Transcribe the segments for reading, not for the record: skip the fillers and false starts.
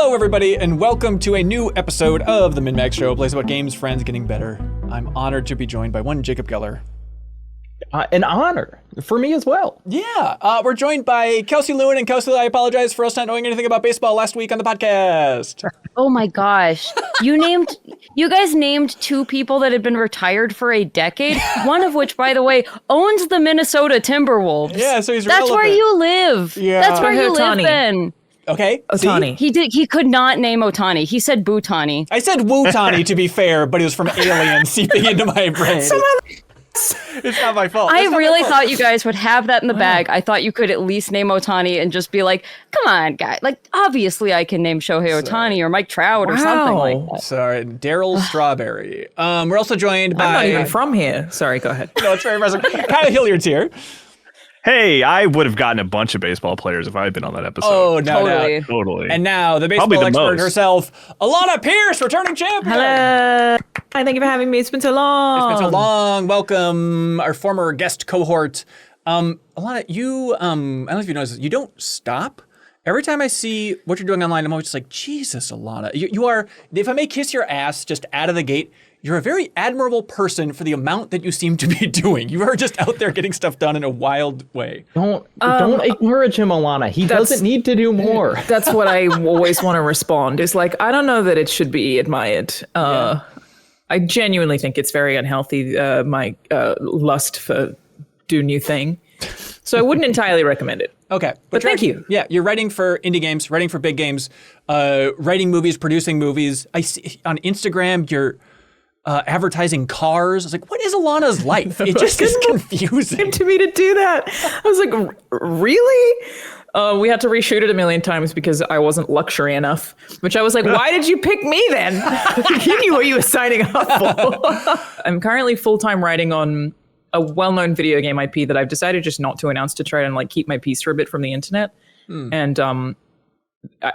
Hello, everybody, and welcome to a new episode of the MinnMax Show, a place about games, friends, getting better. I'm honored to be joined by one Jacob Geller. An honor for me as well. Yeah, we're joined by Kelsey Lewin, and Kelsey, I apologize for us not knowing anything about baseball last week on the podcast. Oh my gosh. You guys named two people that had been retired for a decade, one of which, by the way, owns the Minnesota Timberwolves. Yeah, so he's That's relevant. where you live. Yeah. That's where you live Ohtani. then. Okay. Ohtani. He could not name Ohtani. He said Bootani. I said Wootani, to be fair, but it was from Alien seeping into my brain. It's not my fault. I really thought you guys would have that in the bag. I thought you could at least name Ohtani and just be like, come on, guy. Like, obviously I can name Shohei Ohtani or Mike Trout or something like that. Sorry, Daryl Strawberry. We're also joined by... I'm not even from here. Sorry, go ahead. No, it's very impressive. Kyle Hilliard's here. Hey, I would have gotten a bunch of baseball players if I had been on that episode. Oh, no Totally. doubt. Totally. And now, the baseball Probably the expert most. herself, Alanah Pearce, returning champion. Hello. Hi, thank you for having me. It's been so long. It's been so long. Welcome, our former guest cohort. Alanah, you, I don't know if you noticed this, you don't stop. Every time I see what you're doing online, I'm always just like, Jesus, Alanah. You are, if I may kiss your ass just out of the gate, you're a very admirable person for the amount that you seem to be doing. You are just out there getting stuff done in a wild way. Don't encourage him, Alanah. He doesn't need to do more. That's what I always want to respond. Is like, I don't know that it should be admired. I genuinely think it's very unhealthy, my lust for do new thing. So I wouldn't entirely recommend it. Okay. But thank you. Yeah, you're writing for indie games, writing for big games, writing movies, producing movies. I see on Instagram, you're advertising cars. I was like, what is Alanah's life? It just is confusing. To me to do that. I was like, really? We had to reshoot it a million times because I wasn't luxury enough, which I was like, why did you pick me then? You knew what you were signing up for. I'm currently full-time writing on a well-known video game IP that I've decided just not to announce to try and like keep my peace for a bit from the internet. And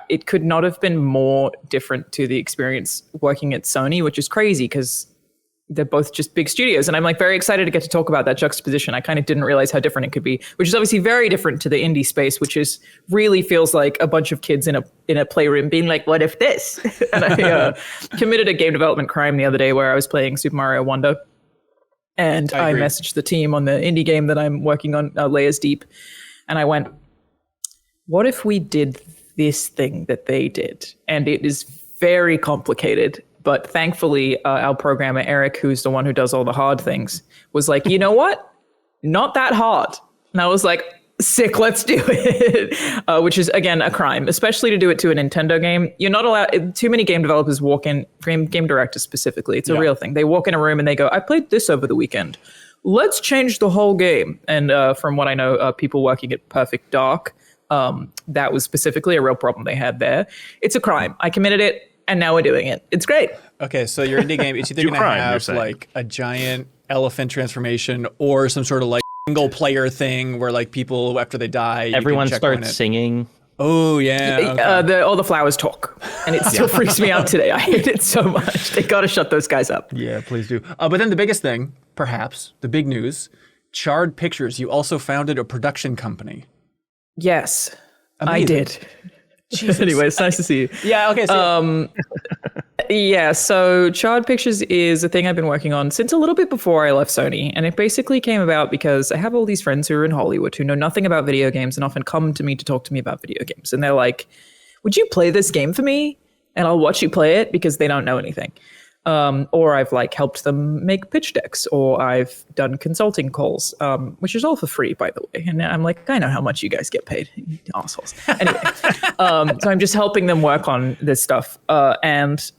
it could not have been more different to the experience working at Sony, which is crazy because they're both just big studios. And I'm like very excited to get to talk about that juxtaposition. I kind of didn't realize how different it could be, which is obviously very different to the indie space, which is really feels like a bunch of kids in a playroom being like, what if this? And I committed a game development crime the other day where I was playing Super Mario Wonder. And I messaged the team on the indie game that I'm working on, Layers Deep. And I went, what if we did this thing that they did? And it is very complicated. But thankfully, our programmer, Eric, who's the one who does all the hard things, was like, you know what? Not that hard. And I was like, sick, let's do it. Which is, again, a crime, especially to do it to a Nintendo game. You're not allowed, too many game developers walk in, game directors specifically, it's a real thing. They walk in a room and they go, I played this over the weekend. Let's change the whole game. And from what I know, people working at Perfect Dark, that was specifically a real problem they had there. It's a crime. I committed it. And now we're doing it. It's great. Okay, so your indie game, it's either going to have like a giant elephant transformation or some sort of like single player thing where like people, after they die, Everyone starts singing. Oh, yeah. Okay. All the flowers talk. And it still freaks me out today. I hate it so much. They got to shut those guys up. Yeah, please do. But then the biggest thing, perhaps, the big news, Charred Pictures. You also founded a production company. Yes, Amazing. I did. Jesus. Anyway, it's nice to see you. Yeah, okay. So Yeah, so Charred Pictures is a thing I've been working on since a little bit before I left Sony. And it basically came about because I have all these friends who are in Hollywood who know nothing about video games and often come to me to talk to me about video games. And they're like, would you play this game for me? And I'll watch you play it because they don't know anything. Or I've like helped them make pitch decks, or I've done consulting calls, which is all for free, by the way. And I'm like, I know how much you guys get paid, you assholes. Anyway, so I'm just helping them work on this stuff. And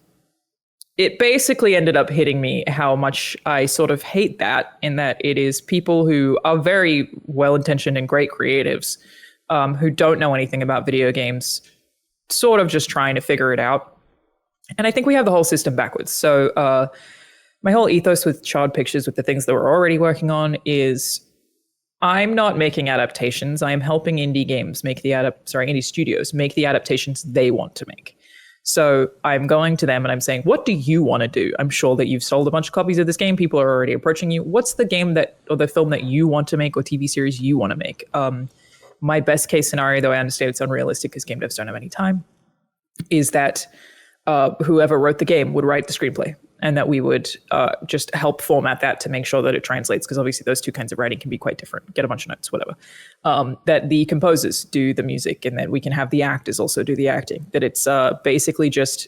it basically ended up hitting me how much I sort of hate that, in that it is people who are very well-intentioned and great creatives who don't know anything about video games, sort of just trying to figure it out. And I think we have the whole system backwards. So my whole ethos with Charred Pictures, with the things that we're already working on, is I'm not making adaptations. I'm helping indie studios make the adaptations they want to make. So I'm going to them and I'm saying, what do you want to do? I'm sure that you've sold a bunch of copies of this game. People are already approaching you. What's the game or the film that you want to make, or TV series you want to make? My best case scenario, though I understand it's unrealistic because game devs don't have any time, is that whoever wrote the game would write the screenplay, and that we would just help format that to make sure that it translates, because obviously those two kinds of writing can be quite different. Get a bunch of notes, whatever. That the composers do the music, and that we can have the actors also do the acting. That it's basically just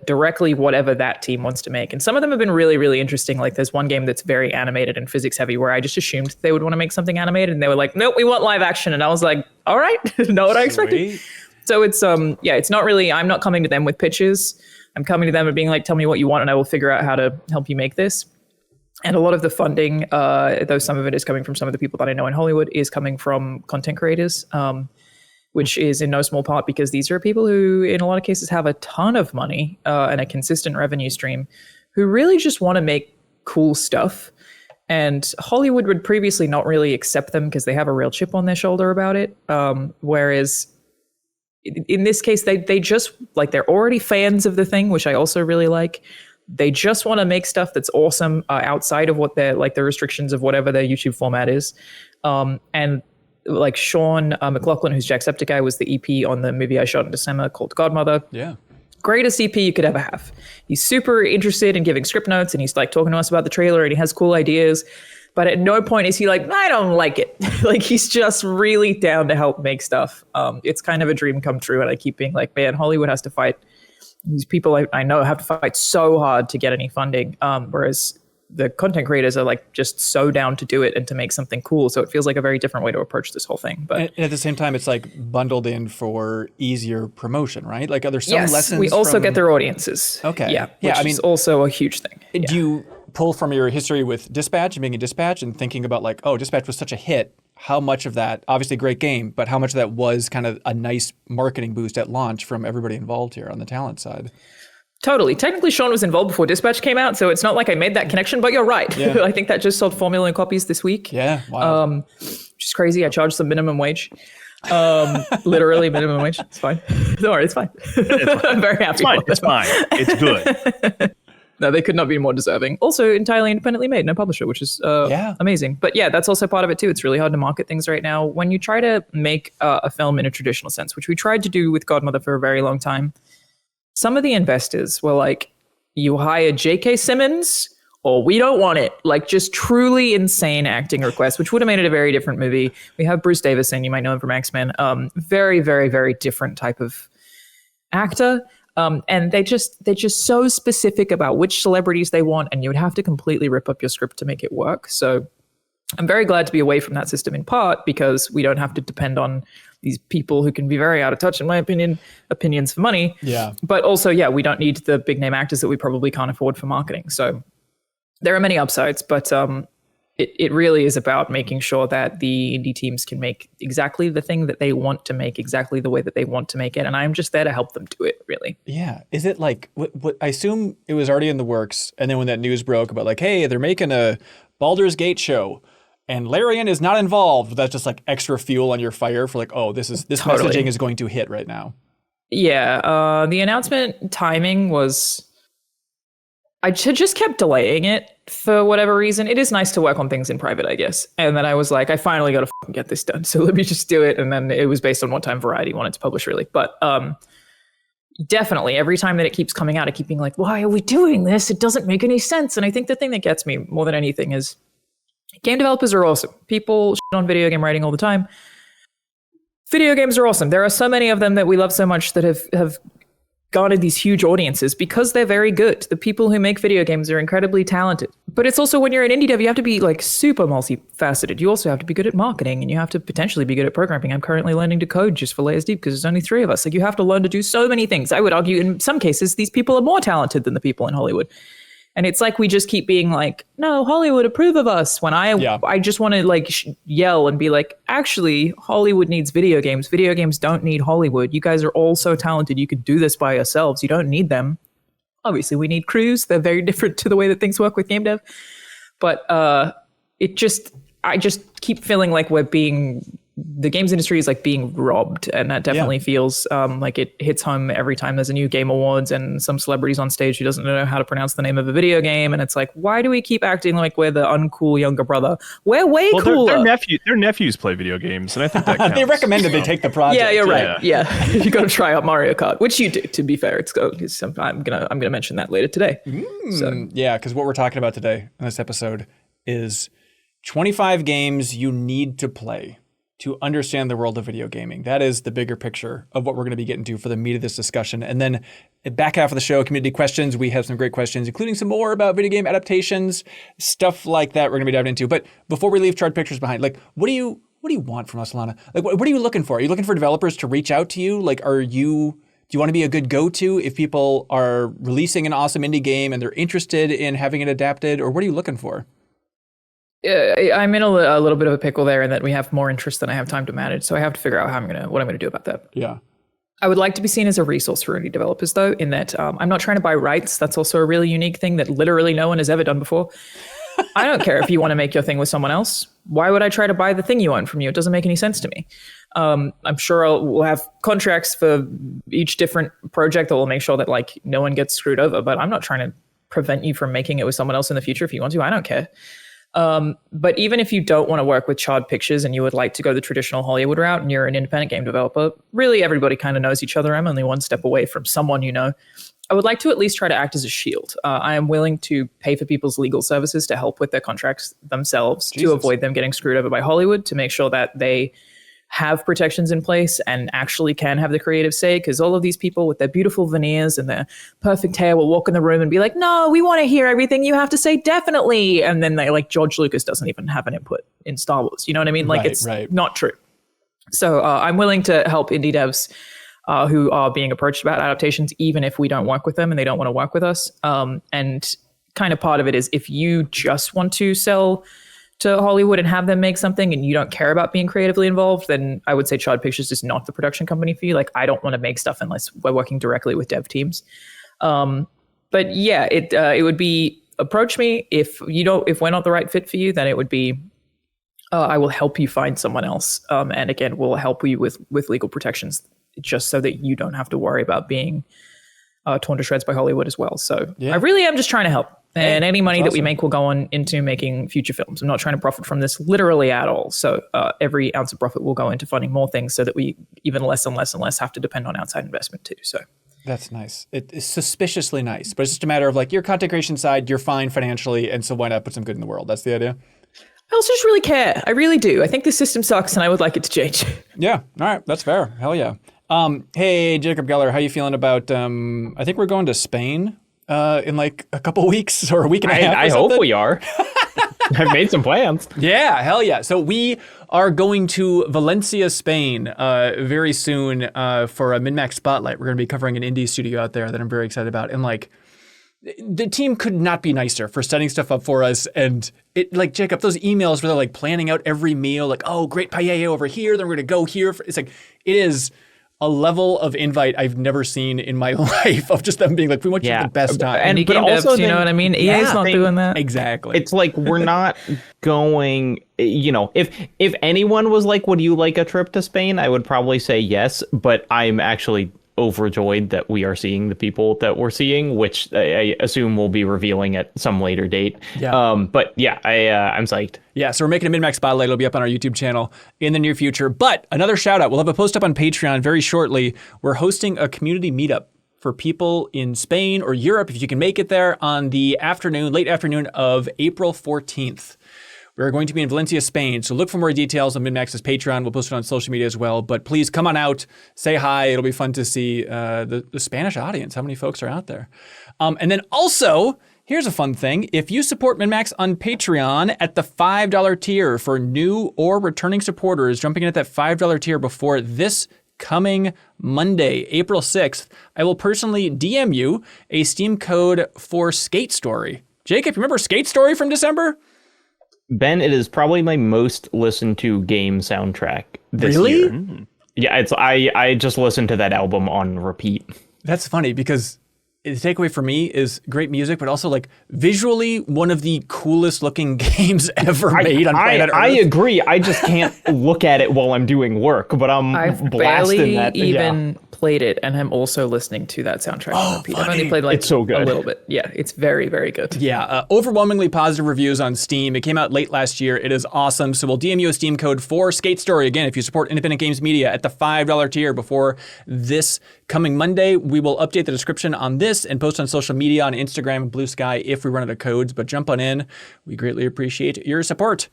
directly whatever that team wants to make. And some of them have been really, really interesting. Like there's one game that's very animated and physics heavy where I just assumed they would want to make something animated, and they were like, nope, we want live action. And I was like, all right, not what I expected. So it's it's not really, I'm not coming to them with pitches. I'm coming to them and being like, tell me what you want and I will figure out how to help you make this. And a lot of the funding, though some of it is coming from some of the people that I know in Hollywood, is coming from content creators, which is in no small part because these are people who in a lot of cases have a ton of money and a consistent revenue stream, who really just want to make cool stuff. And Hollywood would previously not really accept them because they have a real chip on their shoulder about it. Whereas in this case, they just like, they're already fans of the thing, which I also really like. They just want to make stuff that's awesome outside of what they're like the restrictions of whatever their YouTube format is. And like Sean McLaughlin, who's Jacksepticeye, was the EP on the movie I shot in December called Godmother. Yeah. Greatest EP you could ever have. He's super interested in giving script notes, and he's like talking to us about the trailer, and he has cool ideas. But at no point is he like, I don't like it. Like he's just really down to help make stuff. It's kind of a dream come true. And I keep being like, man, Hollywood has to fight. These people I know have to fight so hard to get any funding. Whereas the content creators are like just so down to do it and to make something cool. So it feels like a very different way to approach this whole thing. But and at the same time, it's like bundled in for easier promotion, right? Like are there some lessons? We also get their audiences. Okay. Yeah. Which is also a huge thing. Do you pull from your history with Dispatch and being a Dispatch and thinking about like, oh, Dispatch was such a hit. How much of that, obviously great game, but how much of that was kind of a nice marketing boost at launch from everybody involved here on the talent side? Totally. Technically, Sean was involved before Dispatch came out, so it's not like I made that connection, but you're right. Yeah. I think that just sold 4 million copies this week. Yeah, wow. Which is crazy. I charged them minimum wage. Literally minimum wage. It's fine. Don't worry, it's fine. I'm very happy. It's fine. It's good. No, they could not be more deserving. Also entirely independently made, no publisher, which is amazing. But yeah, that's also part of it too. It's really hard to market things right now. When you try to make a film in a traditional sense, which we tried to do with Godmother for a very long time, some of the investors were like, you hire J.K. Simmons or we don't want it. Like just truly insane acting requests, which would have made it a very different movie. We have Bruce Davison, you might know him from X-Men. Very, very, very different type of actor. And they're just so specific about which celebrities they want, and you would have to completely rip up your script to make it work. So I'm very glad to be away from that system in part because we don't have to depend on these people who can be very out of touch, in my opinion, opinions for money. Yeah. But also, we don't need the big name actors that we probably can't afford for marketing. So there are many upsides, but it really is about making sure that the indie teams can make exactly the thing that they want to make, exactly the way that they want to make it. And I'm just there to help them do it, really. Yeah. Is it like, what I assume it was already in the works. And then when that news broke about like, hey, they're making a Baldur's Gate show and Larian is not involved, that's just like extra fuel on your fire for like, oh, this Totally. Messaging is going to hit right now. Yeah. The announcement timing was, I just kept delaying it for whatever reason. It is nice to work on things in private, I guess. And then I was like, I finally got to get this done. So let me just do it. And then it was based on what time Variety wanted to publish, really. But definitely, every time that it keeps coming out, I keep being like, why are we doing this? It doesn't make any sense. And I think the thing that gets me more than anything is game developers are awesome. People shit on video game writing all the time. Video games are awesome. There are so many of them that we love so much that have garnered these huge audiences because they're very good. The people who make video games are incredibly talented. But it's also when you're an indie dev, you have to be like super multifaceted. You also have to be good at marketing and you have to potentially be good at programming. I'm currently learning to code just for Layers Deep because there's only 3 of us. Like you have to learn to do so many things. I would argue in some cases, these people are more talented than the people in Hollywood. And it's like we just keep being like, no, Hollywood, approve of us. When I just want to like yell and be like, actually, Hollywood needs video games. Video games don't need Hollywood. You guys are all so talented. You could do this by yourselves. You don't need them. Obviously, we need crews. They're very different to the way that things work with game dev. But I just keep feeling like we're being the games industry is like being robbed, and that definitely feels like it hits home every time there's a new Game Awards and some celebrity's on stage who doesn't know how to pronounce the name of a video game, and it's like, why do we keep acting like we're the uncool younger brother? We're way cooler. Their nephews play video games, and I think that counts. They recommended they take the project. Yeah, you're right. Yeah, you got to try out Mario Kart, which you do. To be fair, I'm gonna mention that later today. So Yeah, because what we're talking about today in this episode is 25 games you need to play to understand the world of video gaming. That is the bigger picture of what we're going to be getting to for the meat of this discussion. And then back half of the show, community questions. We have some great questions, including some more about video game adaptations, stuff like that we're going to be diving into. But before we leave Charred Pictures behind, like, what do you want from us, Alanah? Like, what are you looking for? Are you looking for developers to reach out to you? Like, do you want to be a good go-to if people are releasing an awesome indie game and they're interested in having it adapted? Or what are you looking for? I'm in a little bit of a pickle there in that we have more interest than I have time to manage. So I have to figure out what I'm going to do about that. Yeah. I would like to be seen as a resource for indie developers, though, in that I'm not trying to buy rights. That's also a really unique thing that literally no one has ever done before. I don't care if you want to make your thing with someone else. Why would I try to buy the thing you own from you? It doesn't make any sense to me. I'm sure we'll have contracts for each different project that will make sure that like no one gets screwed over. But I'm not trying to prevent you from making it with someone else in the future if you want to. I don't care. But even if you don't want to work with Charred Pictures and you would like to go the traditional Hollywood route and you're an independent game developer, really everybody kind of knows each other. I'm only one step away from someone you know. I would like to at least try to act as a shield. I am willing to pay for people's legal services to help with their contracts themselves to avoid them getting screwed over by Hollywood, to make sure that they have protections in place and actually can have the creative say, because all of these people with their beautiful veneers and their perfect hair will walk in the room and be like, no, we want to hear everything you have to say, definitely. And then they like George Lucas doesn't even have an input in Star Wars. You know what I mean? Like it's not true. So I'm willing to help indie devs who are being approached about adaptations, even if we don't work with them and they don't want to work with us. And kind of part of it is if you just want to sell to Hollywood and have them make something and you don't care about being creatively involved, then I would say Charred Pictures is not the production company for you. Like, I don't want to make stuff unless we're working directly with dev teams. But yeah, it would be, approach me. If we're not the right fit for you, then it would be, I will help you find someone else. And again, we'll help you with legal protections just so that you don't have to worry about being torn to shreds by Hollywood as well. So I really am just trying to help. And any money that we make will go into making future films. I'm not trying to profit from this literally at all. So every ounce of profit will go into funding more things so that we even less and less and less have to depend on outside investment too. So that's nice. It is suspiciously nice, but it's just a matter of like your content creation side, you're fine financially, and so why not put some good in the world? That's the idea. I also just really care. I really do. I think the system sucks and I would like it to change. Yeah. All right. That's fair. Hell yeah. Hey, Jacob Geller, how you feeling about, I think we're going to Spain in like a couple weeks or a week and a half. I hope we are. I've made some plans. Yeah, hell yeah. So we are going to Valencia, Spain very soon for a MinnMax Spotlight. We're going to be covering an indie studio out there that I'm very excited about. And like, the team could not be nicer for setting stuff up for us. And it, like, Jacob, those emails where they're like planning out every meal, like, oh, great paella over here, then we're going to go here. It's like, it is a level of invite I've never seen in my life of just them being like, we want you to have the best time. And but also, you know what I mean? EA's not doing that. Exactly. It's like, we're not going, you know, if anyone was like, would you like a trip to Spain? I would probably say yes, but I'm actually overjoyed that we are seeing the people that we're seeing, which I assume we'll be revealing at some later date. Yeah. But yeah, I'm psyched. Yeah, so we're making a MinnMax Spotlight. It'll be up on our YouTube channel in the near future. But another shout out, we'll have a post up on Patreon very shortly. We're hosting a community meetup for people in Spain or Europe, if you can make it there, on the late afternoon of April 14th. We're going to be in Valencia, Spain. So look for more details on MinnMax's Patreon. We'll post it on social media as well. But please come on out, say hi. It'll be fun to see the Spanish audience, how many folks are out there. And then also, here's a fun thing. If you support MinnMax on Patreon at the $5 tier for new or returning supporters, jumping in at that $5 tier before this coming Monday, April 6th, I will personally DM you a Steam code for Skate Story. Jacob, remember Skate Story from December? Ben, it is probably my most listened to game soundtrack this year. Yeah, I just listened to that album on repeat. That's funny because the takeaway for me is great music, but also like visually one of the coolest looking games ever made on planet Earth. I agree. I just can't look at it while I'm doing work, but I've blasting barely that. even played it, and I'm also listening to that soundtrack on repeat. I've only played like It's so good. a little bit. Yeah, it's very, very good. Yeah, overwhelmingly positive reviews on Steam. It came out late last year. It is awesome. So we'll DM you a Steam code for Skate Story. Again, if you support Independent Games Media at the $5 tier before this coming Monday, we will update the description on this and post on social media on Instagram and Blue Sky if we run out of codes. But jump on in. We greatly appreciate your support.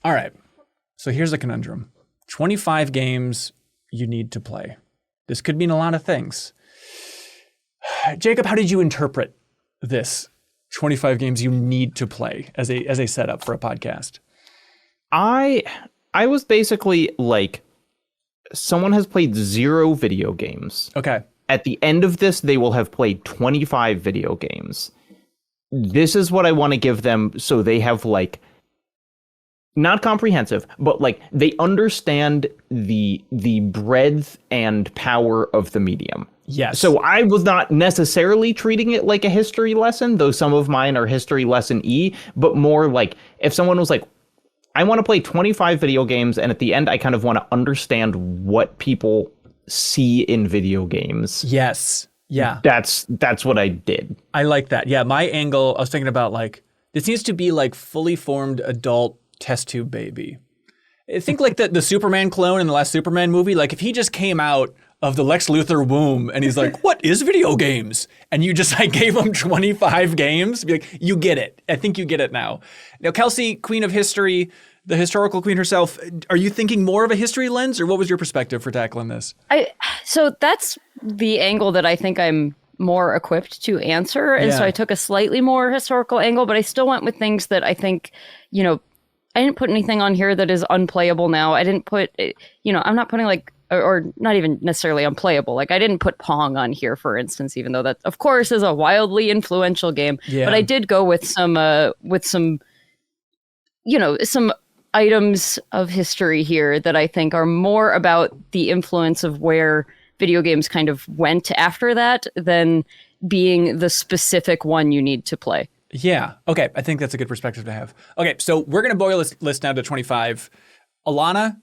All right. So here's the conundrum. 25 games you need to play. This could mean a lot of things. Jacob, how did you interpret this 25 games you need to play as a setup for a podcast? I was basically like, someone has played 0 video games. Okay. At the end of this, they will have played 25 video games. This is what I want to give them, so they have like, not comprehensive, but like they understand the breadth and power of the medium. Yes. So I was not necessarily treating it like a history lesson, though some of mine are history lesson E, but more like if someone was like, I want to play 25 video games, and at the end I kind of want to understand what people see in video games. Yes. Yeah. That's what I did. I like that. Yeah. My angle, I was thinking about like, this needs to be like fully formed adult test tube baby. I think like the Superman clone in the last Superman movie, like if he just came out of the Lex Luthor womb and he's like, what is video games? And you just like gave him 25 games, be like, you get it. I think you get it now. Now, Kelsey, Queen of History, the historical queen herself, are you thinking more of a history lens, or what was your perspective for tackling this? So that's the angle that I think I'm more equipped to answer. And so I took a slightly more historical angle, but I still went with things that I think, I didn't put anything on here that is unplayable now. I didn't put, I'm not putting like, or not even necessarily unplayable. Like I didn't put Pong on here, for instance, even though that, of course, is a wildly influential game. Yeah. But I did go with some items of history here that I think are more about the influence of where video games kind of went after that than being the specific one you need to play. Yeah. Okay. I think that's a good perspective to have. Okay. So we're going to boil this list down to 25. Alanah,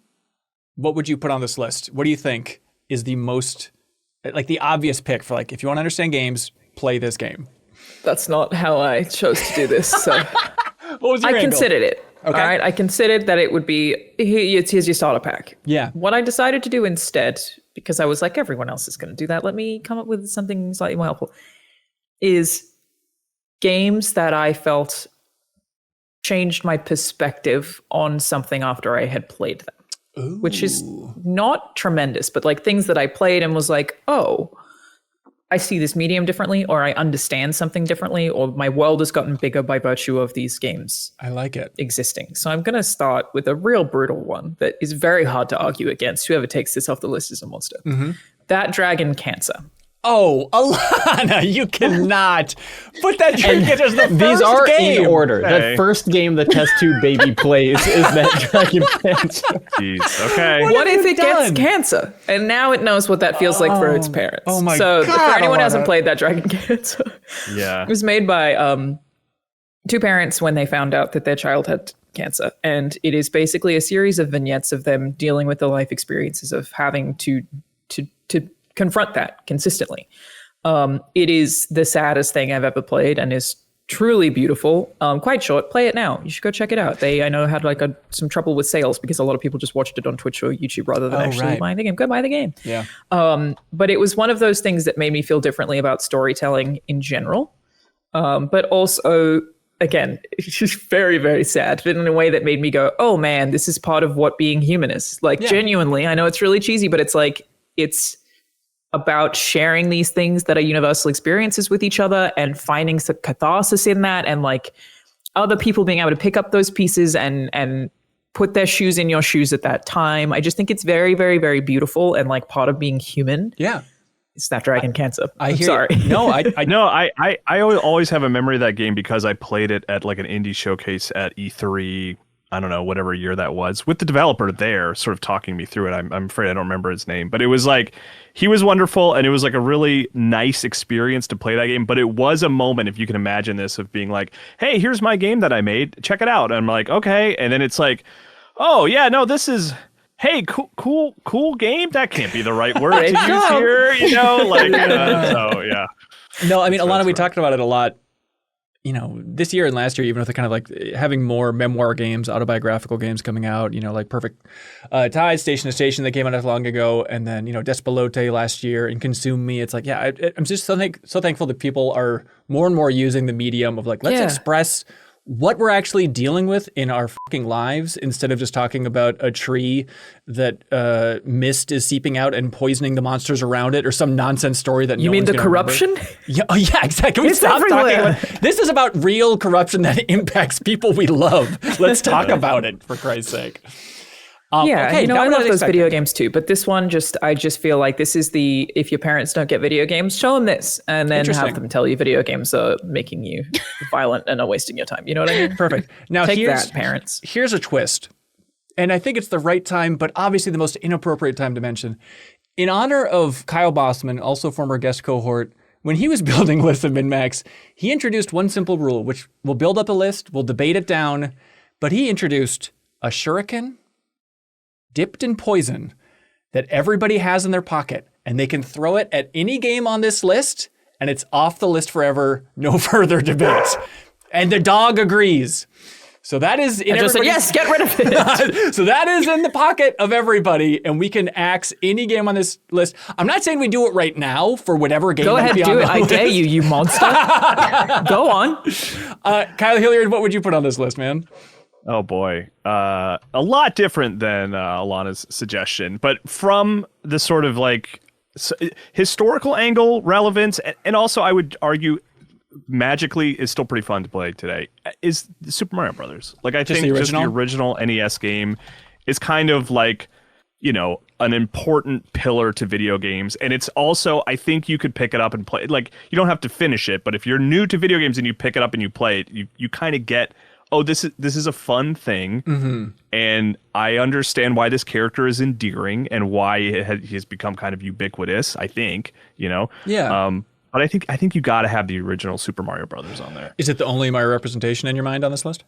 what would you put on this list? What do you think is the most, like the obvious pick for like, if you want to understand games, play this game? That's not how I chose to do this. So what was your angle? Considered it. Okay. All right. I considered that it would be, here's your starter pack. Yeah. What I decided to do instead, because I was like, everyone else is going to do that, let me come up with something slightly more helpful, is games that I felt changed my perspective on something after I had played them. Ooh. Which is not tremendous, but like things that I played and was like, oh, I see this medium differently, or I understand something differently, or my world has gotten bigger by virtue of these games. I like it. Existing. So I'm going to start with a real brutal one that is very hard to argue against. Whoever takes this off the list is a monster. Mm-hmm. That Dragon Cancer. Oh, Alanah, you cannot put that trinket as the first These are game. In order. Okay. The first game the test tube baby plays is that Dragon Cancer. Jeez. Okay. What if it gets cancer? And now it knows what that feels like for its parents. Oh my God. So for anyone who hasn't Alanah. played that Dragon Cancer, Yeah. it was made by two parents when they found out that their child had cancer. And it is basically a series of vignettes of them dealing with the life experiences of having to confront that consistently. It is the saddest thing I've ever played and is truly beautiful. Quite short. Play it now. You should go check it out. I know had like some trouble with sales because a lot of people just watched it on Twitch or YouTube rather than actually buying the game. Go buy the game. Yeah. But it was one of those things that made me feel differently about storytelling in general. But also, again, it's just very, very sad, but in a way that made me go, oh man, this is part of what being human is. Like genuinely, I know it's really cheesy, but it's like, it's about sharing these things that are universal experiences with each other and finding some catharsis in that, and like other people being able to pick up those pieces and put their shoes in your shoes at that time. I just think it's very, very, very beautiful and like part of being human. Yeah. Snapdragon Cancer. I hear sorry. You. No, I No, I always have a memory of that game because I played it at like an indie showcase at E3 I don't know, whatever year that was, with the developer there sort of talking me through it. I'm afraid I don't remember his name, but it was like, he was wonderful, and it was like a really nice experience to play that game. But it was a moment, if you can imagine this, of being like, hey, here's my game that I made. Check it out. And I'm like, okay. And then it's like, oh, yeah, no, this is... Hey, cool game. That can't be the right word to use here, you know. Like, so yeah. No, I mean, Alanah, we talked about it a lot. You know, this year and last year, even with the kind of like having more memoir games, autobiographical games coming out. You know, like Perfect Ties, Station to Station that came out not long ago, and then Despalote last year and Consume Me. It's like, yeah, I'm just so thankful that people are more and more using the medium of like, let's express what we're actually dealing with in our fucking lives instead of just talking about a tree that mist is seeping out and poisoning the monsters around it or some nonsense story that you mean the corruption? Yeah, oh yeah, exactly. Can we stop talking about this? Is about real corruption that impacts people we love. Let's talk about it, for Christ's sake. Okay, I love those video games too, but this one I just feel like this is if your parents don't get video games, show them this, and then have them tell you video games are making you violent and are wasting your time. You know what I mean? Perfect. Now take that, parents. Here's a twist, and I think it's the right time, but obviously the most inappropriate time to mention. In honor of Kyle Bossman, also former guest cohort, when he was building lists of MinnMax, he introduced one simple rule, which we'll build up a list, we'll debate it down, but he introduced a shuriken dipped in poison that everybody has in their pocket, and they can throw it at any game on this list, and it's off the list forever, no further debate. And the dog agrees. So that is in just said, yes, get rid of it. So that is in the pocket of everybody, and we can axe any game on this list. I'm not saying we do it right now for whatever game. Go ahead, do it. I dare you, you monster. Go on. Kyle Hilliard, what would you put on this list, man? Oh boy, a lot different than Alanah's suggestion, but from the sort of like historical angle, relevance, and also I would argue magically is still pretty fun to play today, is Super Mario Brothers. Like I think just the original NES game is kind of like, you know, an important pillar to video games. And it's also, I think you could pick it up and play it. Like, you don't have to finish it, but if you're new to video games and you pick it up and you play it, you kind of get, oh, this is a fun thing, and I understand why this character is endearing and why he has become kind of ubiquitous. I think, you know, but I think you got to have the original Super Mario Brothers on there. Is it the only Mario representation in your mind on this list?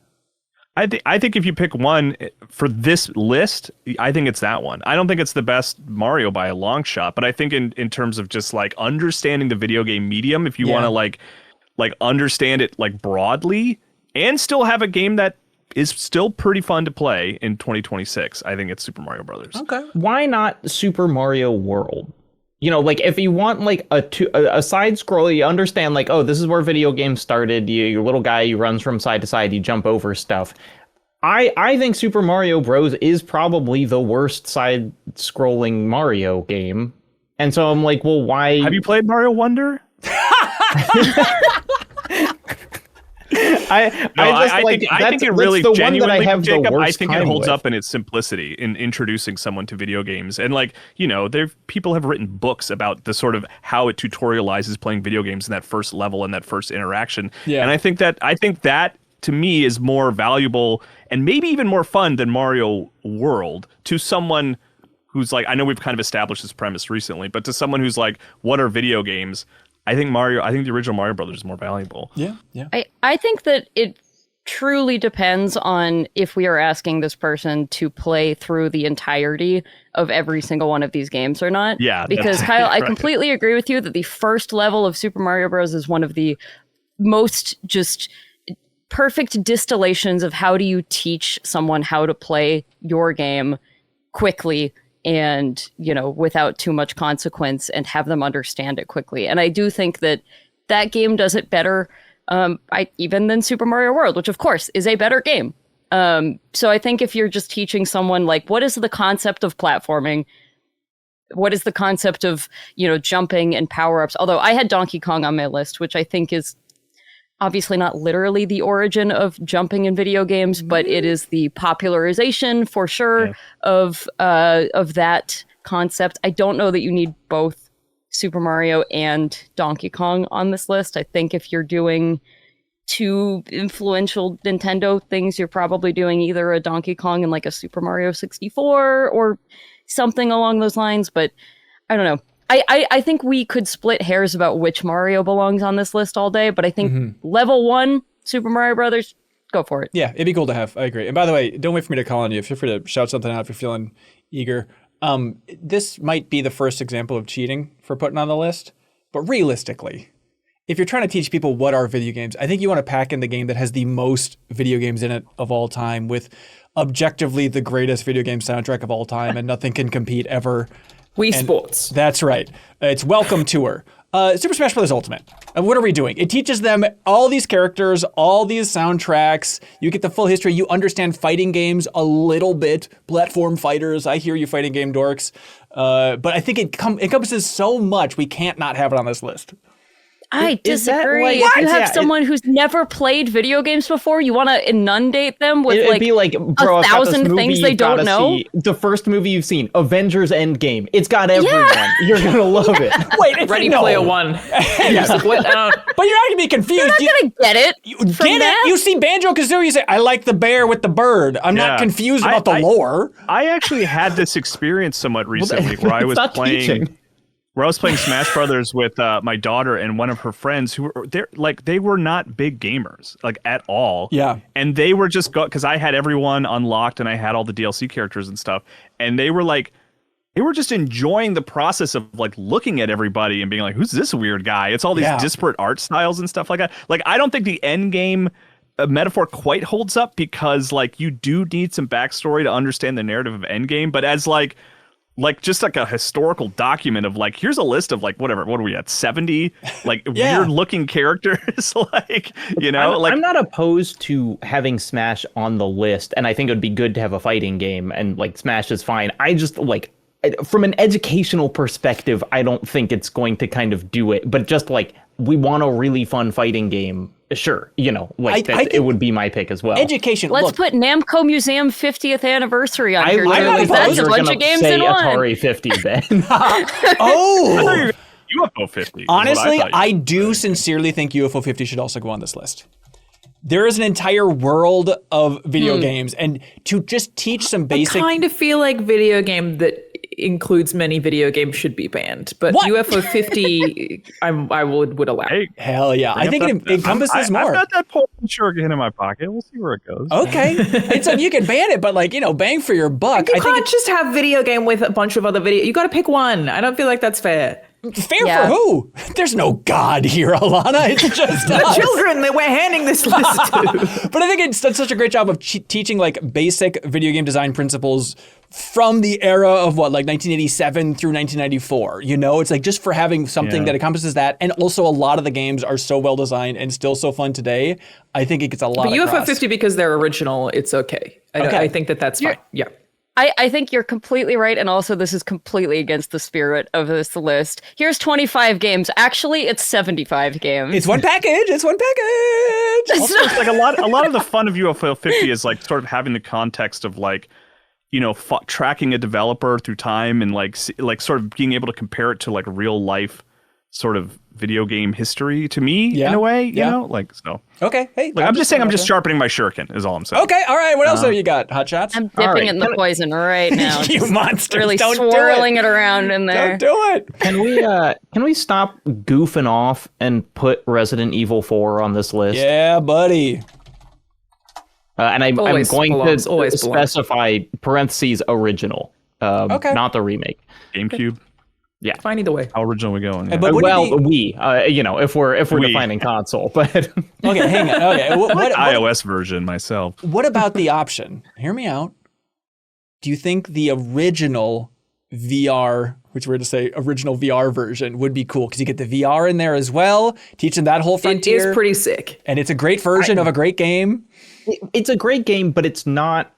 I think if you pick one for this list, I think it's that one. I don't think it's the best Mario by a long shot, but I think in terms of just like understanding the video game medium, if you want to like understand it like broadly, and still have a game that is still pretty fun to play in 2026. I think it's Super Mario Brothers. Okay. Why not Super Mario World? You know, like if you want like a side scroll, you understand like, oh, this is where video games started. Your little guy, you runs from side to side, you jump over stuff. I think Super Mario Bros. Is probably the worst side scrolling Mario game. And so I'm like, well, why? Have you played Mario Wonder? I think it really genuinely, Jacob, I think it holds up in its simplicity in introducing someone to video games. And like, you know, people have written books about the sort of how it tutorializes playing video games in that first level and that first interaction. Yeah. And I think that to me is more valuable and maybe even more fun than Mario World to someone who's like, I know we've kind of established this premise recently, but to someone who's like, what are video games? I think the original Mario Brothers is more valuable. Yeah, yeah. I think that it truly depends on if we are asking this person to play through the entirety of every single one of these games or not. Yeah. Because Kyle, I completely agree with you that the first level of Super Mario Bros. Is one of the most just perfect distillations of how do you teach someone how to play your game quickly and, you know, without too much consequence and have them understand it quickly. And I do think that game does it better even than Super Mario World, which of course is a better game. So I think if you're just teaching someone like, what is the concept of platforming? What is the concept of, you know, jumping and power-ups? Although I had Donkey Kong on my list, which I think is obviously not literally the origin of jumping in video games, but it is the popularization for sure of that concept. I don't know that you need both Super Mario and Donkey Kong on this list. I think if you're doing two influential Nintendo things, you're probably doing either a Donkey Kong and like a Super Mario 64 or something along those lines. But I don't know. I think we could split hairs about which Mario belongs on this list all day, but I think level 1, Super Mario Brothers, go for it. Yeah, it'd be cool to have. I agree. And by the way, don't wait for me to call on you. Feel free to shout something out if you're feeling eager. This might be the first example of cheating for putting on the list, but realistically, if you're trying to teach people what are video games, I think you want to pack in the game that has the most video games in it of all time with objectively the greatest video game soundtrack of all time, and nothing can compete ever. Wii Sports. That's right. It's Welcome Tour. Super Smash Bros. Ultimate. What are we doing? It teaches them all these characters, all these soundtracks. You get the full history. You understand fighting games a little bit. Platform fighters. I hear you, fighting game dorks. But I think it encompasses so much, we can't not have it on this list. I disagree. like- if you have Yeah, someone who's never played video games before, you want to inundate them with It'd be like, bro, I've got this 1,000 movie things you've they don't gotta know. see. The first movie you've seen, Avengers Endgame. It's got everyone. You're gonna love it. Wait, it's Ready no. Player One. Just like, what? But you're not gonna be confused. You're not gonna get it. from Get that. it? You see Banjo-Kazooie, you say, I like the bear with the bird. I'm not Yeah. confused about the lore. I actually had this experience somewhat recently where I It's was not playing. teaching. Where I was playing Smash Brothers with my daughter and one of her friends who were they were not big gamers like at all. Yeah. And they were just because I had everyone unlocked and I had all the DLC characters and stuff, and they were just enjoying the process of like looking at everybody and being like, who's this weird guy? It's all these disparate art styles and stuff like that. Like, I don't think the end game metaphor quite holds up because like you do need some backstory to understand the narrative of Endgame, but as like just like a historical document of like, here's a list of like, whatever, what are we at, 70 like weird looking characters, like, you know, I'm not opposed to having Smash on the list, and I think it would be good to have a fighting game, and like Smash is fine. I just like, from an educational perspective, I don't think it's going to kind of do it, but just like, we want a really fun fighting game. Sure, you know, like I think it would be my pick as well. Education. Let's look, put Namco Museum 50th anniversary on here. literally Too, 'cause thought that's you a were bunch of games say in one. Atari 50, Ben. oh, UFO 50. is what honestly, thought you I were do saying. sincerely think UFO 50 should also go on this list. There is an entire world of video games, and to just teach some basic. I kind of feel like video game that includes many video games should be banned, but What? UFO 50, I would allow. Hey, Hell yeah, I think it encompasses I've more. got that Pole Sugar in my pocket. We'll see where it goes. Okay, it's like you can ban it, but like, you know, bang for your buck. You I think can't just have video game with a bunch of other video. You got to pick one. I don't feel like that's fair. it's fair Yeah. for who? There's no God here, Alanah. It's just The us. children that we're handing this list to. But I think it's done such a great job of teaching like basic video game design principles from the era of what, like 1987 through 1994. You know, it's like just for having something that encompasses that, and also a lot of the games are so well designed and still so fun today. I think it gets a lot. But UFO across. 50, because they're original, it's okay. I think that's fine. Yeah. I think you're completely right, and also this is completely against the spirit of this list. Here's 25 games. Actually, it's 75 games. It's one package. It's one package. Also, it's like a lot of the fun of UFO 50 is like sort of having the context of like, you know, tracking a developer through time and like sort of being able to compare it to like real life sort of video game history to me in a way, you know, like, so. Okay. Hey, Like, I'm just saying, I'm just sharpening my shuriken is all I'm saying. Okay. All right. What else have you got? Hot shots? I'm dipping right, in the poison right now. You Just monsters. really Don't swirling do it around in there. Don't do it. Can we stop goofing off and put Resident Evil 4 on this list? Yeah, buddy. And I'm Always going belongs, to always belongs. specify parentheses original, not the remake. GameCube. Fine either way. How original are we going? Yeah. But would it be- you know, if we're We. defining console, but Okay, hang on. Okay. What iOS version myself. what about the option? Hear me out. Do you think the original VR, which we're to say original VR version, would be cool? Because you get the VR in there as well, teaching that whole It frontier. is pretty sick. and it's a great version of a great game. it's a great game, but it's not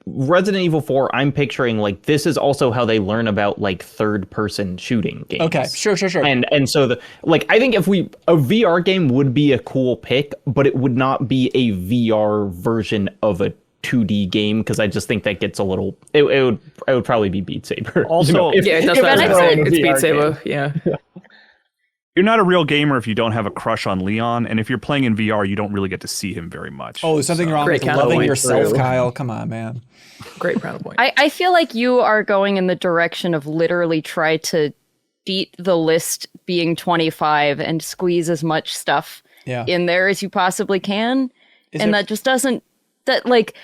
Resident Evil 4. I'm picturing like this is also how they learn about like third person shooting games. Okay, sure. And so I think if a VR game would be a cool pick, but it would not be a VR version of a 2D game, because I just think that gets a little. It would probably be Beat Saber. Also, You know, Yeah, it does if that. I It's say Beat VR Saber. Yeah. You're not a real gamer if you don't have a crush on Leon, and if you're playing in VR, you don't really get to see him very much. Oh, there's something wrong Great with loving counterpoint. yourself, True. Kyle. Come on, man. Great counterpoint. I feel like you are going in the direction of literally try to beat the list being 25 and squeeze as much stuff in there as you possibly can. That just doesn't, that like,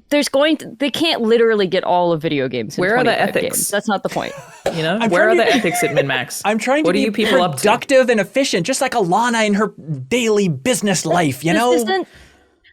they can't literally get all of video games in Where are the 25 ethics? games. That's not the point. You know, I'm where are trying the to- ethics at MinnMax? I'm trying to What be are you people up to? productive and efficient, just like Alanah in her daily business life, you know? This isn't,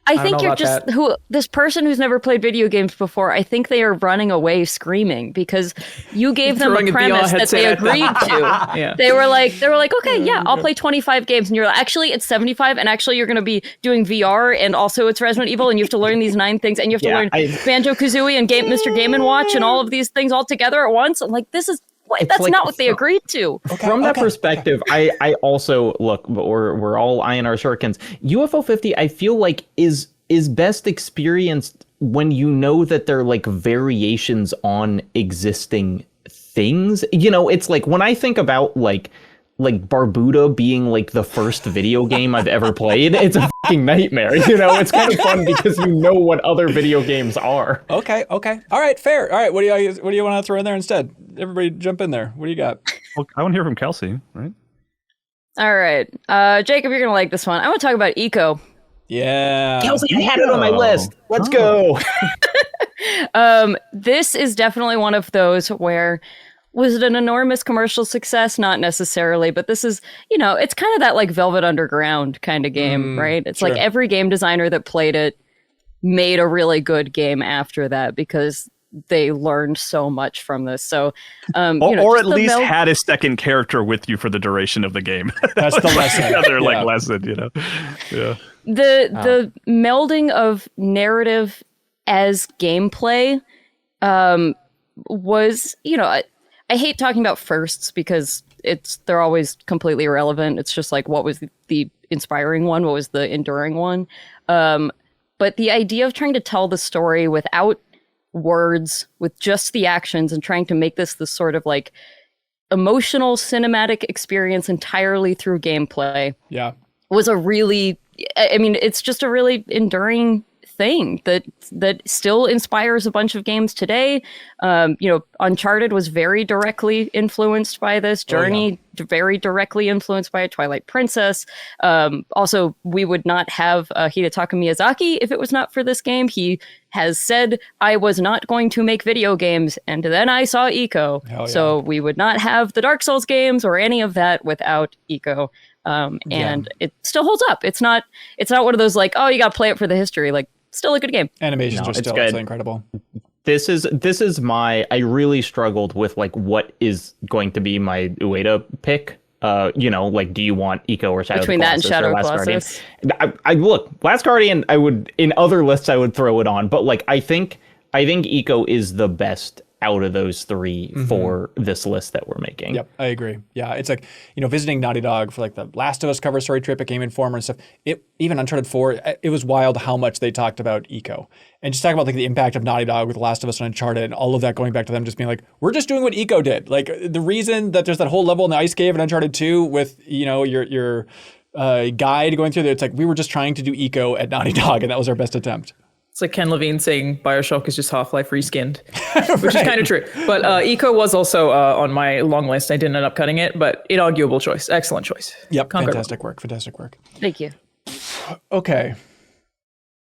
I think know you're about just that. this person who's never played video games before. I think they are running away screaming because you gave them Throwing a a VR premise that they headset at them. agreed to. Yeah. They were like, okay, yeah, I'll play 25 games, and you're like, actually, it's 75, and actually, you're going to be doing VR, and also it's Resident Evil, and you have to learn these 9 things, and you have to learn Banjo Kazooie and Mr. Game and Watch, and all of these things all together at once. I'm like, that's like- not what they agreed to. From that perspective, I also look. We're all eyeing our shurikens. UFO 50, I feel like is best experienced when you know that they're like variations on existing things. You know, it's like when I think about like Barbuda being like the first video game I've ever played, it's a fucking nightmare. You know, it's kind of fun because you know what other video games are. Okay. All right, fair. All right, what do you want to throw in there instead? Everybody jump in there. What do you got? Well, I want to hear from Kelsey, right? All right. Jacob, you're going to like this one. I want to talk about Eco. Yeah. Kelsey, I had it on my list. Let's go. This is definitely one of those where, was it an enormous commercial success? Not necessarily, but this is, you know, it's kind of that like Velvet Underground kind of game, right? It's like every game designer that played it made a really good game after that because they learned so much from this. So, Or at least had a second character with you for the duration of the game. That's the lesson. Another like lesson, you know. Yeah. The melding of narrative as gameplay was, you know, I hate talking about firsts because they're always completely irrelevant. It's just like, what was the inspiring one? What was the enduring one? But the idea of trying to tell the story without words, with just the actions, and trying to make this sort of like emotional cinematic experience entirely through gameplay was a really, I mean, it's just a really enduring thing that still inspires a bunch of games today. You know, Uncharted was very directly influenced by this. Journey very directly influenced by Twilight Princess. Also, we would not have Hidetaka Miyazaki if it was not for this game. He has said, I was not going to make video games, and then I saw Eco. So we would not have the Dark Souls games or any of that without Eco. And it still holds up. It's not one of those like, oh, you got to play it for the history. Like, still a good game. Animations are it's still good. incredible. This is my, I really struggled with like what is going to be my Ueda pick. You know, like, do you want Eco or Shadow Between of the that and Colossus Shadow or of Last Colossus? Guardian? I look, Last Guardian, I would, in other lists I would throw it on, but like I think Eco is the best out of those three for this list that we're making. Yep, I agree. Yeah, it's like, you know, visiting Naughty Dog for like the Last of Us cover story trip at Game Informer and stuff. Even Uncharted 4, it was wild how much they talked about Eco. And just talk about like the impact of Naughty Dog with The Last of Us and Uncharted and all of that, going back to them just being like, we're just doing what Eco did. Like the reason that there's that whole level in the ice cave in Uncharted 2 with, you know, your guide going through there, it's like we were just trying to do Eco at Naughty Dog and that was our best attempt. It's like Ken Levine saying Bioshock is just Half-Life reskinned, which is kind of true. But Eco was also on my long list. I didn't end up cutting it, but inarguable choice. Excellent choice. Yep, Conquer. fantastic work. Thank you. Okay,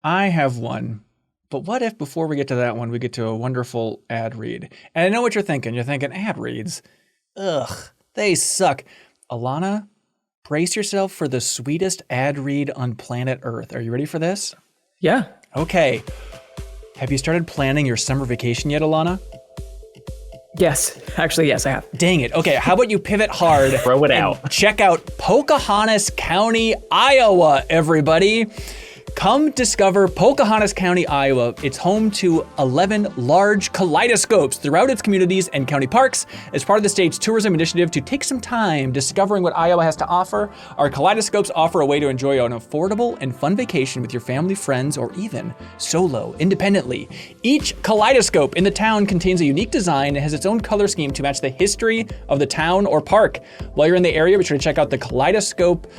I have one. But what if before we get to that one, we get to a wonderful ad read? And I know what you're thinking. You're thinking, ad reads? Ugh, they suck. Alanah, brace yourself for the sweetest ad read on planet Earth. Are you ready for this? Yeah. Okay. Have you started planning your summer vacation yet, Alanah? Yes. Actually, yes, I have. Dang it. Okay, how about you pivot hard? Throw it and out. Check out Pocahontas County, Iowa, everybody. Come discover Pocahontas County, Iowa. It's home to 11 large kaleidoscopes throughout its communities and county parks. As part of the state's tourism initiative to take some time discovering what Iowa has to offer, our kaleidoscopes offer a way to enjoy an affordable and fun vacation with your family, friends, or even solo, independently. Each kaleidoscope in the town contains a unique design and has its own color scheme to match the history of the town or park. While you're in the area, be sure to check out the Kaleidoscope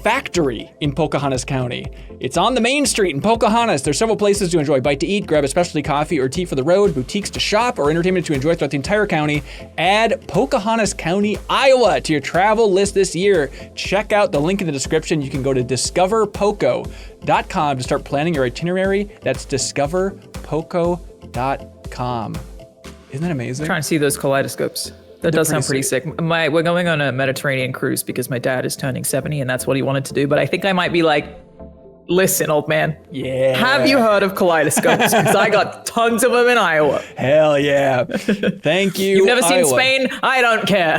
Factory in Pocahontas County. It's on the main street in Pocahontas. There's several places to enjoy bite to eat, grab a specialty coffee or tea for the road, boutiques to shop, or entertainment to enjoy throughout the entire county. Add Pocahontas County, Iowa to your travel list this year. Check out the link in the description. You can go to discoverpoco.com to start planning your itinerary. That's discoverpoco.com. Isn't that amazing? I'm trying to see those kaleidoscopes. That does sound pretty sick. We're going on a Mediterranean cruise because my dad is turning 70 and that's what he wanted to do. But I think I might be like, listen, old man. Yeah. Have you heard of kaleidoscopes? Because I got tons of them in Iowa. Hell yeah. Thank you, You've never seen Iowa. Spain? I don't care.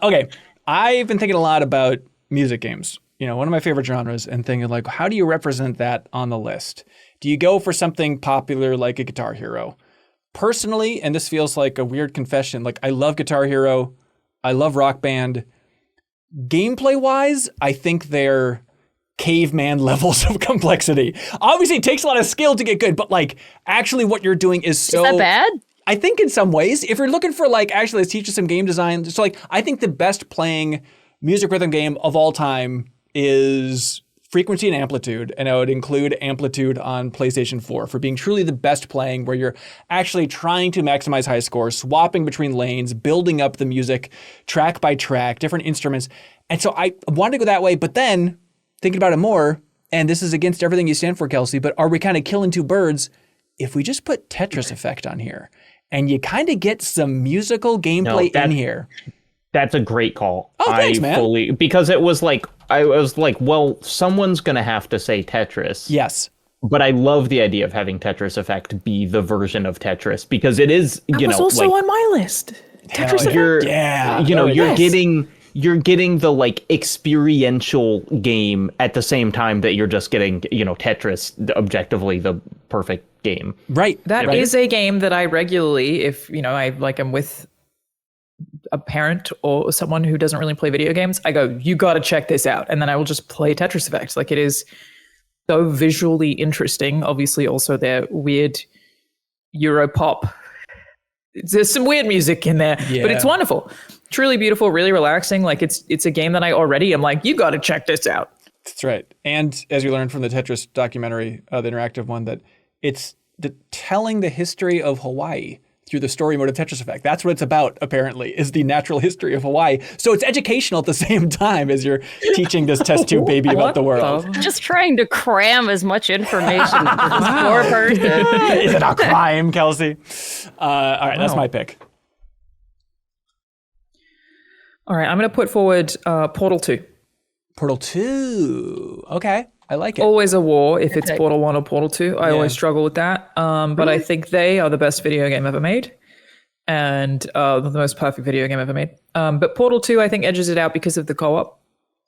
Okay. I've been thinking a lot about music games. You know, one of my favorite genres, and thinking like, how do you represent that on the list? Do you go for something popular like a Guitar Hero? Personally, and this feels like a weird confession, like I love Guitar Hero, I love Rock Band. Gameplay-wise, I think they're caveman levels of complexity. Obviously, it takes a lot of skill to get good, but like actually what you're doing is so... Is that bad? I think in some ways, if you're looking for like, actually let's teach you some game design. So like, I think the best playing music rhythm game of all time is Frequency and Amplitude, and I would include Amplitude on PlayStation 4 for being truly the best playing, where you're actually trying to maximize high scores, swapping between lanes, building up the music track by track, different instruments. And so I wanted to go that way, but then thinking about it more, and this is against everything you stand for, Kelsey, but are we kind of killing two birds if we just put Tetris Effect on here and you kind of get some musical gameplay in here? That's a great call. Oh, thanks, man. Because it was like, I was like, well, someone's going to have to say Tetris. Yes. But I love the idea of having Tetris Effect be the version of Tetris, because it is, That was also on my list. Tetris Effect. You're getting the like experiential game at the same time that you're just getting, Tetris, objectively the perfect game. Right. That is a game that I regularly, if, I'm with a parent or someone who doesn't really play video games, I go, you got to check this out. And then I will just play Tetris Effect. Like, it is so visually interesting. Obviously, also their weird Euro pop. There's some weird music in there, but it's wonderful. Truly beautiful, really relaxing. Like, it's a game that I already am like, you got to check this out. That's right. And as you learned from the Tetris documentary, the interactive one, that it's telling the history of Hawaii through the story mode of Tetris Effect. That's what it's about, apparently, is the natural history of Hawaii. So it's educational at the same time as you're teaching this test tube baby about the world. Just trying to cram as much information into this poor person. Is it a crime, Kelsey? All right, that's my pick. All right, I'm going to put forward Portal 2. Portal 2. Okay, I like it. Always a war if it's Portal 1 or Portal 2. I always struggle with that. But I think they are the best video game ever made, and the most perfect video game ever made. But Portal 2, I think, edges it out because of the co-op.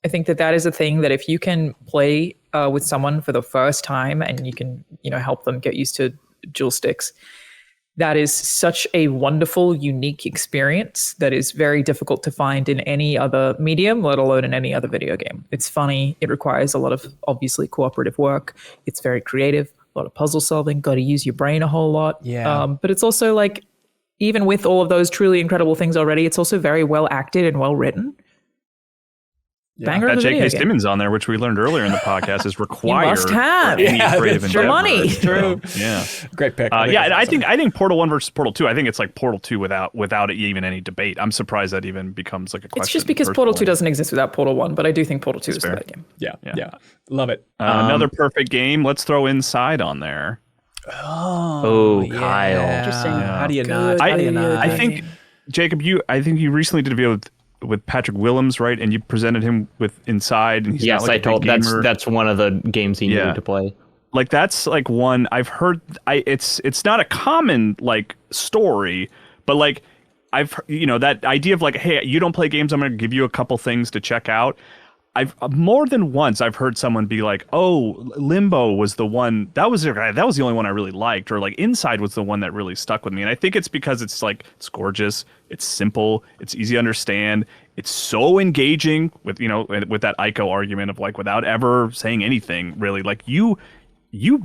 I think that is a thing that if you can play with someone for the first time and you can, help them get used to dual sticks, that is such a wonderful, unique experience that is very difficult to find in any other medium, let alone in any other video game. It's funny. It requires a lot of, obviously, cooperative work. It's very creative, a lot of puzzle solving, got to use your brain a whole lot. Yeah. But it's also like, even with all of those truly incredible things already, it's also very well acted and well written. Banger That of a video J.K. game. Simmons on there, which we learned earlier in the podcast, is required. You must have. For any creative that's true. endeavor. Money. It's true. Yeah. Great pick. And I think Portal 1 versus Portal 2, I think it's like Portal 2 without even any debate. I'm surprised that even becomes like a question. It's just because Portal 2 doesn't exist without Portal 1, but I do think Portal 2 is the better game. Yeah. Love it. Another perfect game. Let's throw Inside on there. Oh, Kyle. Interesting. How do you not? I think, Jacob, you recently did a video with Patrick Willems, right? And you presented him with Inside, and he's Yes, not like I a told big gamer. that's one of the games he needed to play. Like, that's like one I've heard. It's not a common like story, but like I've that idea of like, hey, you don't play games, I'm going to give you a couple things to check out. I've more than once I've heard someone be like, "Oh, Limbo was the one that was the only one I really liked," or like Inside was the one that really stuck with me. And I think it's because it's like it's gorgeous, it's simple, it's easy to understand, it's so engaging with with that Ico argument of like without ever saying anything really. Like you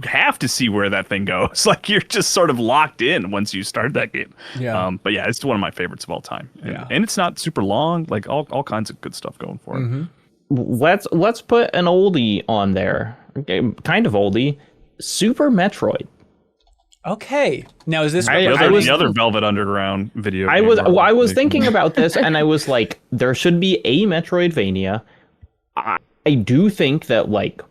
have to see where that thing goes. Like you're just sort of locked in once you start that game. Yeah. But yeah, it's one of my favorites of all time. And it's not super long. Like all kinds of good stuff going for it. Let's put an oldie on there. Okay, kind of oldie. Super Metroid. Okay. Now, is this The other Velvet Underground video I game was thinking about this, and I was like, there should be a Metroidvania. I do think that like,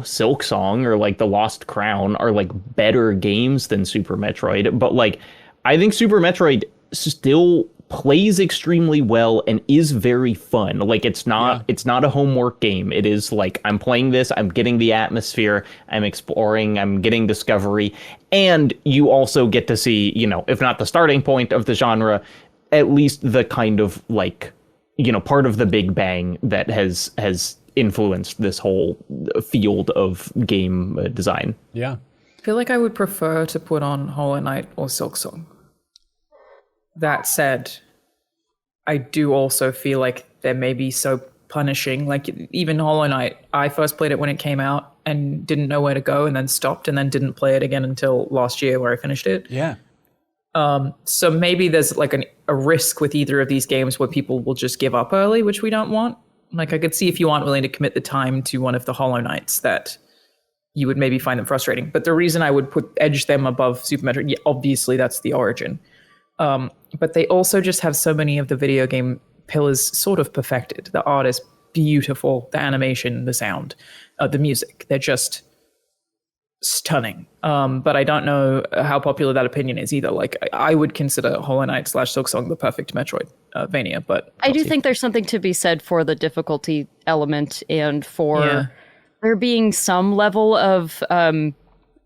Silk Song or like The Lost Crown are like better games than Super Metroid, but like I think Super Metroid still plays extremely well and is very fun. Like it's not a homework game. It is like I'm playing this, I'm getting the atmosphere, I'm exploring, I'm getting discovery, and you also get to see, if not the starting point of the genre, at least the kind of like, part of the Big Bang that has influenced this whole field of game design. Yeah. I feel like I would prefer to put on Hollow Knight or Silk Song. That said, I do also feel like they may be so punishing. Like even Hollow Knight, I first played it when it came out and didn't know where to go and then stopped and then didn't play it again until last year where I finished it. Yeah. So maybe there's like a risk with either of these games where people will just give up early, which we don't want. Like I could see if you aren't willing to commit the time to one of the Hollow Knights that you would maybe find them frustrating. But the reason I would edge them above Super Metroid, obviously that's the origin. But they also just have so many of the video game pillars sort of perfected. The art is beautiful, the animation, the sound, the music. They're just stunning. But I don't know how popular that opinion is either. Like I would consider Hollow Knight / Silksong the perfect Metroidvania, but I do think there's something to be said for the difficulty element and for there being some level of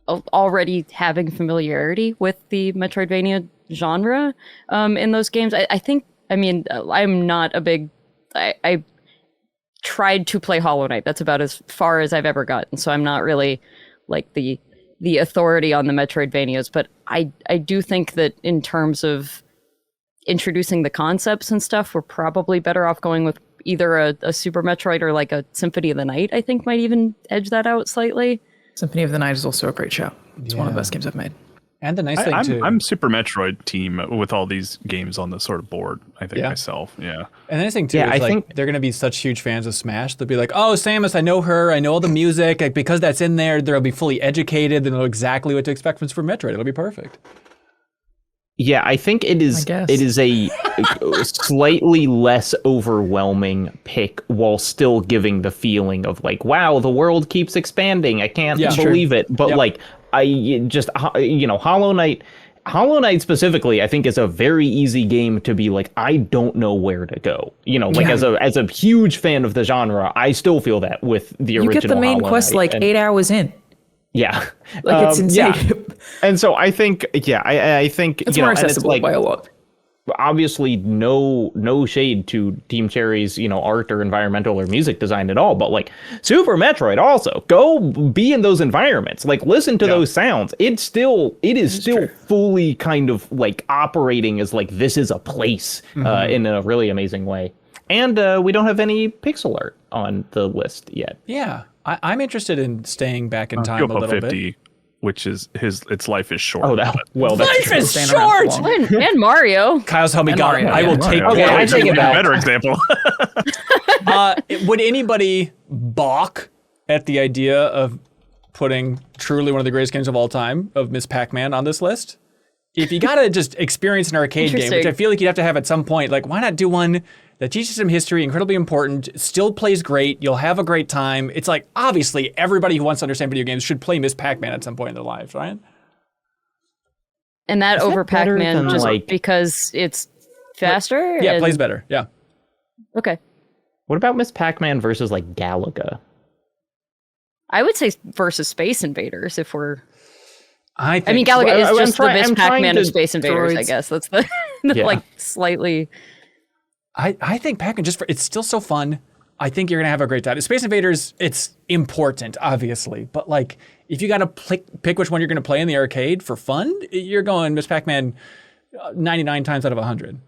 already having familiarity with the Metroidvania genre in those games. I'm not a big... I tried to play Hollow Knight. That's about as far as I've ever gotten. So I'm not really like the authority on the Metroidvanias, but I do think that in terms of introducing the concepts and stuff, we're probably better off going with either a Super Metroid or like a Symphony of the Night. I think might even edge that out slightly. Symphony of the Night is also a great show. It's one of the best games I've made. And the nice thing too, I'm Super Metroid team with all these games on the sort of board. I think myself, And the nice thing too, is I think they're gonna be such huge fans of Smash. They'll be like, "Oh, Samus, I know her. I know all the music. Like, because that's in there, they'll be fully educated. They know exactly what to expect from Super Metroid. It'll be perfect." Yeah, I think it is. It is a slightly less overwhelming pick, while still giving the feeling of like, "Wow, the world keeps expanding. I can't believe it." But like, I just Hollow Knight specifically, I think is a very easy game to be like, I don't know where to go. As a huge fan of the genre, I still feel that with the original. You get the main quest like 8 hours in. Yeah, like it's insane. Yeah. And so I think, I think it's more accessible by a lot. Obviously, no shade to Team Cherry's art or environmental or music design at all, but like Super Metroid also, go be in those environments, like listen to those sounds. It is still fully kind of like operating as like this is a place in a really amazing way. And we don't have any pixel art on the list yet. Yeah, I'm interested in staying back in time a little 50. Bit. Which is its life is short. Oh, that's life true. is short. And Mario. Kyle's helped me got it. I will take. Okay, I take it back. Better example. Would anybody balk at the idea of putting truly one of the greatest games of all time of Miss Pac-Man on this list? If you gotta just experience an arcade game, which I feel like you'd have to have at some point, like why not do one that teaches some history, incredibly important, still plays great, you'll have a great time. It's like, obviously, everybody who wants to understand video games should play Miss Pac-Man at some point in their lives, right? And that over Pac-Man just because it's faster? Yeah, it plays better, yeah. Okay. What about Miss Pac-Man versus like Galaga? I would say versus Space Invaders if we're... I mean, Galaga is just the Miss Pac-Man of Space Invaders, I guess. That's the like slightly... I think Pac-Man it's still so fun. I think you're gonna have a great time. Space Invaders, it's important, obviously, but like if you gotta pick which one you're gonna play in the arcade for fun, you're going Miss Pac-Man 99 times out of 100.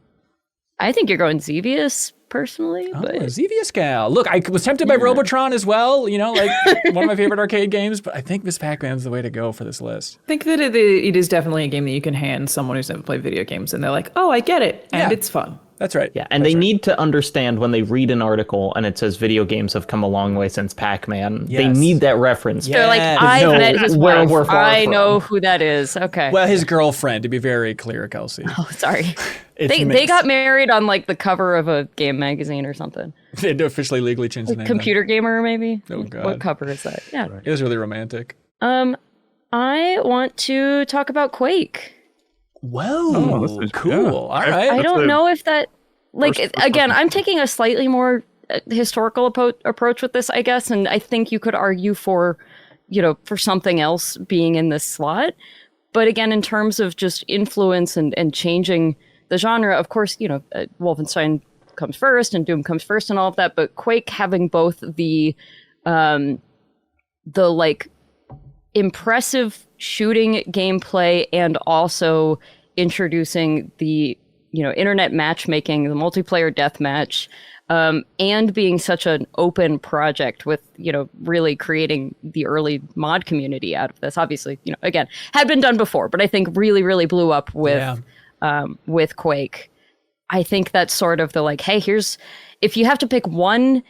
I think you're going Xevious personally, but Xevious gal. Look, I was tempted by Robotron as well. You know, like one of my favorite arcade games, but I think Miss Pac-Man's the way to go for this list. I think that it is definitely a game that you can hand someone who's never played video games, and they're like, "Oh, I get it," and it's fun. That's right. Yeah, and they need to understand when they read an article and it says video games have come a long way since Pac-Man. They need that reference. they're like, Yeah. I met his where wife. we're far I from. know who that is. Okay. Well, his girlfriend, to be very clear, Kelsey. Oh, sorry. It's They mixed. got married on like the cover of a game magazine or something. They had to officially legally change the name. Computer Gamer, maybe. Oh, God. What cover is that? Yeah. It was really romantic. I want to talk about Quake. Whoa, this is- cool. yeah. All right. I don't the know if that, like, first again, question. I'm taking a slightly more historical approach with this, I guess, and I think you could argue for, for something else being in this slot. But again, in terms of just influence and changing the genre, of course, Wolfenstein comes first and Doom comes first and all of that, but Quake having both the like impressive shooting gameplay and also introducing the internet matchmaking, the multiplayer deathmatch, and being such an open project with really creating the early mod community out of this. Obviously, again, had been done before, but I think really blew up with Quake. I think that's sort of the like, hey, if you have to pick one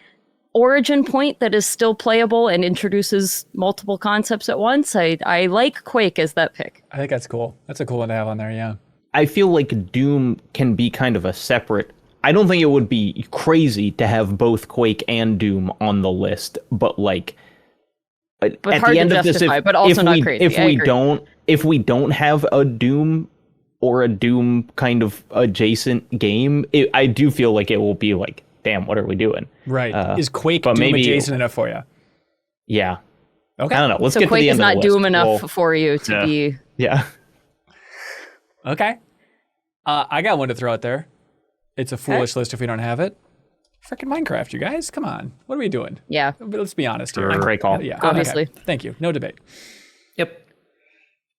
origin point that is still playable and introduces multiple concepts at once, I like Quake as that pick. I think that's cool. That's a cool one to have on there, yeah. I feel like Doom can be kind of a separate. I don't think it would be crazy to have both Quake and Doom on the list, but like But at hard the to end of this, justify, but also not crazy. I agree. If we don't have a Doom or a Doom kind of adjacent game, I do feel like it will be like, damn, what are we doing? Right. Is Quake but Doom maybe- adjacent enough for you? Yeah. Okay. I don't know. Let's So get to Quake the is end of the not list. Doom enough Well, for you to Yeah. be. yeah. Okay. I got one to throw out there. It's a foolish list if we don't have it. Freaking Minecraft, you guys. Come on. What are we doing? Yeah, Let's be honest here. Great call. Yeah. Obviously. Okay. Thank you. No debate. Yep.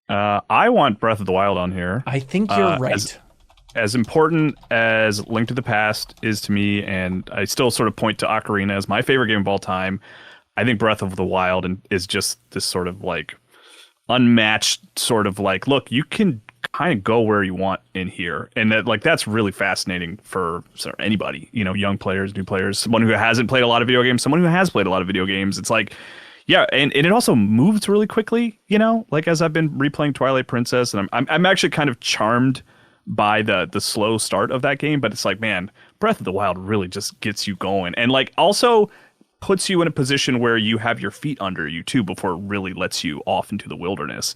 I want Breath of the Wild on here. I think you're right. As important as Link to the Past is to me, and I still sort of point to Ocarina as my favorite game of all time, I think Breath of the Wild is just this sort of like unmatched sort of like, look, you can kind of go where you want in here. And that's really fascinating for sort of anybody, young players, new players, someone who hasn't played a lot of video games, someone who has played a lot of video games. It's like, yeah, and it also moves really quickly, like as I've been replaying Twilight Princess, and I'm actually kind of charmed by the slow start of that game, but it's like, man, Breath of the Wild really just gets you going, and like also puts you in a position where you have your feet under you too before it really lets you off into the wilderness.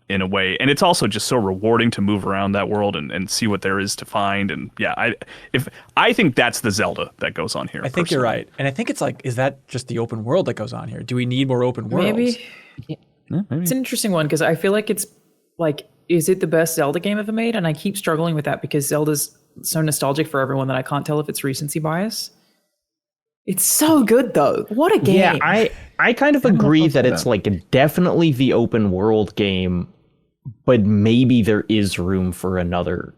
In a way, and it's also just so rewarding to move around that world and see what there is to find. And yeah, I think that's the Zelda that goes on here. I think you're right. And I think it's like, is that just the open world that goes on here? Do we need more open worlds? Maybe. It's an interesting one because I feel like it's like, is it the best Zelda game ever made? And I keep struggling with that because Zelda's so nostalgic for everyone that I can't tell if it's recency bias. It's so good though. What a game. Yeah, I kind of agree that it's like definitely the open world game, but maybe there is room for another,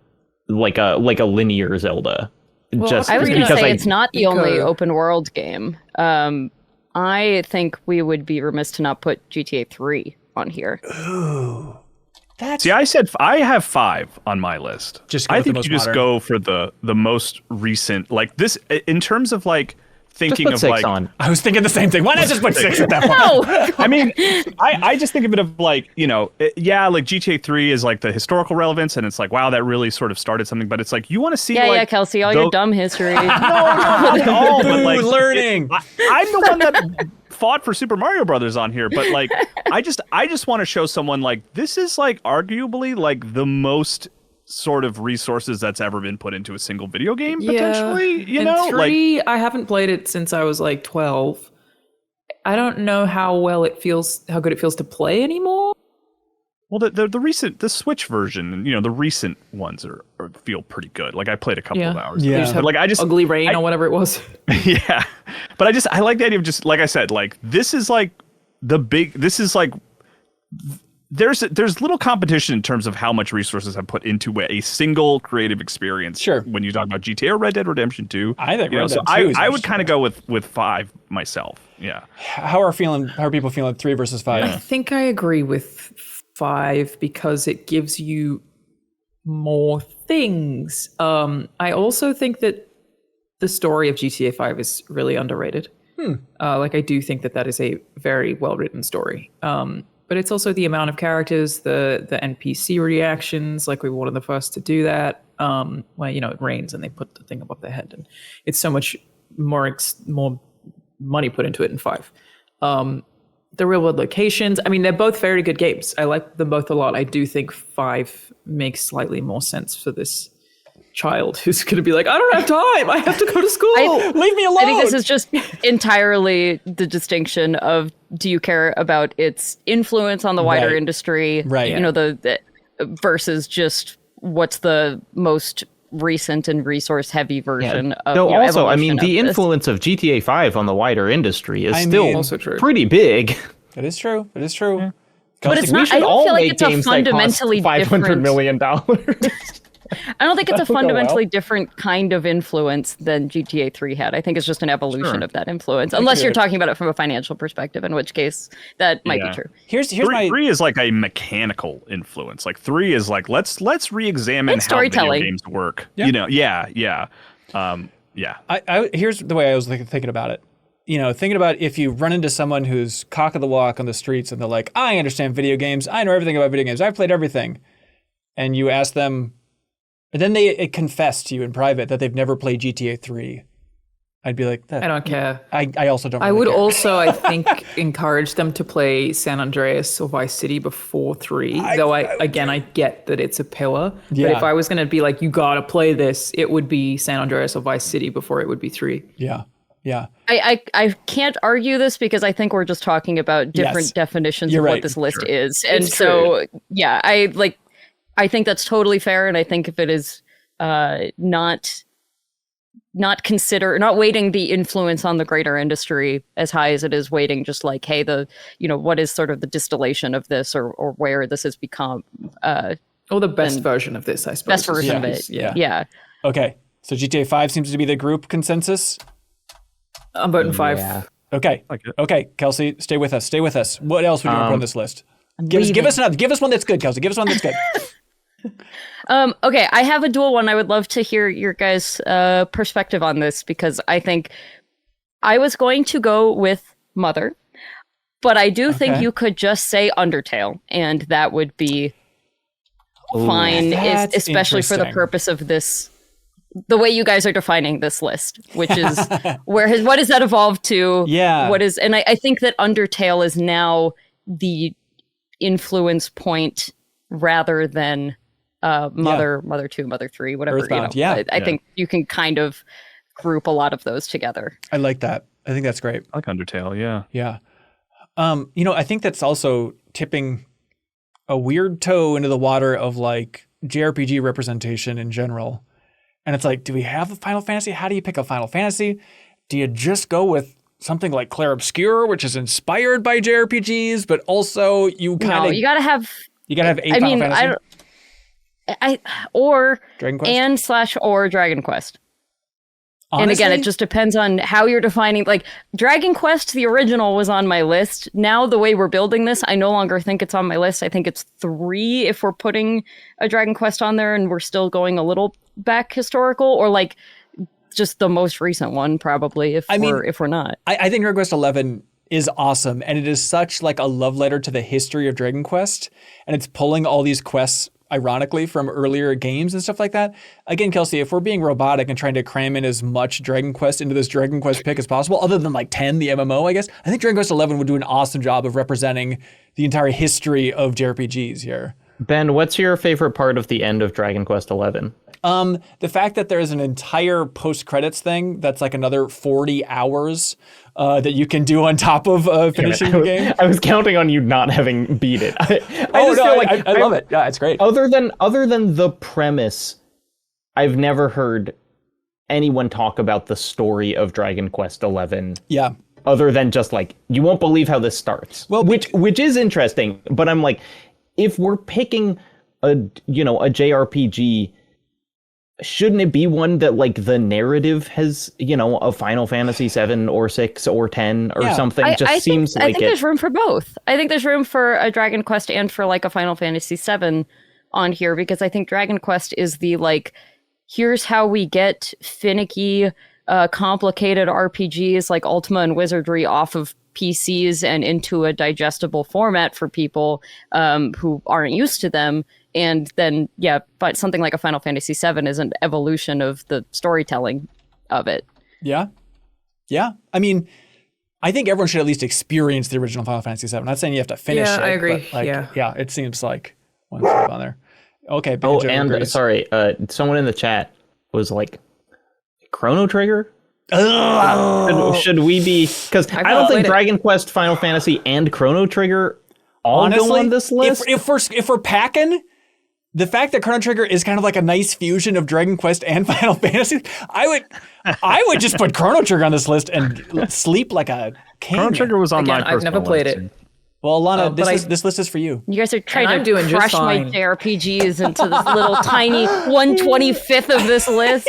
like a linear Zelda. Well, Just I was going to because say it's not the only Eco. open world game. I think we would be remiss to not put GTA 3 on here. See, I have 5 on my list. Just go I with the think most you just modern. go for the most recent, like this in terms of like just thinking put of 6 like on. I was thinking the same thing. Why not just put 6 at that point? No, I mean, I just think of it of like, like GTA 3 is like the historical relevance, and it's like, wow, that really sort of started something. But it's like, you want to see yeah, Kelsey, all your dumb history. not at all, but like learning. I'm the one that fought for Super Mario Brothers on here, but like, I just want to show someone like this is like arguably like the most sort of resources that's ever been put into a single video game, potentially. And 3, I haven't played it since I was like 12. I don't know how good it feels to play anymore. Well, the Switch version, the recent ones are 4 feel pretty good. Like I played a couple of hours. Yeah. Of this, but like I just Ugly Rain or whatever it was. yeah, but I like the idea of just like I said, like this is like there's little competition in terms of how much resources have put into a single creative experience. Sure. When you talk about GTA or Red Dead Redemption 2, I think Red so Dead 2 is I would kind of interesting. go with 5 myself. Yeah. How are people feeling 3 versus 5? I think I agree with 5 because it gives you more things. I also think that the story of GTA 5 is really underrated. Like I do think that is a very well written story. But it's also the amount of characters, the NPC reactions. Like we were one of the first to do that. Where it rains and they put the thing above their head, and it's so much more money put into it in 5. The real world locations. I mean, they're both very good games. I like them both a lot. I do think 5 makes slightly more sense for this child who's going to be like, I don't have time. I have to go to school. Leave me alone. I think this is just entirely the distinction of, do you care about its influence on the wider Right. industry? Right. The versus just what's the most recent and resource heavy version of Though also, I mean, evolution the of this. influence of GTA 5 on the wider industry is still Also true. pretty big. It is true. It is true. But it's We not. should I don't all feel like make it's a games that cost fundamentally $500 different. million. I don't think it's a That'll go fundamentally well. different kind of influence than GTA 3 had. I think it's just an evolution of that influence, unless you're talking about it from a financial perspective, in which case that might be true. Here's 3, my 3 is like a mechanical influence. Like 3 is like let's re-examine It's how video storytelling. games work. Yeah. Yeah. here's the way I was thinking about it. Thinking about if you run into someone who's cock of the walk on the streets and they're like, I understand video games. I know everything about video games. I've played everything. And you ask them, and then they confess to you in private that they've never played GTA 3. I'd be like, I don't care. I also don't I really would care. also, I think, encourage them to play San Andreas or Vice City before 3. Though I get that it's a pillar. Yeah. But if I was going to be like, you got to play this, it would be San Andreas or Vice City before it would be 3. Yeah. I can't argue this because I think we're just talking about different Yes. definitions You're of right. what this list is. And It's so, yeah, I think that's totally fair. And I think if it is not weighting the influence on the greater industry as high as it is weighting just like, hey, what is sort of the distillation of this or where this has become Or the best version of this, I suppose. best version of Yeah. it. Yeah. Yeah. Okay. So GTA 5 seems to be the group consensus. I'm voting 5. Yeah. Okay. Like it. Okay, Kelsey, stay with us. Stay with us. What else would you want to put on this list? Give us another. Give us one that's good, Kelsey. Give us one that's good. Okay, I have a dual one. I would love to hear your guys' perspective on this because I think I was going to go with Mother, but I do think Okay. you could just say Undertale, and that would be fine, That's especially for the interesting. purpose of this. The way you guys are defining this list, which is what has that evolved to? Yeah. What is, and I think that Undertale is now the influence point rather than Mother 2, Mother 3, whatever. Earthbound, yeah. I think you can kind of group a lot of those together. I like that. I think that's great. I like Undertale. Yeah. Yeah. I think that's also tipping a weird toe into the water of like JRPG representation in general. And it's like, do we have a Final Fantasy? How do you pick a Final Fantasy? Do you just go with something like Clair Obscur, which is inspired by JRPGs, but also you kind No, of you gotta have a Final Fantasy? or Dragon Quest? and/or Dragon Quest. Honestly, And again, it just depends on how you're defining. Like Dragon Quest, the original was on my list. Now the way we're building this, I no longer think it's on my list. I think it's 3 if we're putting a Dragon Quest on there, and we're still going a little back historical, or like just the most recent one, probably. If we're not. I think Dragon Quest 11 is awesome, and it is such like a love letter to the history of Dragon Quest, and it's pulling all these quests ironically from earlier games and stuff like that. Again, Kelsey, if we're being robotic and trying to cram in as much Dragon Quest into this Dragon Quest pick as possible, other than like 10, the MMO, I guess, I think Dragon Quest 11 would do an awesome job of representing the entire history of JRPGs here. Ben, what's your favorite part of the end of Dragon Quest 11? The fact that there's an entire post-credits thing that's like another 40 hours that you can do on top of finishing the game. I was counting on you not having beat it. I I love it. Yeah, it's great. Other than the premise I've never heard anyone talk about the story of Dragon Quest XI. Yeah. Other than just like, you won't believe how this starts. Well, which is interesting, but I'm like, if we're picking a JRPG, shouldn't it be one that like the narrative has, a Final Fantasy 7 or 6 or 10 or something? I seems like I think there's room for both. I think there's room for a Dragon Quest and for like a Final Fantasy 7 on here, because I think Dragon Quest is the like, here's how we get finicky, complicated RPGs like Ultima and Wizardry off of PCs and into a digestible format for people who aren't used to them. And then, but something like a Final Fantasy VII is an evolution of the storytelling of it. Yeah. Yeah. I mean, I think everyone should at least experience the original Final Fantasy VII. I'm not saying you have to finish it. Yeah, I agree. But yeah, it seems like one step on there. Okay. Oh, Banjo and agrees. sorry, someone in the chat was like, Chrono Trigger? Should we be? Because I don't think Dragon Quest, Final Fantasy, and Chrono Trigger all go on this list. If we're packing, the fact that Chrono Trigger is kind of like a nice fusion of Dragon Quest and Final Fantasy, I would just put Chrono Trigger on this list and sleep like a king. Chrono Trigger was on my personal I've never played list. it. Well, Alana, this list is for you. You guys are trying I'm to doing just crush my fine. JRPGs into this little tiny 1/25th of this list.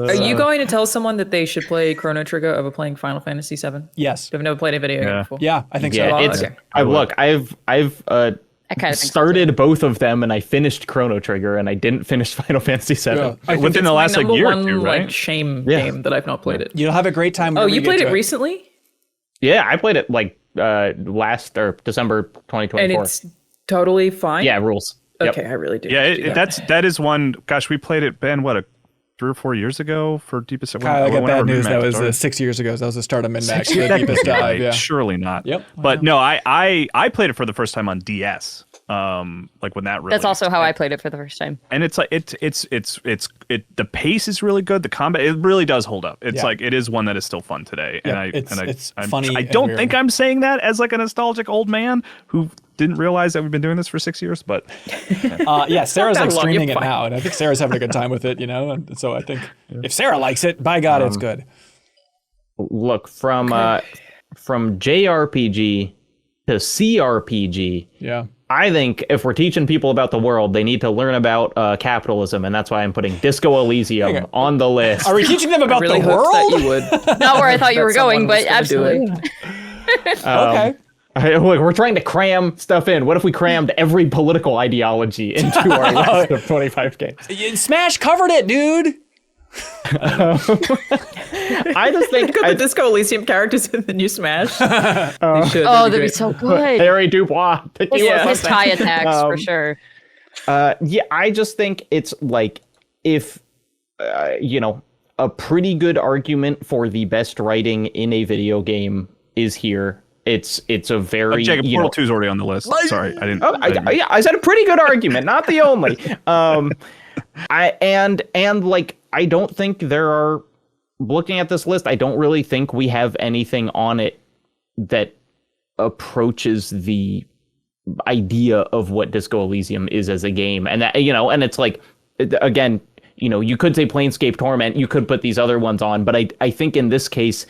Are you going to tell someone that they should play Chrono Trigger over playing Final Fantasy VII? Yes. I've never played a video game before. Yeah, I think Yeah, so. it's. Okay. I've I kind of think so, started both of them, and I finished Chrono Trigger, and I didn't finish Final Fantasy VII. Yeah. I think Within the last like Number year or one two, right? like shame Yeah. game that I've not played it. You'll have a great time. Oh, whenever you get played to it recently? Yeah, I played it like last or December And 2024. it's totally fine? Yeah, rules. Yep. Okay, I really do. Yeah, do that. that is one. Gosh, we played it, Ben. What 3 or 4 years ago for Deepest. Kyle, I got whenever bad news. MinnMax That was started. 6 years ago. That was the start of MinnMax. Yeah, The that deepest can't be dive. right. Yeah. Surely not. Yep. But no, I played it for the first time on DS. Like when that released. That's also how I played it for the first time. And it's like it's the pace is really good. The combat, it really does hold up. It's Yeah. like it is one that is still fun today. Yeah, And it's I'm, funny I and don't very- think I'm saying that as like a nostalgic old man who didn't realize that we've been doing this for 6 years. But Yeah, Sarah's that like long, streaming you're it fine. now, and I think Sarah's having a good time with it, and so I think if Sarah likes it, by God, it's good. Look, from JRPG to CRPG, Yeah. I think if we're teaching people about the world, they need to learn about capitalism, and that's why I'm putting Disco Elysium Okay. on the list. Are we teaching them I about really the hoped world? that you would. Not where I thought you that were going, someone was but gonna do it. absolutely. Okay. Look, we're trying to cram stuff in. What if we crammed every political ideology into our list of 25 games? Smash covered it, dude. I just think Got the Disco Elysium characters in the new Smash. They should, Oh, that'd that'd be great. so good. Harry Dubois. His tie attacks for sure. Yeah, I just think it's like if, a pretty good argument for the best writing in a video game is here. It's a very Jacob, Portal 2 is already on the list. Sorry, I didn't. Oh, I said a pretty good argument, not the only. I don't think there are. Looking at this list, I don't really think we have anything on it that approaches the idea of what Disco Elysium is as a game, and that and it's like, again, you could say Planescape Torment, you could put these other ones on, but I think in this case,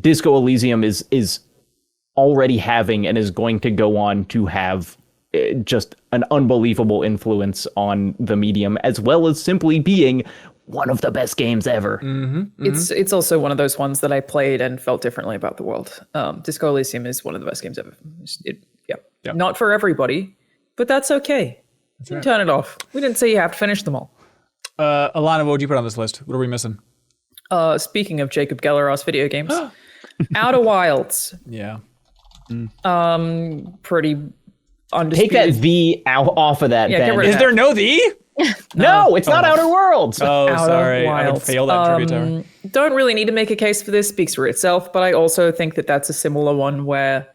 Disco Elysium is already having and is going to go on to have just an unbelievable influence on the medium, as well as simply being one of the best games ever. It's also one of those ones that I played and felt differently about the world. Disco Elysium is one of the best games ever. Not for everybody, but that's okay. You can turn it off. We didn't say you have to finish them all. Alana, what would you put on this list? What are we missing? Speaking of Jacob Gelleros video games, Outer Wilds, Yeah. pretty Take undisputed. that "the" off of that, Yeah, Ben. get rid of Is there no the? No, it's not Outer Worlds. Oh, Outer sorry. I would Wilds. fail that trivia tower. Don't really need to make a case for this, speaks for itself, but I also think that that's a similar one where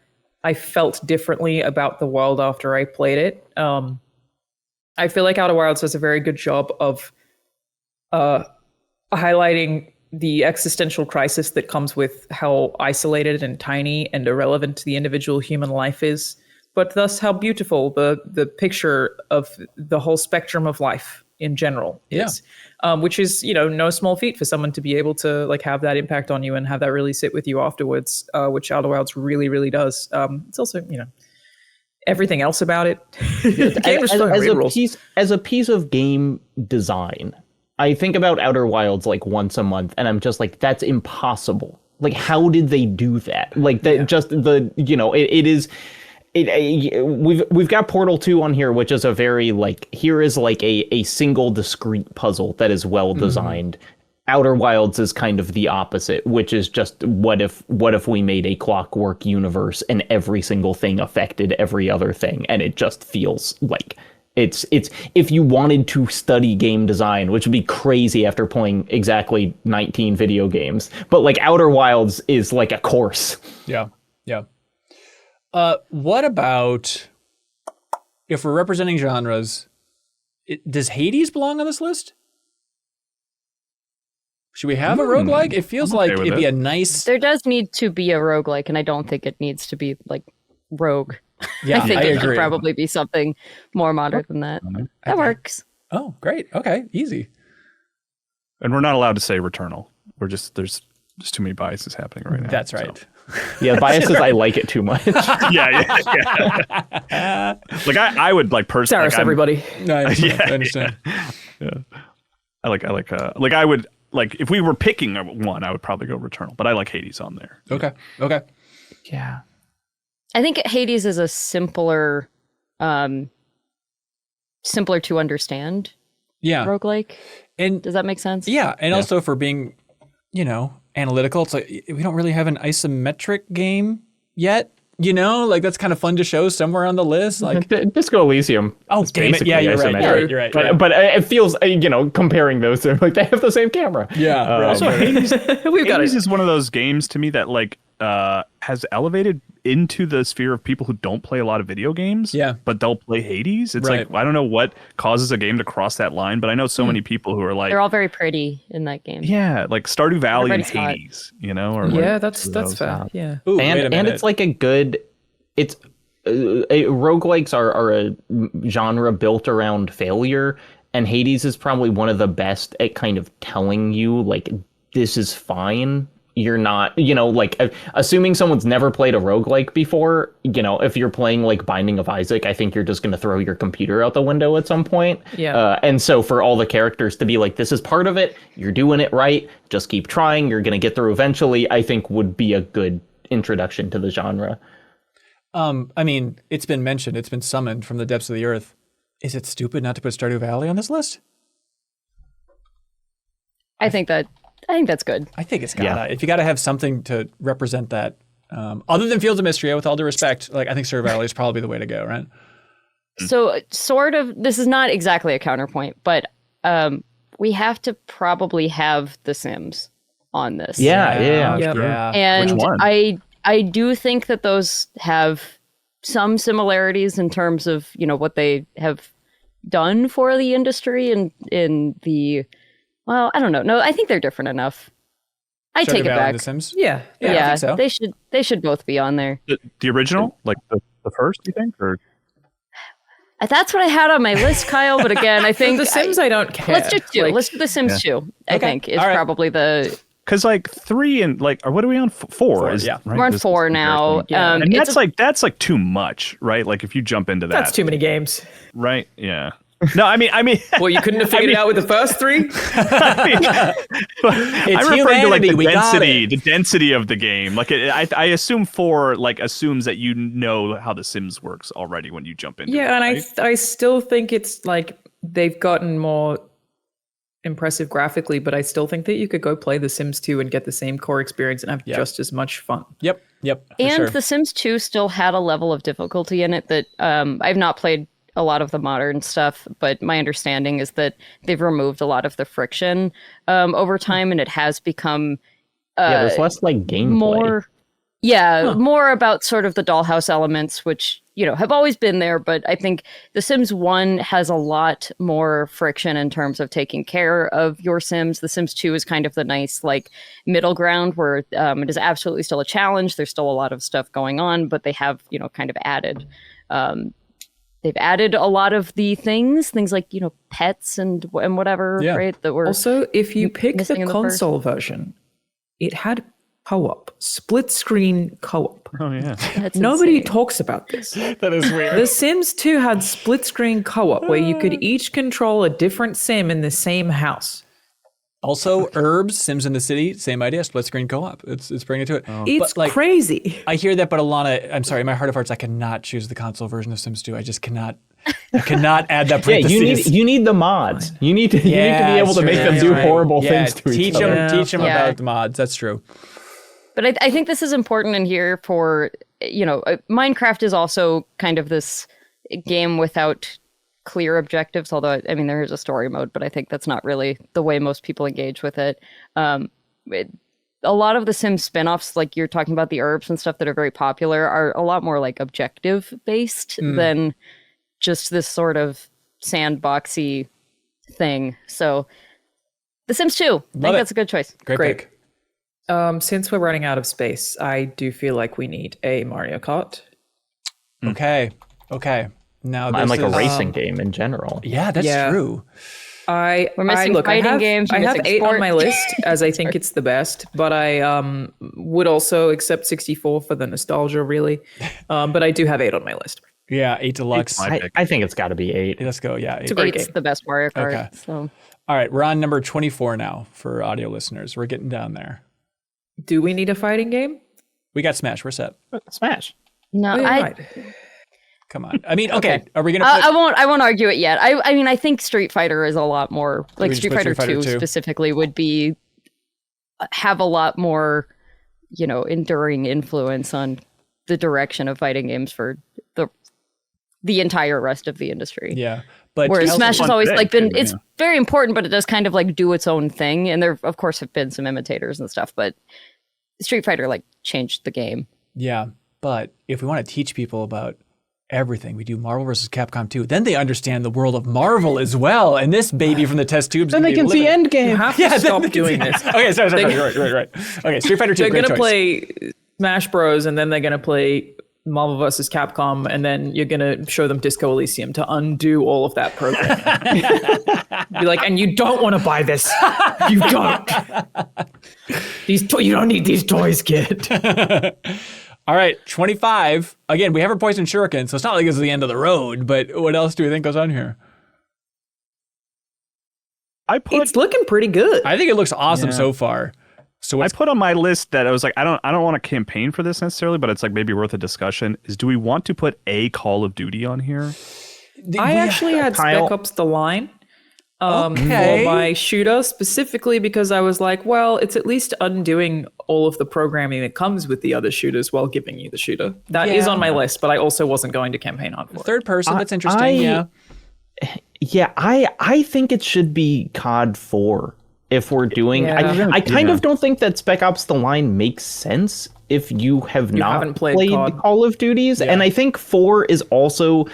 I felt differently about the world after I played it. I feel like Outer Wilds does a very good job of highlighting the existential crisis that comes with how isolated and tiny and irrelevant the individual human life is, but thus how beautiful the picture of the whole spectrum of life in general is, Yeah. Which is, no small feat for someone to be able to like have that impact on you and have that really sit with you afterwards, which Outer Wilds really, really does. It's also, everything else about it. The game is fun, real rules. As a piece of game design, I think about Outer Wilds like once a month, and I'm just like, that's impossible. Like, how did they do that? Like, we've got Portal 2 on here, which is a very like, here is like a single discrete puzzle that is well designed. Outer Wilds is kind of the opposite, which is just what if we made a clockwork universe and every single thing affected every other thing, and it just feels like it's if you wanted to study game design, which would be crazy after playing exactly 19 video games, but like Outer Wilds is like a course. Yeah. What about if we're representing genres? Does Hades belong on this list? Should we have a roguelike? It feels like it'd be a nice... There does need to be a roguelike, and I don't think it needs to be like rogue. Yeah, I think it agree. should probably be something more modern than that. That works. Oh, great. Okay, easy. And we're not allowed to say Returnal. There's just too many biases happening right now. That's right. So. Yeah, bias is I like it too much. Yeah. Like I would like personally. Saris, everybody. No, I understand. Yeah. I would like if we were picking one, I would probably go Returnal, but I like Hades on there. Okay. Yeah. I think Hades is a simpler to understand roguelike. And does that make sense? Yeah, and also for being, analytical, it's like we don't really have an isometric game yet. Like that's kind of fun to show somewhere on the list. Like Disco Elysium. Oh, damn it. Yeah, you're right. You're right. But it feels, comparing those, they're like they have the same camera. Yeah. Right. Also, Hades is one of those games to me that like has elevated into the sphere of people who don't play a lot of video games. Yeah. But they'll play Hades. It's like I don't know what causes a game to cross that line, but I know so many people who are like they're all very pretty in that game. Yeah, like Stardew Valley and Everybody's Hades, or that's fair. Yeah. Ooh, and it's like it's roguelikes are a genre built around failure, and Hades is probably one of the best at kind of telling you like this is fine. You're not, assuming someone's never played a roguelike before, if you're playing like Binding of Isaac, I think you're just going to throw your computer out the window at some point. Yeah. And so for all the characters to be like, this is part of it, you're doing it right, just keep trying, you're going to get through eventually, I think would be a good introduction to the genre. I mean, it's been mentioned, it's been summoned from the depths of the earth. Is it stupid not to put Stardew Valley on this list? I think that's good. I think it's gotta. If you gotta have something to represent that, other than Fields of Mystery, with all due respect, like I think Stardew Valley is probably the way to go, right? So sort of, this is not exactly a counterpoint, but we have to probably have The Sims on this. Yeah. And Which one? I do think that those have some similarities in terms of, what they have done for the industry and in the, well, I don't know. No, I think they're different enough. I take it back. The Sims? Yeah. I think so. They should both be on there. The original, like the first, you think, or that's what I had on my list, Kyle. But again, I think The Sims, I don't care. Let's just do. Let's do The Sims 2. I think is probably the. Because like 3 and like, or what are we on? 4? Right? We're on 4 now. And that's like too much, right? Like if you jump into that, That's too many games. right? Yeah. No, I mean, Well, you couldn't have figured it out with the first 3? I'm referring to like the density of the game. Like I assume 4 like assumes that you know how The Sims works already when you jump into it. Yeah, and right? I still think it's like they've gotten more impressive graphically, but I still think that you could go play The Sims 2 and get the same core experience and have just as much fun. Yep. And The Sims 2 still had a level of difficulty in it that I've not played a lot of the modern stuff, but my understanding is that they've removed a lot of the friction over time, and it has become there's less like gameplay. More about sort of the dollhouse elements, which have always been there, but I think The Sims 1 has a lot more friction in terms of taking care of your Sims. The Sims 2 is kind of the nice like middle ground where it is absolutely still a challenge. There's still a lot of stuff going on, but they have kind of added they've added a lot of the things like, you know, pets and whatever, right? That were Also, if you pick the missing in the first. console version, it had co-op, split screen co-op. Oh yeah. That's Nobody insane. talks about this. That is weird. The Sims 2 had split screen co-op where you could each control a different sim in the same house. Also, Herbs, Sims in the City, same idea, split screen co-op. It's bringing it to it. It's But, like, crazy. I hear that, but Alanah, I'm sorry, in my heart of hearts, I cannot choose the console version of Sims 2. I just cannot. I cannot add that Yeah, parentheses. you need the mods. You need to be able to it's make true. them Yeah, do right. horrible Yeah, things to each other. Teach them Yeah. about the mods. That's true. But I think this is important in here for, you know, Minecraft is also kind of this game without clear objectives, although, I mean, there is a story mode, but I think that's not really the way most people engage with it. A lot of the Sims spin-offs, like you're talking about the herbs and stuff that are very popular, are a lot more like objective based than just this sort of sandboxy thing. So The Sims 2, I think it. that's a good choice. Great pick. Since we're running out of space, I do feel like we need a Mario Kart. Okay. Now this And like is, a racing game in general. Yeah, that's Yeah. true. We're missing fighting games, I you're have missing 8 on sport. my list as I think it's the best, but I would also accept 64 for the nostalgia, really. But I do have 8 on my list. Yeah, 8 Deluxe. my pick. I think it's got to be 8. Let's go. Yeah, 8. a great It's game. the best Mario Kart. Okay. So All right, we're on number 24 now for audio listeners. We're getting down there. Do we need a fighting game? We got Smash. We're set. Smash. no, Oh, you're I right. Come on. I mean, okay. Are we gonna? I won't argue it yet. I mean, I think Street Fighter is a lot more like we just Street put Fighter Street Fighter 2 2? specifically would be have a lot more, you know, enduring influence on the direction of fighting games for the entire rest of the industry. Yeah, but Whereas It's Smash a has fun always thing, like been too, it's yeah. very important, but it does kind of like do its own thing. And there of course have been some imitators and stuff, but Street Fighter like changed the game. yeah, but if we want to teach people about everything, we do Marvel vs. Capcom 2. Then they understand the world of Marvel as well. And this baby from the test tubes. Then they can see You Endgame. have to stop doing this. Okay, sorry. Right. Okay, Street Fighter 2. They're Great going to choice. play Smash Bros. And then they're going to play Marvel vs. Capcom. And then you're going to show them Disco Elysium to undo all of that programming. Be like, and you don't want to buy this. You don't. You don't need these toys, kid. All right, 25. Again, we have our poison shuriken, so it's not like it's the end of the road. But what else do we think goes on here? I put It's looking pretty good. I think it looks awesome so far. So I what's put on my list that I was like, I don't want to campaign for this necessarily, but it's like maybe worth a discussion. Is do we want to put a Call of Duty on here? I actually had Kyle- Spec Ops The Line Okay. for my shooter, specifically because I was like, well, it's at least undoing all of the programming that comes with the other shooters while giving you the shooter. That is on my list, but I also wasn't going to campaign on for it. third person. That's interesting. Yeah. I think it should be COD 4 if we're doing. Yeah. I kind of don't think that Spec Ops The Line makes sense if you have not haven't played played COD. Call of Duties. And I think 4 is also,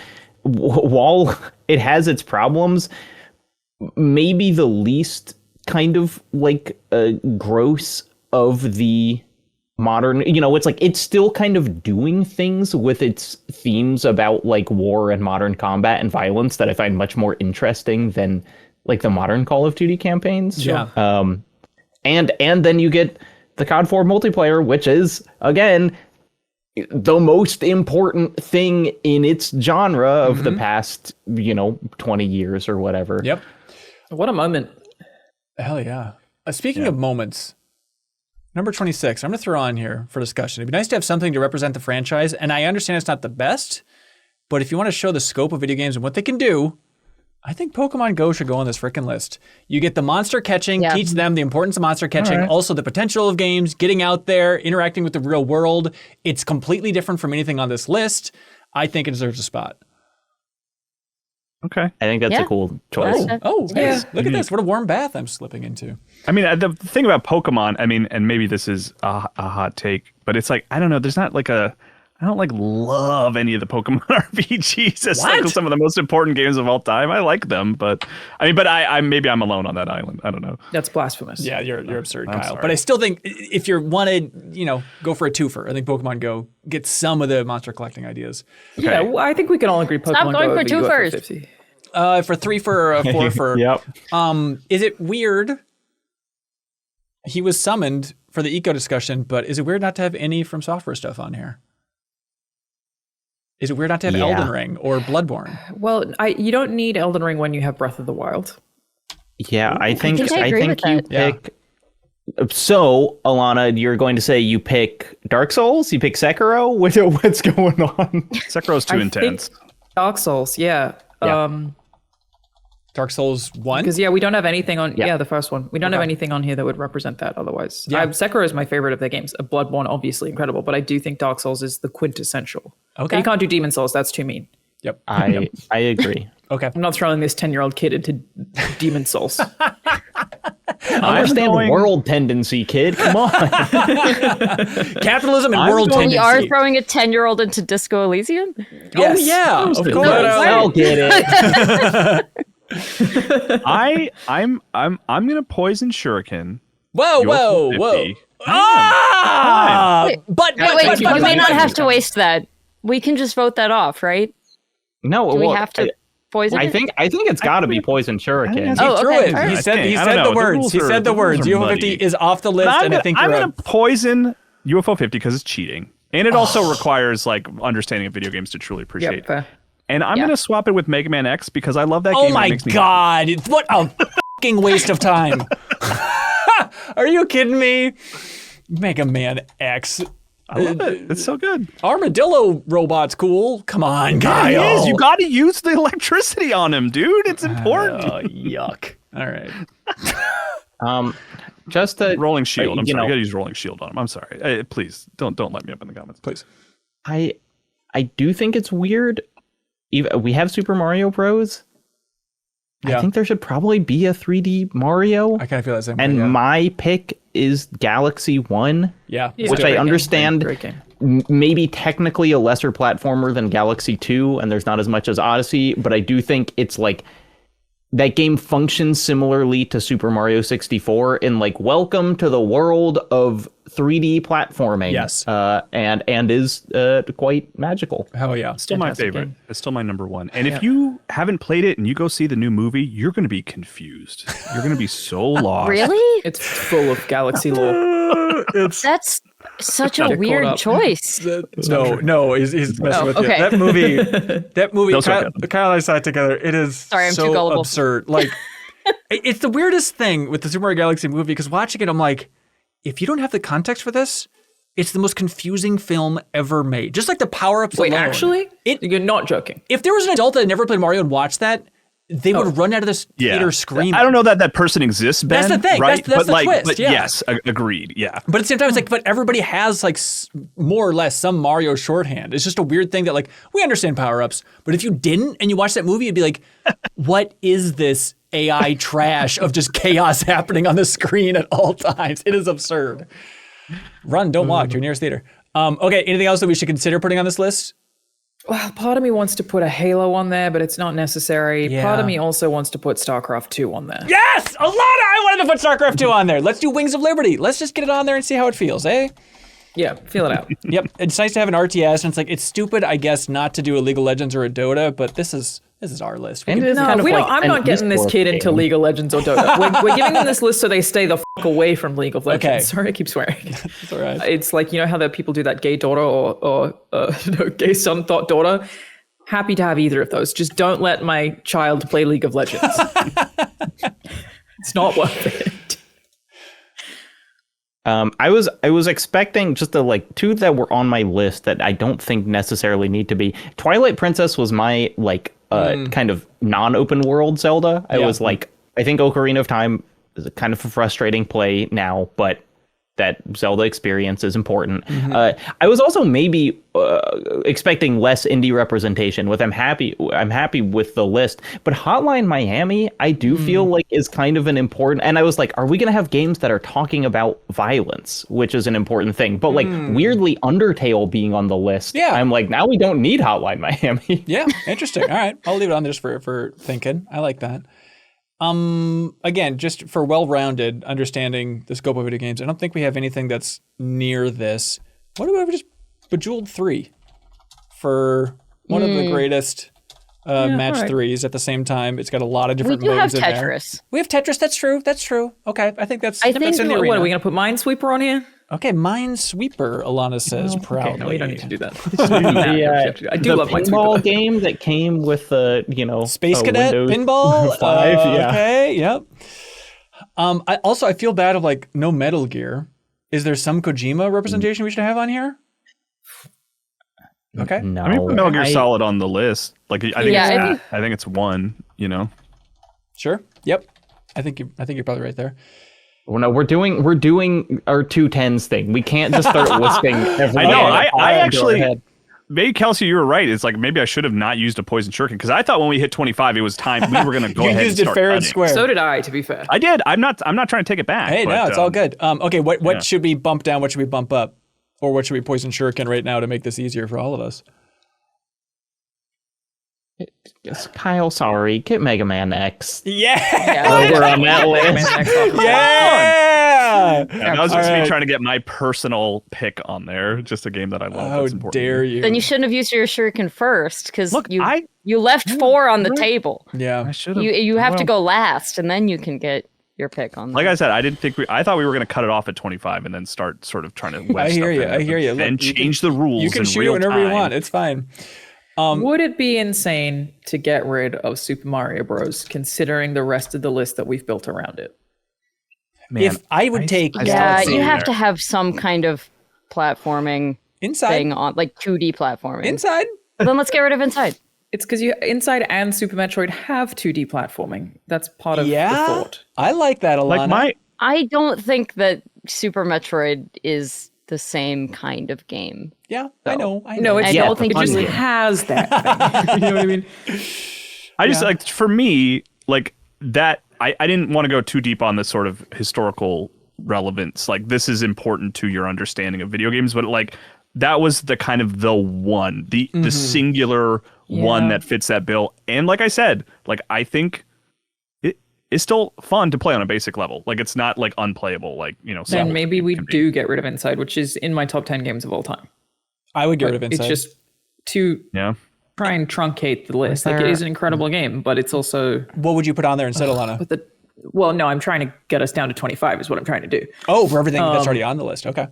while it has its problems, maybe the least kind of like gross of the modern, you know, it's like it's still kind of doing things with its themes about like war and modern combat and violence that I find much more interesting than like the modern Call of Duty campaigns. Yeah. And then you get the COD 4 multiplayer, which is again the most important thing in its genre of the past, 20 years or whatever. Yep. What a moment. Hell yeah. Speaking of moments, number 26, I'm going to throw on here for discussion. It'd be nice to have something to represent the franchise, and I understand it's not the best, but if you want to show the scope of video games and what they can do, I think Pokemon Go should go on this freaking list. You get the monster catching, teach them the importance of monster catching, also the potential of games, getting out there, interacting with the real world. It's completely different from anything on this list. I think it deserves a spot. Okay. I think that's a cool choice. Oh, nice. Look at this. What a warm bath I'm slipping into. I mean, the thing about Pokemon, I mean, and maybe this is a hot take, but it's like, I don't know, there's not like a I don't like love any of the Pokemon RPGs. It's like some of the most important games of all time. I like them, but I maybe I'm alone on that island. I don't know. That's blasphemous. Yeah, you're absurd, I'm Kyle. sorry. But I still think if you wanted, go for a twofer. I think Pokemon Go gets some of the monster collecting ideas. Yeah, well, I think we can all agree Pokemon going Go for would be good twofers. 50. For 3 for 4 for. Yep. Is it weird? He was summoned for the eco discussion, but is it weird not to have any From Software stuff on here? Is it weird not to have Elden Ring or Bloodborne? Well, you don't need Elden Ring when you have Breath of the Wild. Yeah, I think I agree with you that. pick. So, Alanah, you're going to say you pick Dark Souls? You pick Sekiro? What's going on? Sekiro's too intense. Dark Souls, yeah. Dark Souls 1? Because we don't have anything on. Yeah. Yeah, the first one. We don't have anything on here that would represent that. Otherwise, Yeah. Sekiro is my favorite of their games. Bloodborne, obviously incredible, but I do think Dark Souls is the quintessential. Okay. You can't do Demon Souls. That's too mean. Yep. I agree. Okay. I'm not throwing this 10-year-old kid into Demon Souls. Understand world tendency, kid. Come on. Capitalism and world We tendency. are throwing a 10-year-old into Disco Elysium? Oh, yeah. Of course. I'll get it. I'm gonna poison Shuriken. Whoa, whoa, UFO whoa. 50. But You may not have to waste that. We can just vote that off, right? No, Do we have to poison I it? think it's got to be poison shuriken. Oh, He threw okay. it. All right. He said I don't know. the The words. rules He are- said the the rules words. are UFO 50 muddy. is off the list, and I think I'm you're gonna poison UFO 50 because it's cheating, and it also requires like understanding of video games to truly appreciate. Yep, fair. And I'm Yeah. gonna swap it with Mega Man X because I love that Oh game. my It makes me God. What a fucking waste of time. Are you kidding me? Mega Man X. I love it. It's so good. Armadillo robot's cool. Come on, Kyle. He is. You got to use the electricity on him, dude. It's important. Oh, yuck. All right. Just to Rolling shield. I'm you sorry. know- I got to use rolling shield on him. I'm sorry. Please don't let me up in the comments, please. I do think it's weird. We have Super Mario Bros. Yeah. I think there should probably be a 3D Mario. I kind of feel that same And way. Yeah. my pick is Galaxy 1, Yeah. which Great I game. understand Great game. maybe technically a lesser platformer than Galaxy 2, and there's not as much as Odyssey, but I do think it's like that game functions similarly to Super Mario 64 in like welcome to the world of 3D platforming. Yes. And is quite magical. Hell yeah. Still my Fantastic favorite. game. It's still my number one. And if you haven't played it and you go see the new movie, you're going to be confused. You're going to be so lost. Really? It's full of galaxy lore. That's such a Get caught weird up. choice. No, he's messing with you. okay. That movie, No, sorry. Kyle and I saw it together. It is Sorry, I'm so too gullible. absurd. Like, it's the weirdest thing with the Super Mario Galaxy movie because watching it, I'm like, if you don't have the context for this, it's the most confusing film ever made. Just like the power-ups Wait, alone. actually? You're not joking. If there was an adult that had never played Mario and watched that, they would run out of this theater screaming. I don't know that person exists, Ben. That's the thing. Right? That's but the like, twist, But yeah. yes, agreed. Yeah. But at the same time, it's like, but everybody has like more or less some Mario shorthand. It's just a weird thing that like, we understand power-ups, but if you didn't and you watched that movie, you'd be like, what is this AI trash of just chaos happening on the screen at all times? It is absurd. Run, don't walk to your nearest theater. Okay, anything else that we should consider putting on this list? Well, part of me wants to put a Halo on there, but it's not necessary. Yeah. Part of me also wants to put StarCraft 2 on there. Yes! Alanah, I wanted to put StarCraft 2 on there. Let's do Wings of Liberty. Let's just get it on there and see how it feels, eh? Yeah, feel it out. Yep, it's nice to have an RTS, and it's like, it's stupid, I guess, not to do a League of Legends or a Dota, but this is our list. And it is No, kind of we like don't, I'm an not getting this esport kid into game. League of Legends or Dota. We're giving them this list so they stay the fuck away from League of Legends. Okay. Sorry, I keep swearing. It's all right. It's like, you know how that people do that gay daughter or no, gay son thought daughter? Happy to have either of those. Just don't let my child play League of Legends. It's not worth it. I was expecting just the like two that were on my list that I don't think necessarily need to be. Twilight Princess was my like kind of non-open world Zelda. I Yeah. was like, I think Ocarina of Time is a kind of a frustrating play now, but that Zelda experience is important. I was also maybe expecting less indie representation. I'm happy with the list, but Hotline Miami, I do feel like is kind of an important. And I was like, are we going to have games that are talking about violence, which is an important thing? But like weirdly, Undertale being on the list, I'm like, now we don't need Hotline Miami. Yeah, interesting. All right, I'll leave it on there just for thinking. I like that. Again, just for well-rounded understanding the scope of video games, I don't think we have anything that's near this. What about just Bejeweled 3 for one of the greatest match threes at the same time? It's got a lot of different modes in there. We have Tetris. We have Tetris. That's true. Okay, I think that's in the arena. What, are we going to put Minesweeper on here? Okay, Minesweeper, Alanah says proudly. Okay, no, we don't need to do that. I do love Minesweeper. The pinball game that came with Space Cadet Windows pinball. 5, Okay, yep. I feel bad of like no Metal Gear. Is there some Kojima representation we should have on here? Okay. No. I mean, Metal Gear Solid on the list. Like I think it's one. You know. Sure. Yep. I think you're probably right there. Well, no, we're doing our 210s thing. We can't just start listing everything. I know. I actually, maybe Kelsey, you were right. It's like maybe I should have not used a poison shuriken because I thought when we hit 25, it was time we were going to go ahead. You used it fair and square. So did I. To be fair, I did. I'm not trying to take it back. Hey, no, it's all good. Okay, what should we bump down? What should we bump up? Or what should we poison shuriken right now to make this easier for all of us? Kyle, sorry, get Mega Man X. Yeah, over on that list. Yeah, that was just me trying to get my personal pick on there. Just a game that I love. How dare you? Then you shouldn't have used your shuriken first because you left 4 on the table. Yeah, I should have. You have to go last, and then you can get your pick on. Like I said, I thought we were going to cut it off at 25 and then start sort of trying to. I hear you. And change the rules. You can shoot it whenever you want. It's fine. Would it be insane to get rid of Super Mario Bros. Considering the rest of the list that we've built around it? Man, if I would take, you have to have some kind of platforming thing on, like 2D platforming. Inside? Well, then let's get rid of Inside. It's because Inside and Super Metroid have 2D platforming. That's part of the thought. I like that, Alanah. I don't think that Super Metroid is the same kind of game. Yeah, I know. No, I don't think it just has that thing. You know what I mean? I just like, for me, like that, I didn't want to go too deep on this sort of historical relevance. Like, this is important to your understanding of video games, but like that was the kind of the one, the singular one that fits that bill. And like I said, like I think it is still fun to play on a basic level. Like it's not like unplayable. Like, you know. Then maybe we do get rid of Inside, which is in my top 10 games of all time. I would get rid of Inside. It's just to try and truncate the list. Like it is an incredible game, but it's also. What would you put on there instead, Alanah? Well, no, I'm trying to get us down to 25 is what I'm trying to do. Oh, for everything that's already on the list. Okay.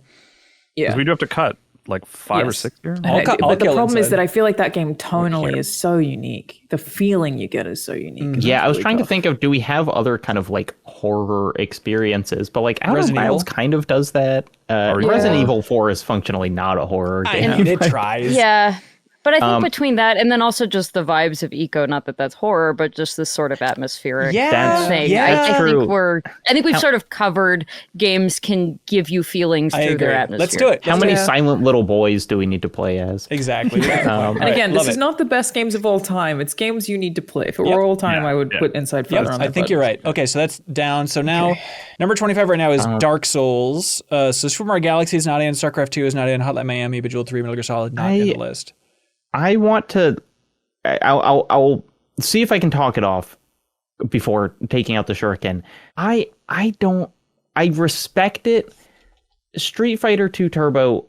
Yeah. Because we do have to cut like 5 or 6 here. But the problem is that I feel like that game tonally is so unique. The feeling you get is so unique. Yeah, I was trying to think of, do we have other kind of like horror experiences? But like Outer Wilds kind of does that. Resident Evil 4 is functionally not a horror game. I mean, it tries. Yeah. But I think between that and then also just the vibes of Eco, not that that's horror, but just this sort of atmospheric thing. I think we've sort of covered games can give you feelings through their atmosphere. Let's do it. How many silent little boys do we need to play as? Exactly. And again, this is not the best games of all time. It's games you need to play. If it were all time, I would put Inside further on. I think you're right. Okay, so that's down. So now, number 25 right now is Dark Souls. So Super Mario Galaxy is not in. StarCraft 2 is not in. Hotline Miami, Bejeweled 3, Metal Gear Solid not in the list. I want to. I'll see if I can talk it off before taking out the shuriken. I respect it. Street Fighter 2 Turbo.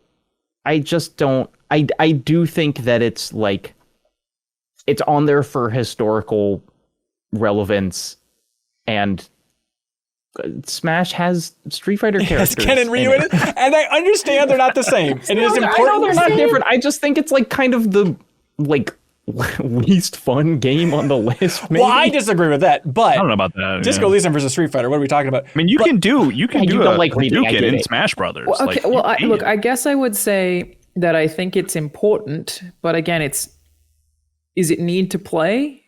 I just don't. I do think that it's like it's on there for historical relevance, and Smash has Street Fighter characters. Yes, Ken and Ryu in it. And I understand they're not the same. And it is important. I know they're not different. I just think it's like kind of the like least fun game on the list. Maybe. Well, I disagree with that, but I don't know about that. Disco Elysium versus Street Fighter. What are we talking about? I mean, you can do a like Hadouken in Smash Brothers. Well, okay, look, I guess I would say that I think it's important, but again, is it need to play?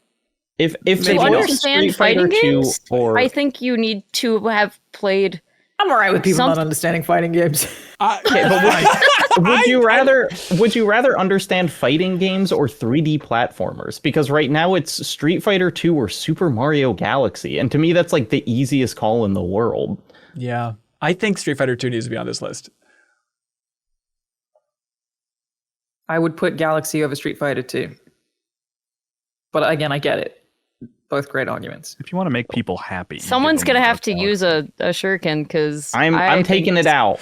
If to they understand Street Fighter fighting 2 games, or I think you need to have played I'm all right with people Some- not understanding fighting games. Okay, but would you rather understand fighting games or 3D platformers? Because right now it's Street Fighter 2 or Super Mario Galaxy, and to me that's like the easiest call in the world. Yeah. I think Street Fighter 2 needs to be on this list. I would put Galaxy over Street Fighter 2. But again, I get it. Both great arguments. If you want to make people happy, Someone's gonna have to use a shuriken because I'm taking it out.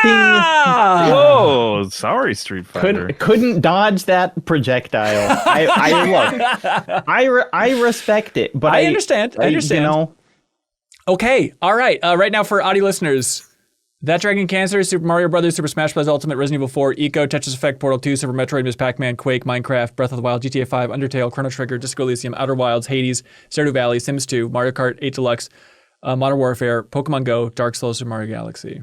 Ah! Whoa, sorry, Street Fighter. Couldn't dodge that projectile. I respect it, but I understand. I understand. You know, Okay. All right. Right now for audio listeners, That Dragon Cancer, Super Mario Brothers, Super Smash Bros. Ultimate, Resident Evil 4, Eco, Tetris Effect, Portal 2, Super Metroid, Ms. Pac-Man, Quake, Minecraft, Breath of the Wild, GTA 5, Undertale, Chrono Trigger, Disco Elysium, Outer Wilds, Hades, Stardew Valley, Sims 2, Mario Kart 8 Deluxe, Modern Warfare, Pokemon Go, Dark Souls, Super Mario Galaxy.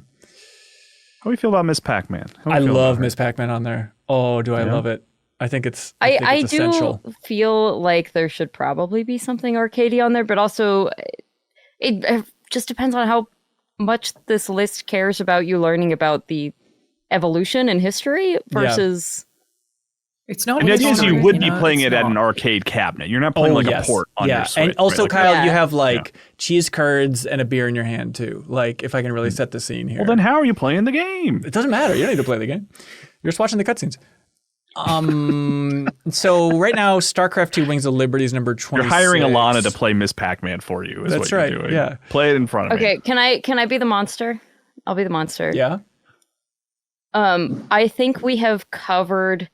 How do we feel about Miss Pac-Man? I love Ms. Pac-Man on there. Oh, do I love it? I think it's I it's do essential. feel like there should probably be something arcadey on there, but also it just depends on how much this list cares about you learning about the evolution and history versus. It's not. And the idea is you would be know, playing it's it at not. an arcade cabinet. You're not playing a port on your Switch. And also, right? Kyle, Yeah. you have cheese curds and a beer in your hand too. Like, if I can really set the scene here. Well, then how are you playing the game? It doesn't matter. You don't need to play the game. You're just watching the cutscenes. So right now, StarCraft 2 Wings of Liberty is number 26. You're hiring Alanah to play Miss Pac-Man for you. Is That's what right, you're doing. yeah. Play it in front of me. Okay, can I be the monster? I'll be the monster. Yeah. I think we have covered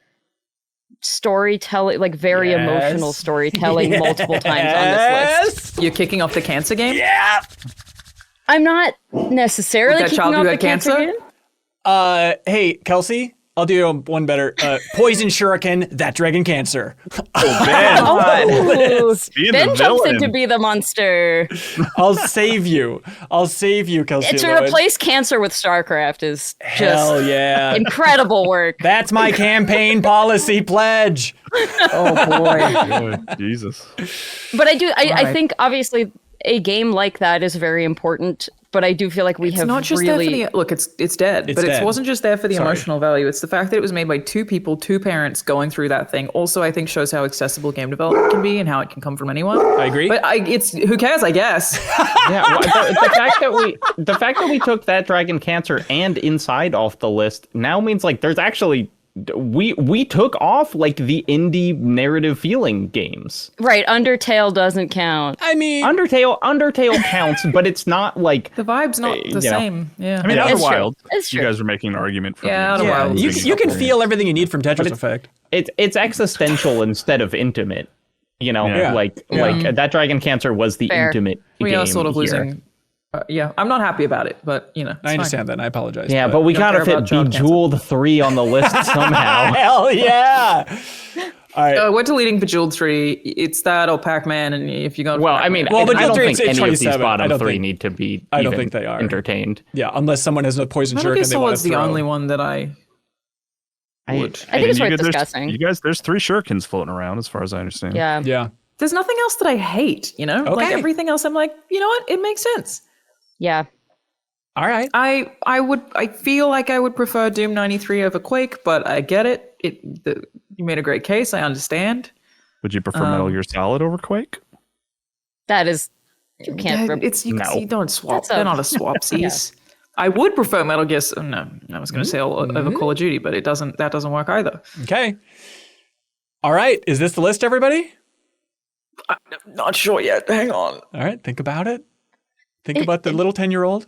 storytelling, like very Yes. emotional storytelling, multiple times on this list. You're kicking off the cancer game. Yeah. I'm not necessarily With that kicking child off who the had cancer cancer? game. Hey, Kelsey, I'll do one better. Poison Shuriken, That Dragon Cancer. Ben, Oh, being Ben the jumps in villain. to be the monster. I'll save you. Kelsey. To Lloyd. replace cancer with StarCraft is Hell just yeah. incredible work. That's my campaign policy pledge. Oh boy. Oh, Jesus. But I Right. think obviously a game like that is very important. But I do feel like we It's have not just really. there for the look. It's dead, It's but dead. it wasn't just there for the Sorry. emotional value. It's the fact that it was made by two people, two parents going through that thing. Also, I think shows how accessible game development can be and how it can come from anyone. I agree. But it's who cares, I guess. yeah. The fact that we took That Dragon Cancer and Inside off the list now means like there's actually we took off like the indie narrative feeling games. Right, Undertale doesn't count. I mean, Undertale counts, but it's not like The vibe's not the you know. same. Yeah. I mean, It's Outer true. Wild. It's You true. guys are making an argument for Yeah, me. Outer yeah, Wilds you, is you can something. feel everything you need from Tetris Effect. it's existential instead of intimate. You know, Yeah. like That Dragon Cancer was the Fair. intimate We game are sort of here. losing. Yeah, I'm not happy about it, but it's I understand that, and I apologize. Yeah, but we Don't gotta care fit about child cancer. Bejeweled 3 on the list somehow. Hell yeah! All right. We're deleting Bejeweled 3. It's that or Pac-Man, and if you go. Well, I mean, Well, I Bejeweled don't 3 think it's any of these 27. I bottom don't three think- need to be I don't even think they are. entertained. Yeah, unless someone has a poison Metal shuriken Gear they want Solid's to the throw. only one that I I- would. I think it's worth there's- discussing. You guys, there's 3 shurikens floating around, as far as I understand. Yeah. Yeah. There's nothing else that I hate, Like Okay. everything else, I'm like, you know what? It makes sense. Yeah. All right. I feel like I would prefer Doom 93 over Quake, but I get it. You made a great case. I understand. Would you prefer Metal Gear Solid over Quake? That is. You can't. You don't swap. That's a- They're not a swapsies. I would prefer Metal Gear. No, I was going to say over Call of Duty, but that doesn't work either. Okay. All right. Is this the list, everybody? I'm not sure yet. Hang on. All right. Think about it. Think about the little 10-year-old.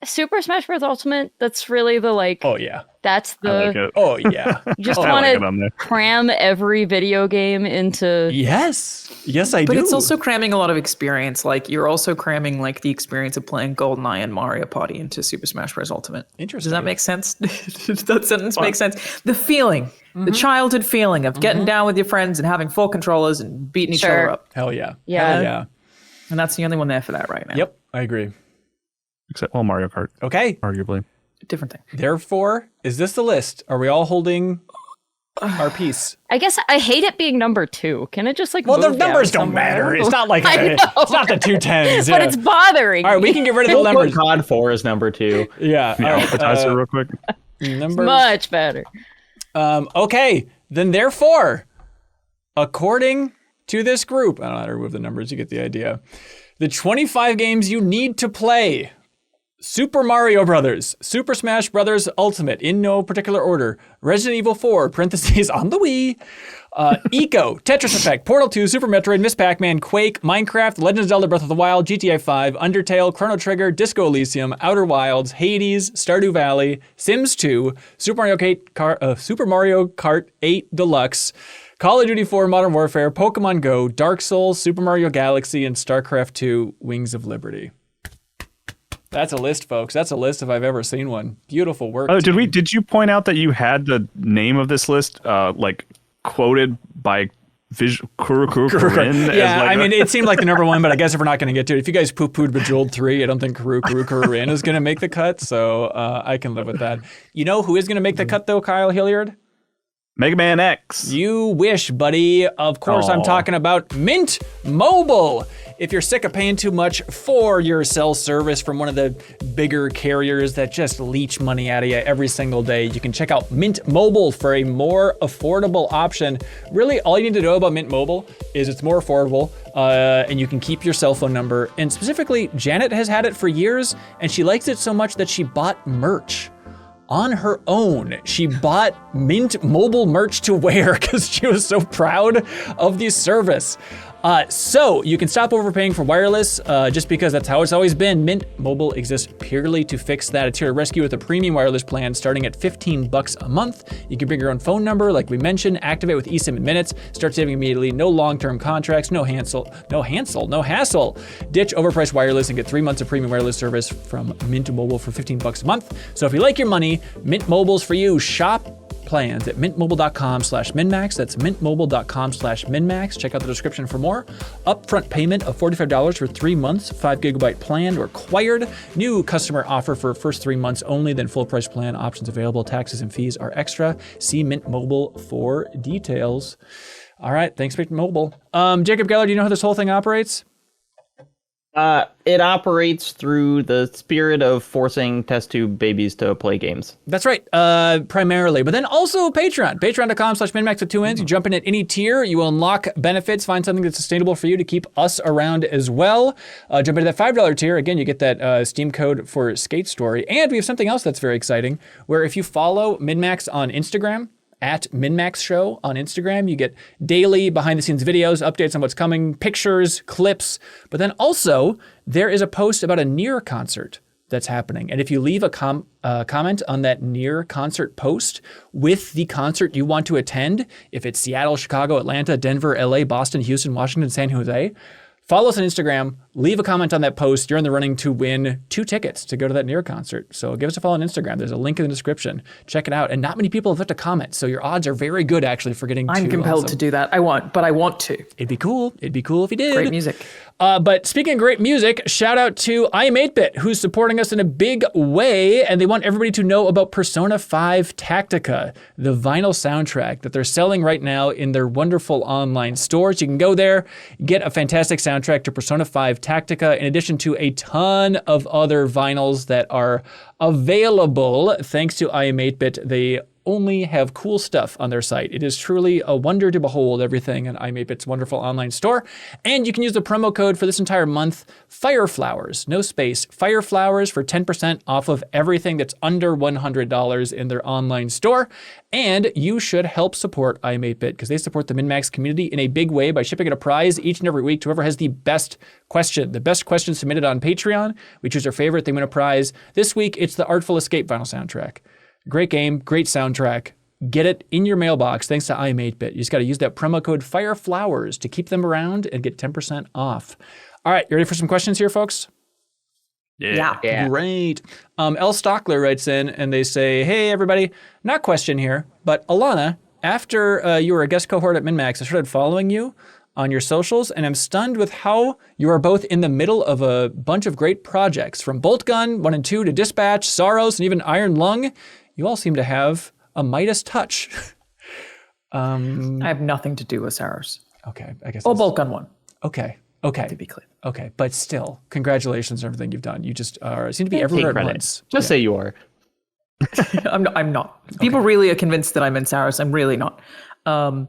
Super Smash Bros. Ultimate. That's really the Oh, yeah. That's I like the. it. Oh, yeah. You just I want like it on to there. cram every video game into. Yes. Yes, I do. But it's also cramming a lot of experience. Like you're also cramming like the experience of playing GoldenEye and Mario Party into Super Smash Bros. Ultimate. Interesting. Does that make sense? Does that sentence make sense? The feeling, the childhood feeling of getting down with your friends and having 4 controllers and beating each Sure. other up. Hell yeah. Yeah. Hell yeah. And that's the only one there for that right now. Yep. I agree. Except, Mario Kart, Okay. arguably. Different thing. Therefore, is this the list? Are we all holding our piece. I guess I hate it being number 2. Can it just like Well, the move down numbers don't somewhere? matter. It's not like I know, it's not the 2 10s. but yeah. it's bothering All right, we me. can get rid of the We'll put numbers. COD 4 as number 2. Yeah. Yeah, appetizer real quick. Numbers. Much better. Okay, then therefore, according to this group, I don't know how to remove the numbers, you get the idea. The 25 games you need to play: Super Mario Brothers, Super Smash Brothers Ultimate, in no particular order, Resident Evil 4, parentheses, on the Wii, Eco, Tetris Effect, Portal 2, Super Metroid, Miss Pac-Man, Quake, Minecraft, Legend of Zelda Breath of the Wild, GTA 5, Undertale, Chrono Trigger, Disco Elysium, Outer Wilds, Hades, Stardew Valley, Sims 2, Super Mario Kart 8 Deluxe, Call of Duty 4 Modern Warfare, Pokemon Go, Dark Souls, Super Mario Galaxy, and StarCraft 2 Wings of Liberty. That's a list, folks. That's a list if I've ever seen one. Beautiful work. Oh, team. did you point out that you had the name of this list like quoted by Corinne? Yeah, I mean, it seemed like the number one, but I guess if we're not going to get to it, if you guys poo-pooed Bejeweled 3, I don't think Corinne is going to make the cut, so I can live with that. You know who is going to make the cut, though, Kyle Hilliard? Mega Man X. You wish, buddy. Of course, I'm Aw. talking about Mint Mobile. If you're sick of paying too much for your cell service from one of the bigger carriers that just leech money out of you every single day, you can check out Mint Mobile for a more affordable option. Really, all you need to know about Mint Mobile is it's more affordable, and you can keep your cell phone number. And specifically, Janet has had it for years, and she likes it so much that she bought merch. On her own, she bought Mint Mobile merch to wear because she was so proud of the service. So you can stop overpaying for wireless just because that's how it's always been. Mint Mobile exists purely to fix that. It's here to rescue with a premium wireless plan starting at $15 a month. You can bring your own phone number, like we mentioned, activate with eSIM in minutes, start saving immediately, no long-term contracts, no hassle. Ditch overpriced wireless and get 3 months of premium wireless service from Mint Mobile for $15 a month. So if you like your money, Mint Mobile's for you. Shop plans at mintmobile.com/minmax. That's mintmobile.com/minmax. Check out the description for more. Upfront payment of $45 for 3 months, 5 gigabyte plan required. New customer offer for first 3 months only, then full price plan options available. Taxes and fees are extra. See Mint Mobile for details. All right, thanks, Mint Mobile. Jacob Geller, do you know how this whole thing operates? It operates through the spirit of forcing test tube babies to play games. That's right, primarily. But then also Patreon. Patreon.com/MinnMax with 2 N's. You jump in at any tier, you will unlock benefits, find something that's sustainable for you to keep us around as well. Jump into that $5 tier. Again, you get that Steam code for Skate Story. And we have something else that's very exciting, where if you follow MinnMax on Instagram, at MinnMax Show on Instagram, you get daily behind-the-scenes videos, updates on what's coming, pictures, clips. But then also, there is a post about a Near concert that's happening. And if you leave a comment on that Near concert post with the concert you want to attend, if it's Seattle, Chicago, Atlanta, Denver, LA, Boston, Houston, Washington, San Jose, follow us on Instagram, leave a comment on that post. You're in the running to win 2 tickets to go to that Near concert. So give us a follow on Instagram. There's a link in the description. Check it out. And not many people have left a comment, so your odds are very good actually for getting I'm compelled to do that. I want to. It'd be cool. It'd be cool if you did. Great music. But speaking of great music, shout out to I Am 8-Bit, who's supporting us in a big way, and they want everybody to know about Persona 5 Tactica, the vinyl soundtrack that they're selling right now in their wonderful online stores. You can go there, get a fantastic soundtrack to Persona 5 Tactica, in addition to a ton of other vinyls that are available. Thanks to I Am 8-Bit, they only have cool stuff on their site. It is truly a wonder to behold everything in I Am 8-Bit's wonderful online store. And you can use the promo code for this entire month, Fireflowers, no space, Fireflowers for 10% off of everything that's under $100 in their online store. And you should help support I Am 8-Bit because they support the MinnMax community in a big way by shipping it a prize each and every week to whoever has the best question. The best question submitted on Patreon. We choose our favorite, they win a prize. This week, it's the Artful Escape vinyl soundtrack. Great game, great soundtrack. Get it in your mailbox thanks to I Am 8-Bit. You just got to use that promo code FIREFLOWERS to keep them around and get 10% off. All right, you ready for some questions here, folks? Yeah. Great. L. Stockler writes in and they say, hey, everybody, not question here, but Alanah, after you were a guest cohort at MinnMax, I started following you on your socials, and I'm stunned with how you are both in the middle of a bunch of great projects, from Bolt Gun 1 and 2 to Dispatch, Sorrows, and even Iron Lung. You all seem to have a Midas touch. I have nothing to do with Saros. Okay, I guess. Or Boltgun 1, Okay. to be clear. Okay, but still, congratulations on everything you've done. You just seem to be everywhere at once. Just say you are. I'm not. People really are convinced that I'm in Saros. I'm really not. No,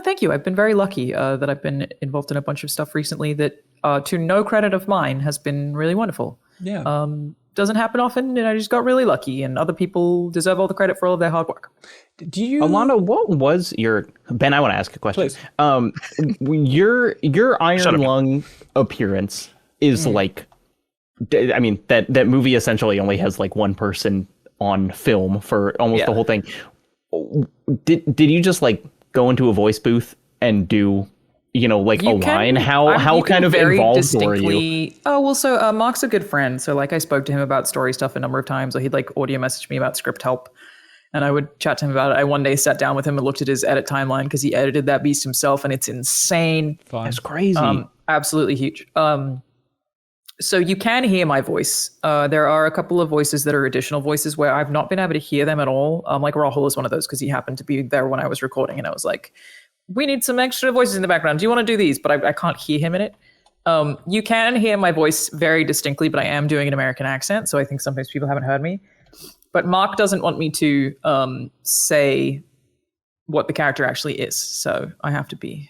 thank you. I've been very lucky that I've been involved in a bunch of stuff recently that, to no credit of mine, has been really wonderful. Yeah. Doesn't happen often, and I just got really lucky, and other people deserve all the credit for all of their hard work. Do you, Alanah, what was your Ben? I want to ask a question. Please. Your Iron Lung appearance is like, I mean, that movie essentially only has like one person on film for almost the whole thing. Did you just like go into a voice booth and do, like a line? How kind of involved were you? Oh, well, so Mark's a good friend. So like I spoke to him about story stuff a number of times, or he'd like audio message me about script help. And I would chat to him about it. I one day sat down with him and looked at his edit timeline because he edited that beast himself, and it's insane. That's crazy. Absolutely huge. So you can hear my voice. There are a couple of voices that are additional voices where I've not been able to hear them at all. Like Rahul is one of those because he happened to be there when I was recording, and I was like, we need some extra voices in the background. Do you want to do these? But I can't hear him in it. You can hear my voice very distinctly, but I am doing an American accent, so I think sometimes people haven't heard me. But Mark doesn't want me to say what the character actually is, so I have to be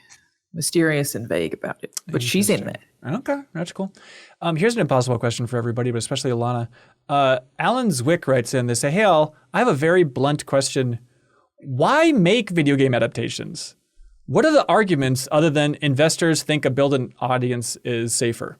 mysterious and vague about it. But she's in there. Okay, that's cool. Here's an impossible question for everybody, but especially Alanah. Alan Zwick writes in, they say, hey, Al, I have a very blunt question. Why make video game adaptations? What are the arguments other than investors think a built-in audience is safer?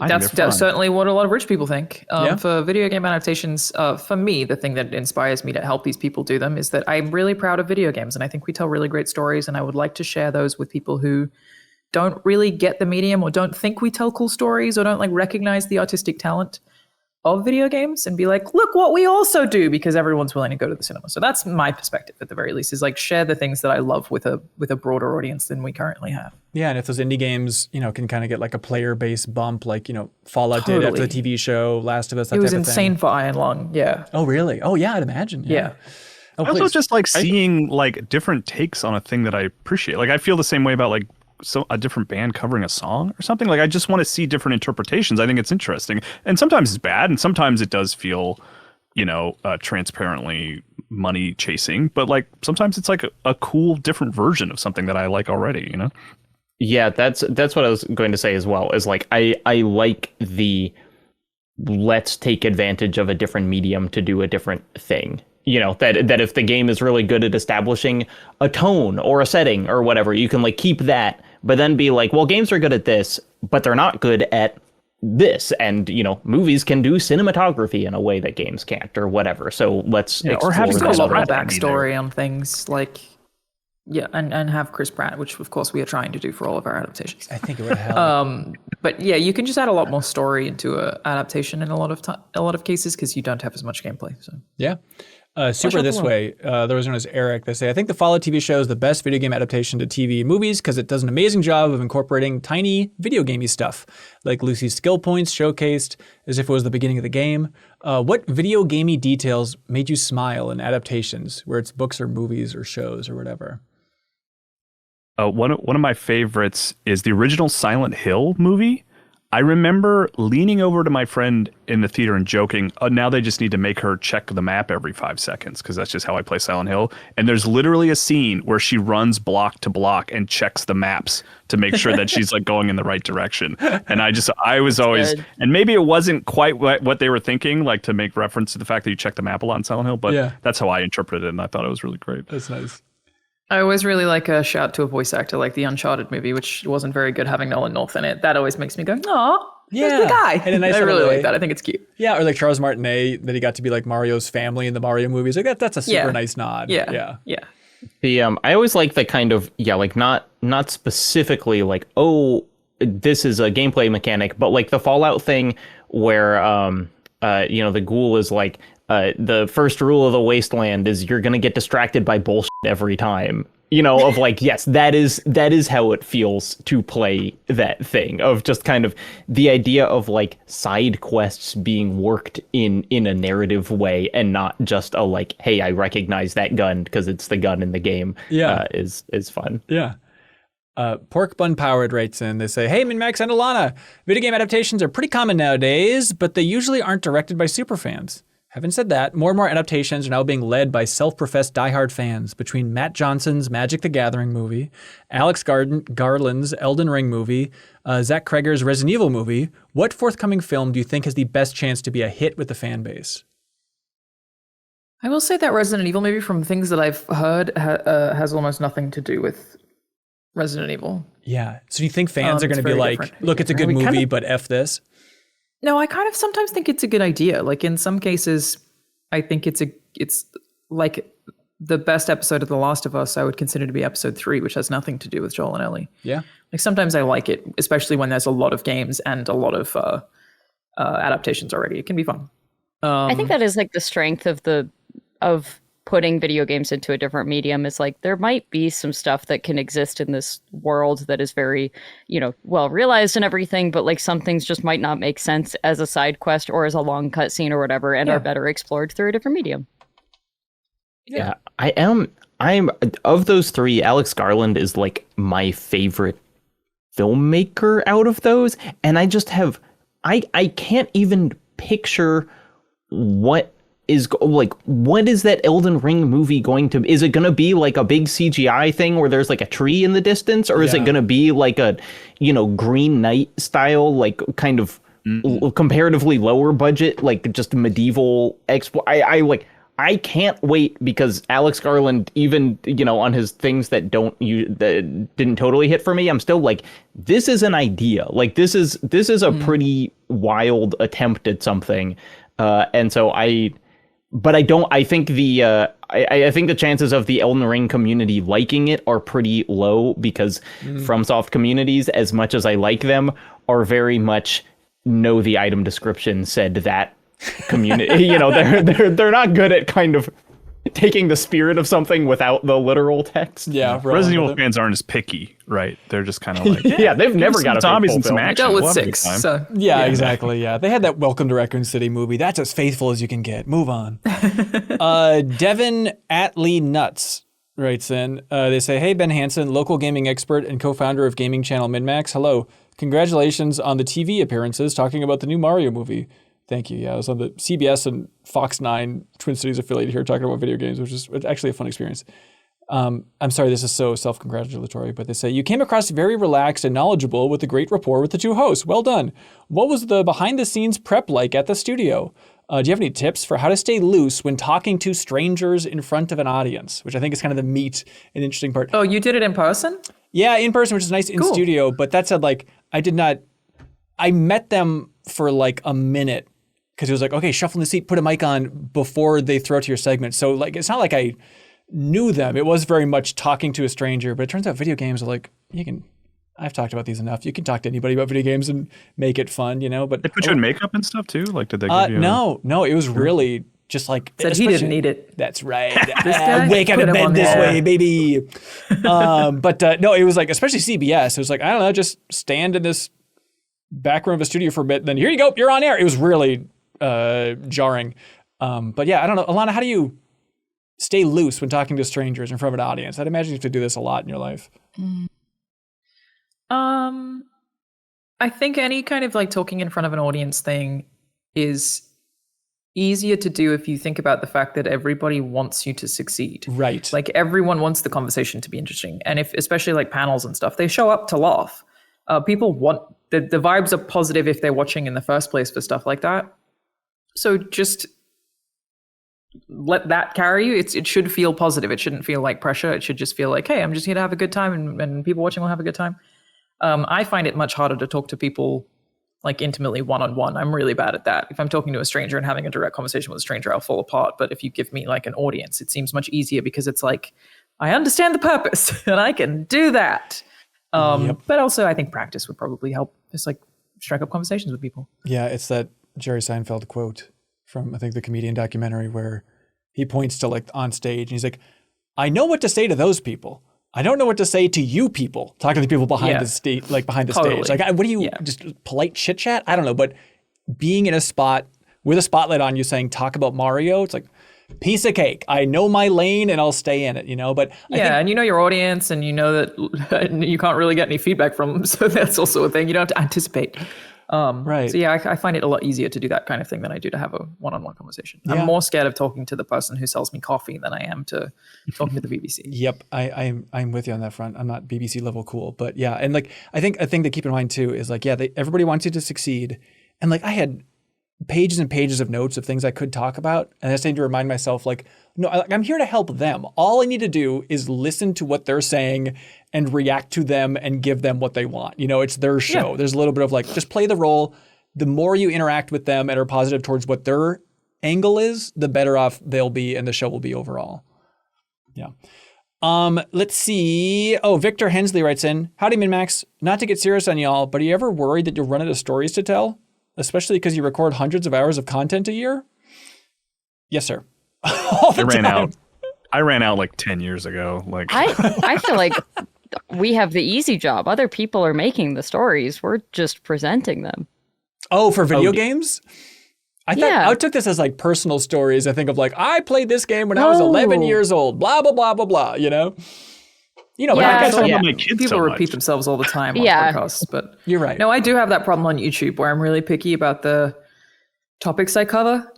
That's certainly what a lot of rich people think. For video game adaptations, for me, the thing that inspires me to help these people do them is that I'm really proud of video games, and I think we tell really great stories, and I would like to share those with people who don't really get the medium or don't think we tell cool stories or don't like recognize the artistic talent of video games and be like, look what we also do, because everyone's willing to go to the cinema. So that's my perspective at the very least, is like share the things that I love with a broader audience than we currently have. Yeah, and if those indie games, can kind of get like a player base bump, like, Fallout did after the TV show, Last of Us, that it was type of insane thing. for Iron Lung, yeah. Oh, really? Oh, yeah, I'd imagine. Yeah. Oh, I also just like seeing like different takes on a thing that I appreciate. Like I feel the same way about like a different band covering a song or something. Like I just want to see different interpretations. I think it's interesting, and sometimes it's bad, and sometimes it does feel, transparently money chasing. But like sometimes it's like a cool different version of something that I like already. Yeah, that's what I was going to say as well. Is like I like the let's take advantage of a different medium to do a different thing. That if the game is really good at establishing a tone or a setting or whatever, you can like keep that, but then be like, well, games are good at this, but they're not good at this. And, movies can do cinematography in a way that games can't or whatever. So let's or have a lot of Pratt backstory on things like, and have Chris Pratt, which of course we are trying to do for all of our adaptations. I think it would help. But yeah, you can just add a lot more story into a adaptation in a lot of cases because you don't have as much gameplay. So yeah. Super This Way, there was one as Eric. They say, I think the Fallout TV show is the best video game adaptation to TV and movies because it does an amazing job of incorporating tiny video gamey stuff, like Lucy's skill points showcased as if it was the beginning of the game. What video gamey details made you smile in adaptations, where it's books or movies or shows or whatever? One of my favorites is the original Silent Hill movie. I remember leaning over to my friend in the theater and joking, now they just need to make her check the map every 5 seconds because that's just how I play Silent Hill. And there's literally a scene where she runs block to block and checks the maps to make sure that she's like going in the right direction. And I was always, and maybe it wasn't quite what they were thinking, like to make reference to the fact that you check the map a lot in Silent Hill, but that's how I interpreted it, and I thought it was really great. That's nice. I always really like a shout to a voice actor, like the Uncharted movie, which wasn't very good having Nolan North in it. That always makes me go, "Aw, there's the guy." In a nice I really way. like that. I think it's cute. Yeah, or like Charles Martinet, that he got to be like Mario's family in the Mario movies. Like that's a super nice nod. Yeah. The I always like the kind of like not specifically like, oh, this is a gameplay mechanic, but like the Fallout thing where the ghoul is like, the first rule of the wasteland is you're going to get distracted by bullshit every time. of like, yes, that is how it feels to play that thing, of just kind of the idea of like side quests being worked in a narrative way and not just a like, hey, I recognize that gun because it's the gun in the game. Is fun. Yeah. Pork Bun Powered writes in, they say, hey, MinnMax and Alanah, video game adaptations are pretty common nowadays, but they usually aren't directed by superfans. Having said that, more and more adaptations are now being led by self-professed diehard fans. Between Matt Johnson's Magic the Gathering movie, Alex Garland's Elden Ring movie, Zach Kreger's Resident Evil movie, what forthcoming film do you think has the best chance to be a hit with the fan base? I will say that Resident Evil, maybe from things that I've heard, has almost nothing to do with Resident Evil. Yeah. So do you think fans are going to be like, different. look, it's a good movie, but F this? No, I kind of sometimes think it's a good idea. Like in some cases, I think it's like the best episode of The Last of Us I would consider to be episode 3, which has nothing to do with Joel and Ellie. Yeah. Like sometimes I like it, especially when there's a lot of games and a lot of adaptations already. It can be fun. I think that is like the strength of putting video games into a different medium, is like there might be some stuff that can exist in this world that is very, well realized and everything, but like some things just might not make sense as a side quest or as a long cutscene or whatever, and are better explored through a different medium. Yeah, I'm of those three, Alex Garland is like my favorite filmmaker out of those, and I just have I can't even picture what is that Elden Ring movie going to, is it going to be like a big CGI thing where there's like a tree in the distance, or is it going to be like a Green Knight style, like kind of comparatively lower budget, like just medieval I can't wait, because Alex Garland, even on his things that didn't totally hit for me, I'm still like, this is an idea, like this is a pretty wild attempt at something, and so I think the chances of the Elden Ring community liking it are pretty low, because FromSoft communities, as much as I like them, are very much know the item description said that community. They're not good at kind of taking the spirit of something without the literal text. Yeah, Resident Evil fans aren't as picky, right? They're just kind of like, yeah, they've never got a zombies faithful and some film. action. Dealt with We'll have a good 6. time. So Yeah, exactly. Yeah, they had that Welcome to Raccoon City movie. That's as faithful as you can get. Move on. Devin Atley Nuts writes in. They say, "Hey, Ben Hansen, local gaming expert and co-founder of gaming channel MinnMax. Hello, congratulations on the TV appearances talking about the new Mario movie." Thank you. Yeah, I was on the CBS and Fox 9 Twin Cities affiliate here talking about video games, which is actually a fun experience. I'm sorry, this is so self-congratulatory, but they say, you came across very relaxed and knowledgeable with a great rapport with the two hosts. Well done. What was the behind-the-scenes prep like at the studio? Do you have any tips for how to stay loose when talking to strangers in front of an audience? Which I think is kind of the meat and interesting part. Oh, you did it in person? Yeah, in person, which is nice in studio. But that said, like, I met them for like a minute, because it was like, okay, shuffle in the seat, put a mic on before they throw to your segment. So like, it's not like I knew them. It was very much talking to a stranger, but it turns out video games are like, I've talked about these enough. You can talk to anybody about video games and make it fun, But they put you in makeup and stuff too? Like, did they give you No, it was really just like... Said he didn't need it. That's right. This guy wake out of put him bed on this there. way, baby. But no, it was like, especially CBS, it was like, I don't know, just stand in this back room of a studio for a bit, and then here you go, you're on air. It was really jarring. But yeah, I don't know. Alanah, how do you stay loose when talking to strangers in front of an audience? I'd imagine you have to do this a lot in your life. I think any kind of like talking in front of an audience thing is easier to do if you think about the fact that everybody wants you to succeed. Right. Like everyone wants the conversation to be interesting. And if, especially like panels and stuff, they show up to laugh. People want, the vibes are positive if they're watching in the first place for stuff like that. So just let that carry you. It should feel positive. It shouldn't feel like pressure. It should just feel like, hey, I'm just here to have a good time, and people watching will have a good time. I find it much harder to talk to people like intimately one-on-one. I'm really bad at that. If I'm talking to a stranger and having a direct conversation with a stranger, I'll fall apart. But if you give me like an audience, it seems much easier, because it's like, I understand the purpose and I can do that. But also I think practice would probably help just like strike up conversations with people. Yeah, it's that Jerry Seinfeld quote from, I think, the comedian documentary, where he points to like on stage and he's like, I know what to say to those people. I don't know what to say to you people, talking to people behind Yeah. the stage, like behind the Totally. stage. Like, what do you, Yeah. just polite chit chat? I don't know, but being in a spot with a spotlight on you saying, talk about Mario, it's like, piece of cake. I know my lane and I'll stay in it, you know? But I think, And you know your audience, and you know that you can't really get any feedback from them. So that's also a thing. You don't have to anticipate. right. So yeah, I find it a lot easier to do that kind of thing than I do to have a one-on-one conversation. Yeah. I'm more scared of talking to the person who sells me coffee than I am to talking to the BBC. Yep, I'm with you on that front. I'm not BBC level cool, but yeah, and like I think a thing to keep in mind too is like everybody wants you to succeed, and like I had pages and pages of notes of things I could talk about, and I just need to remind myself like no, I'm here to help them. All I need to do is listen to what they're saying and react to them and give them what they want. You know, it's their show. Yeah. There's a little bit of like just play the role. The more you interact with them and are positive towards what their angle is, the better off they'll be and the show will be overall. Yeah. Let's see. Oh, Victor Hensley writes in, howdy MinnMax. Not to get serious on y'all, but are you ever worried that you'll run out of stories to tell? Especially because you record hundreds of hours of content a year? Yes, sir. All the time. I ran out like 10 years ago. Like I feel like we have the easy job. Other people are making the stories. We're just presenting them. Oh, for video games? I thought Yeah. I took this as like personal stories. I think of like, I played this game when I was 11 No. years old, blah, blah, blah, blah, blah, you know? You know, Yeah. when I I got talk to about my kids People so repeat much. themselves all the time on Yeah. podcasts, but You're right. no, I do have that problem on YouTube where I'm really picky about the topics I cover.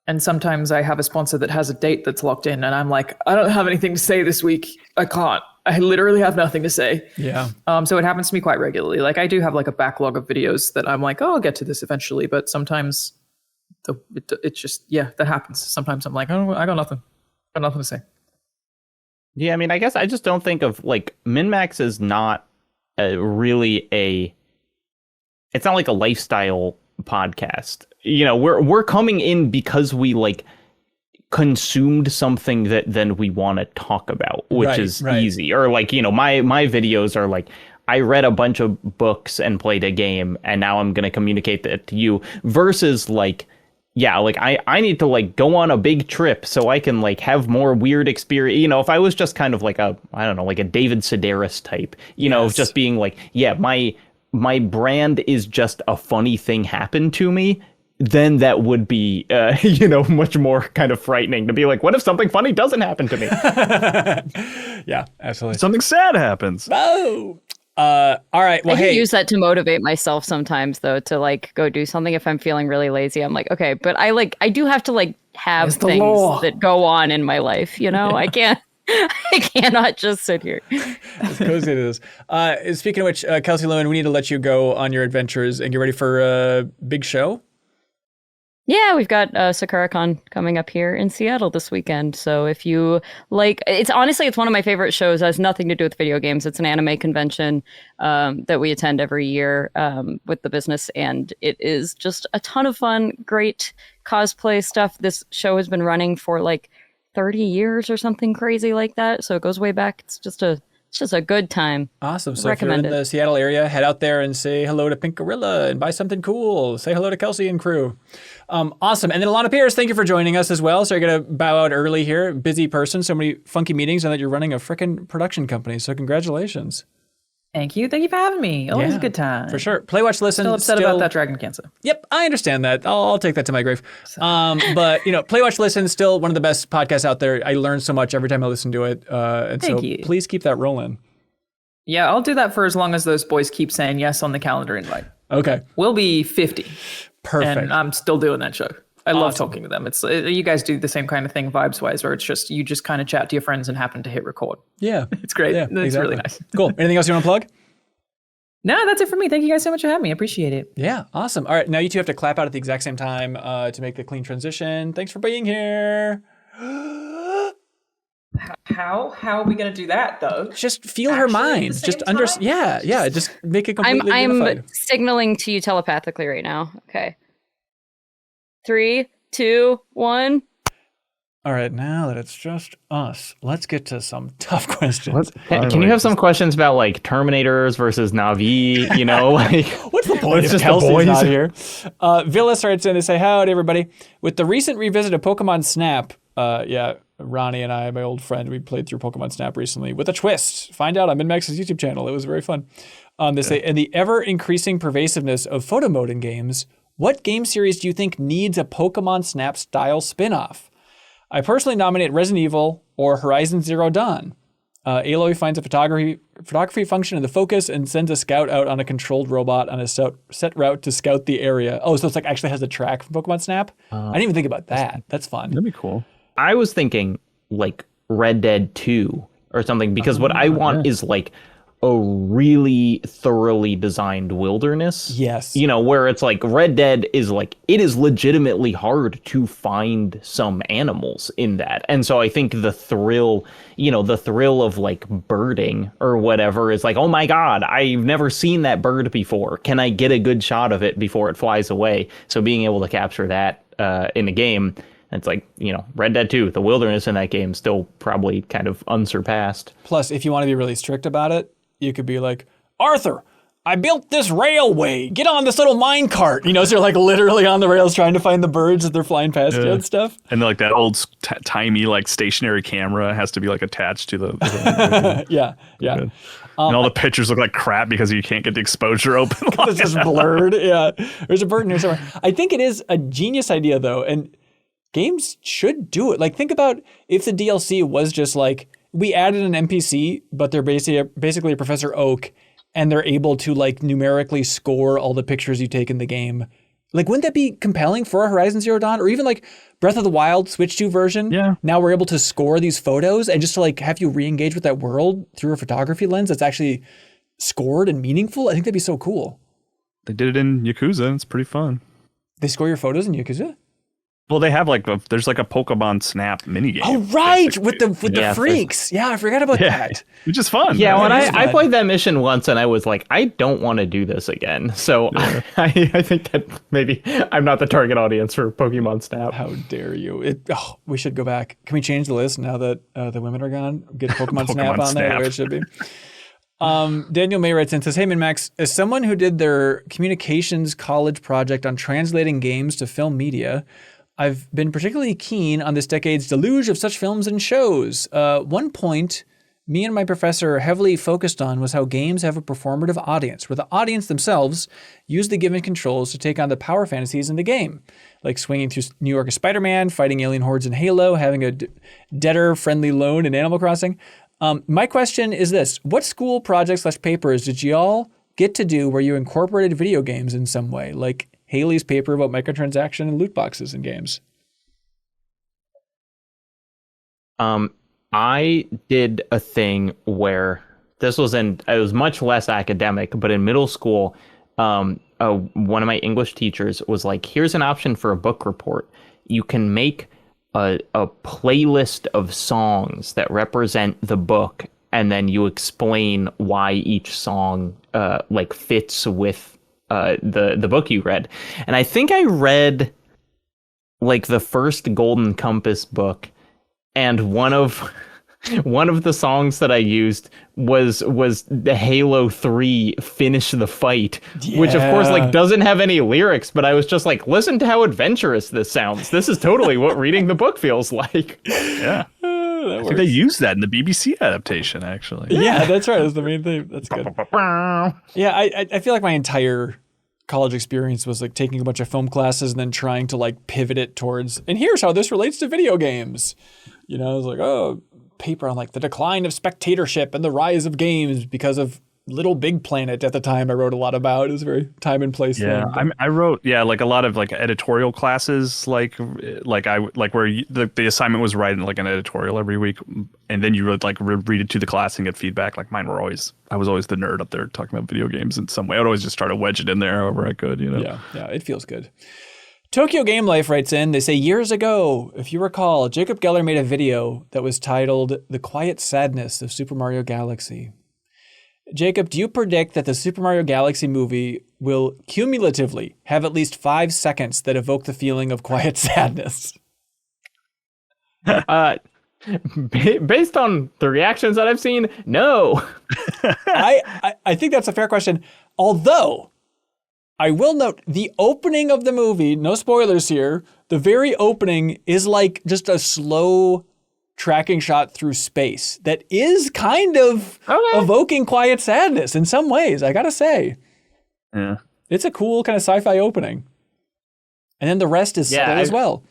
And sometimes I have a sponsor that has a date that's locked in, and I'm like, I don't have anything to say this week. I can't. I literally have nothing to say. Yeah. So it happens to me quite regularly. Like I do have like a backlog of videos that I'm like, oh, I'll get to this eventually. But sometimes it's just, that happens. Sometimes I'm like, oh, I got nothing. To say. Yeah, I mean, I guess I just don't think of like MinnMax is not it's not like a lifestyle podcast. You know, we're coming in because we like consumed something that then we want to talk about, which is easy. Or like, you know, my videos are like, I read a bunch of books and played a game, and now I'm going to communicate that to you, versus like, yeah, like I need to like go on a big trip so I can like have more weird experience. You know, if I was just kind of like I don't know, like a David Sedaris type, you know, of just being like, yeah, my brand is just a funny thing happened to me, then that would be, you know, much more kind of frightening to be like, what if something funny doesn't happen to me? Yeah, absolutely. Something sad happens. Oh. All right. Well, I do hey. use that to motivate myself sometimes, though, to like go do something if I'm feeling really lazy. I'm like, okay, but I do have to like have It's the things law. that go on in my life. You know, I cannot just sit here. As cozy it is. Speaking of which, Kelsey Lewin, we need to let you go on your adventures and get ready for a big show. Yeah, we've got SakuraCon coming up here in Seattle this weekend. So if you like, it's one of my favorite shows. It has nothing to do with video games. It's an anime convention that we attend every year with the business, and it is just a ton of fun. Great cosplay stuff. This show has been running for like 30 years or something crazy like that. So it goes way back. It's just a good time. Awesome. So if you're Recommend in it. the Seattle area, head out there and say hello to Pink Gorilla and buy something cool. Say hello to Kelsey and crew. Awesome. And then Alanah Pearce, thank you for joining us as well. So you're going to bow out early here. Busy person, so many funky meetings, and that you're running a frickin' production company. So congratulations. Thank you for having me. Always Yeah, a good time. For sure. Play, watch, listen. Still upset about that dragon cancer. Yep, I understand that. I'll take that to my grave. But, you know, Play, Watch, Listen, still one of the best podcasts out there. I learn so much every time I listen to it. And Thank so you. please keep that rolling. Yeah, I'll do that for as long as those boys keep saying yes on the calendar invite. Okay, We'll be 50, perfect. and I'm still doing that show. I love talking to them. It's you guys do the same kind of thing vibes-wise, where it's just you just kind of chat to your friends and happen to hit record. Yeah. It's great. Yeah, It's exactly. really nice. Cool. Anything else you want to plug? No, that's it for me. Thank you guys so much for having me. I appreciate it. Yeah, awesome. All right, now you two have to clap out at the exact same time to make the clean transition. Thanks for being here. How are we gonna do that though? Just feel her Actually at mind. the Just same time? yeah. Just make it completely I'm unified. signaling to you telepathically right now. Okay. 3, 2, 1. All right, now that it's just us, let's get to some tough questions. Can you have some questions about like Terminators versus Na'vi? You know, like What's the point It's if just the Kelsey's boys. not here? Villa starts in to say, howdy, everybody. With the recent revisit of Pokemon Snap, Ronnie and I, my old friend, we played through Pokemon Snap recently with a twist. Find out on MinnMax's YouTube channel. It was very fun. They say, in the ever-increasing pervasiveness of photo mode in games, what game series do you think needs a Pokemon Snap style spin-off? I personally nominate Resident Evil or Horizon Zero Dawn. Aloy finds a photography function in the focus and sends a scout out on a controlled robot on a set route to scout the area. Oh, so it's like actually has a track from Pokemon Snap? I didn't even think about that. That's fun. That'd be cool. I was thinking like Red Dead 2 or something, because what I want is like a really thoroughly designed wilderness. Yes. You know, where it's like Red Dead is like, it is legitimately hard to find some animals in that. And so I think the thrill of like birding or whatever is like, oh my God, I've never seen that bird before. Can I get a good shot of it before it flies away? So being able to capture that in a game, it's like, you know, Red Dead 2, the wilderness in that game still probably kind of unsurpassed. Plus, if you want to be really strict about it, you could be like, Arthur, I built this railway. Get on this little mine cart. You know, so you're like literally on the rails trying to find the birds as they're flying past you and stuff. And like that old timey like stationary camera has to be like attached to the yeah. and all the pictures look like crap because you can't get the exposure open. It's just blurred. Yeah. There's a bird in here somewhere. I think it is a genius idea though. And games should do it. Like think about if the DLC was just like, we added an NPC, but they're basically a Professor Oak, and they're able to like numerically score all the pictures you take in the game. Like, wouldn't that be compelling for a Horizon Zero Dawn, or even like Breath of the Wild Switch 2 version? Yeah. Now we're able to score these photos and just to like have you re-engage with that world through a photography lens that's actually scored and meaningful. I think that'd be so cool. They did it in Yakuza, and it's pretty fun. They score your photos in Yakuza? Well, they have like there's like a Pokemon Snap minigame. Oh right, with the freaks. Yeah, I forgot about that. Which is fun. Yeah, when It is I fun. played that mission once and I was like, I don't want to do this again. So I think that maybe I'm not the target audience for Pokemon Snap. How dare you? We should go back. Can we change the list now that the women are gone? Get Pokemon Snap on there the way it should be. Daniel May writes in and says, hey, MinnMax, as someone who did their communications college project on translating games to film media, I've been particularly keen on this decade's deluge of such films and shows. One point me and my professor heavily focused on was how games have a performative audience, where the audience themselves use the given controls to take on the power fantasies in the game, like swinging through New York as Spider-Man, fighting alien hordes in Halo, having a debtor-friendly loan in Animal Crossing. My question is this. What school projects/papers did y'all get to do where you incorporated video games in some way, like Haley's paper about microtransaction and loot boxes in games? I did a thing where it was much less academic, but in middle school, one of my English teachers was like, here's an option for a book report. You can make a playlist of songs that represent the book, and then you explain why each song like fits with the book you read. And I think I read like the first Golden Compass book, and one of the songs that I used was the Halo 3 Finish the Fight, which of course like doesn't have any lyrics, but I was just like, listen to how adventurous this sounds. This is totally what reading the book feels like. Yeah. I think they used that in the BBC adaptation, actually. Yeah, that's right. That's the main thing. That's good. Yeah, I feel like my entire college experience was like taking a bunch of film classes and then trying to like pivot it towards, and here's how this relates to video games. You know, I was like, oh, paper on like the decline of spectatorship and the rise of games because of Little Big Planet at the time. I wrote a lot about. It was a very time and place Yeah, thing. I wrote like a lot of like editorial classes, where the assignment was writing like an editorial every week, and then you would like read it to the class and get feedback. Like I was always the nerd up there talking about video games in some way. I would always just try to wedge it in there however I could, you know. Yeah, it feels good. Tokyo Game Life writes in, they say, years ago, if you recall, Jacob Geller made a video that was titled The Quiet Sadness of Super Mario Galaxy. Jacob, do you predict that the Super Mario Galaxy movie will cumulatively have at least 5 seconds that evoke the feeling of quiet sadness? Based on the reactions that I've seen, no. I think that's a fair question. Although, I will note the opening of the movie, no spoilers here, the very opening is like just a slow tracking shot through space that is kind of evoking quiet sadness in some ways, I gotta say. Yeah. It's a cool kind of sci-fi opening. And then the rest is subtle as well.